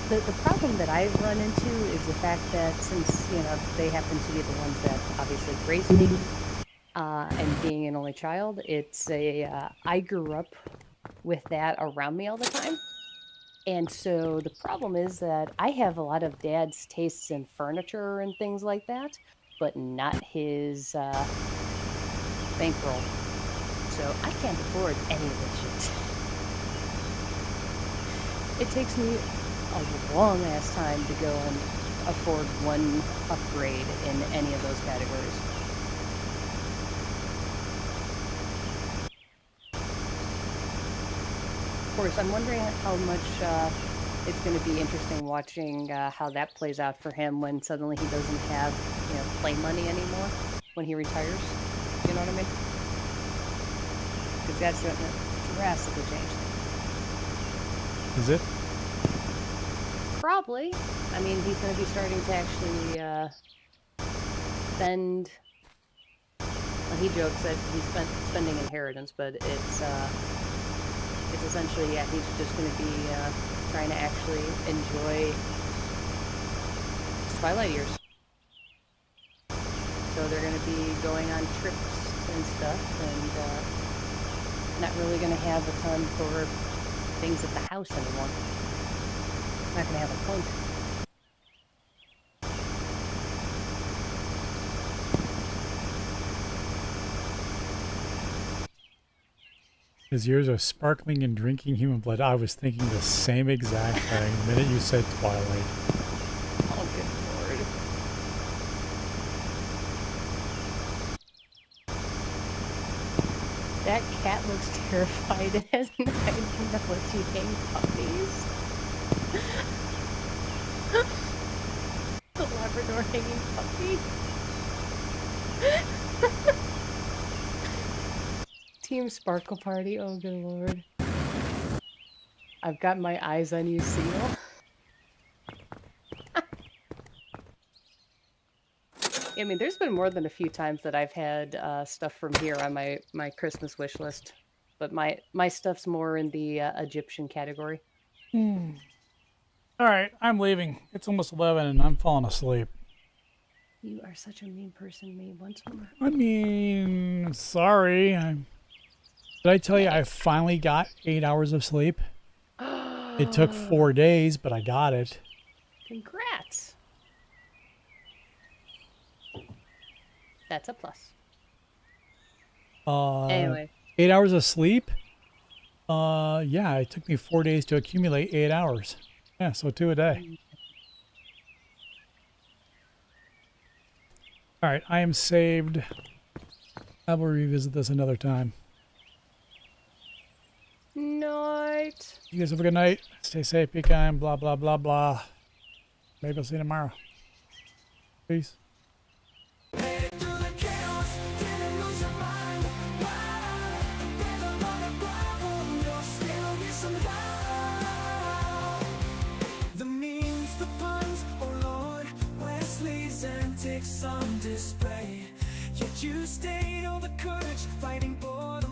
The problem that I run into is the fact that since, you know, they happen to be the ones that obviously raised me, and being an only child, it's I grew up with that around me all the time. And so the problem is that I have a lot of Dad's tastes in furniture and things like that, but not his bankroll. So I can't afford any of this shit. It takes me a long ass time to go and afford one upgrade in any of those categories. Of course, I'm wondering how much it's going to be interesting watching how that plays out for him when suddenly he doesn't have, you know, play money anymore when he retires. You know what I mean? Because that's going to drastically change things. Is it? Probably. I mean, he's going to be starting to actually spend. Well, he jokes that he's spending inheritance, but it's essentially, yeah, he's just going to be trying to actually enjoy his twilight years. So they're going to be going on trips and stuff, and not really going to have a ton for things at the house anymore. Not going to have a point. His ears are sparkling and drinking human blood. I was thinking the same exact thing the minute you said Twilight. Oh, good lord. That cat looks terrified. It has no idea that lets you hang puppies. The Labrador hanging puppy. Team Sparkle Party. Oh, good lord. I've got my eyes on you, Seal. I mean, there's been more than a few times that I've had stuff from here on my Christmas wish list, but my stuff's more in the Egyptian category. All right, I'm leaving. It's almost 11 and I'm falling asleep. You are such a mean person, me once more. I mean, sorry. Did I tell you I finally got 8 hours of sleep? It took 4 days, but I got it. Congrats. That's a plus. Anyway. 8 hours of sleep? Yeah, it took me 4 days to accumulate 8 hours. Yeah, so 2 a day. All right, I am saved. I will revisit this another time. Night. You guys have a good night. Stay safe, be kind, blah, blah, blah, blah. Maybe I'll see you tomorrow. Peace. Headed through the chaos, didn't lose your mind. Wow, there's a lot of problem, you're still missing out. The memes, the puns, oh Lord, Wesley's antics on display. Yet you stayed all the courage, fighting for the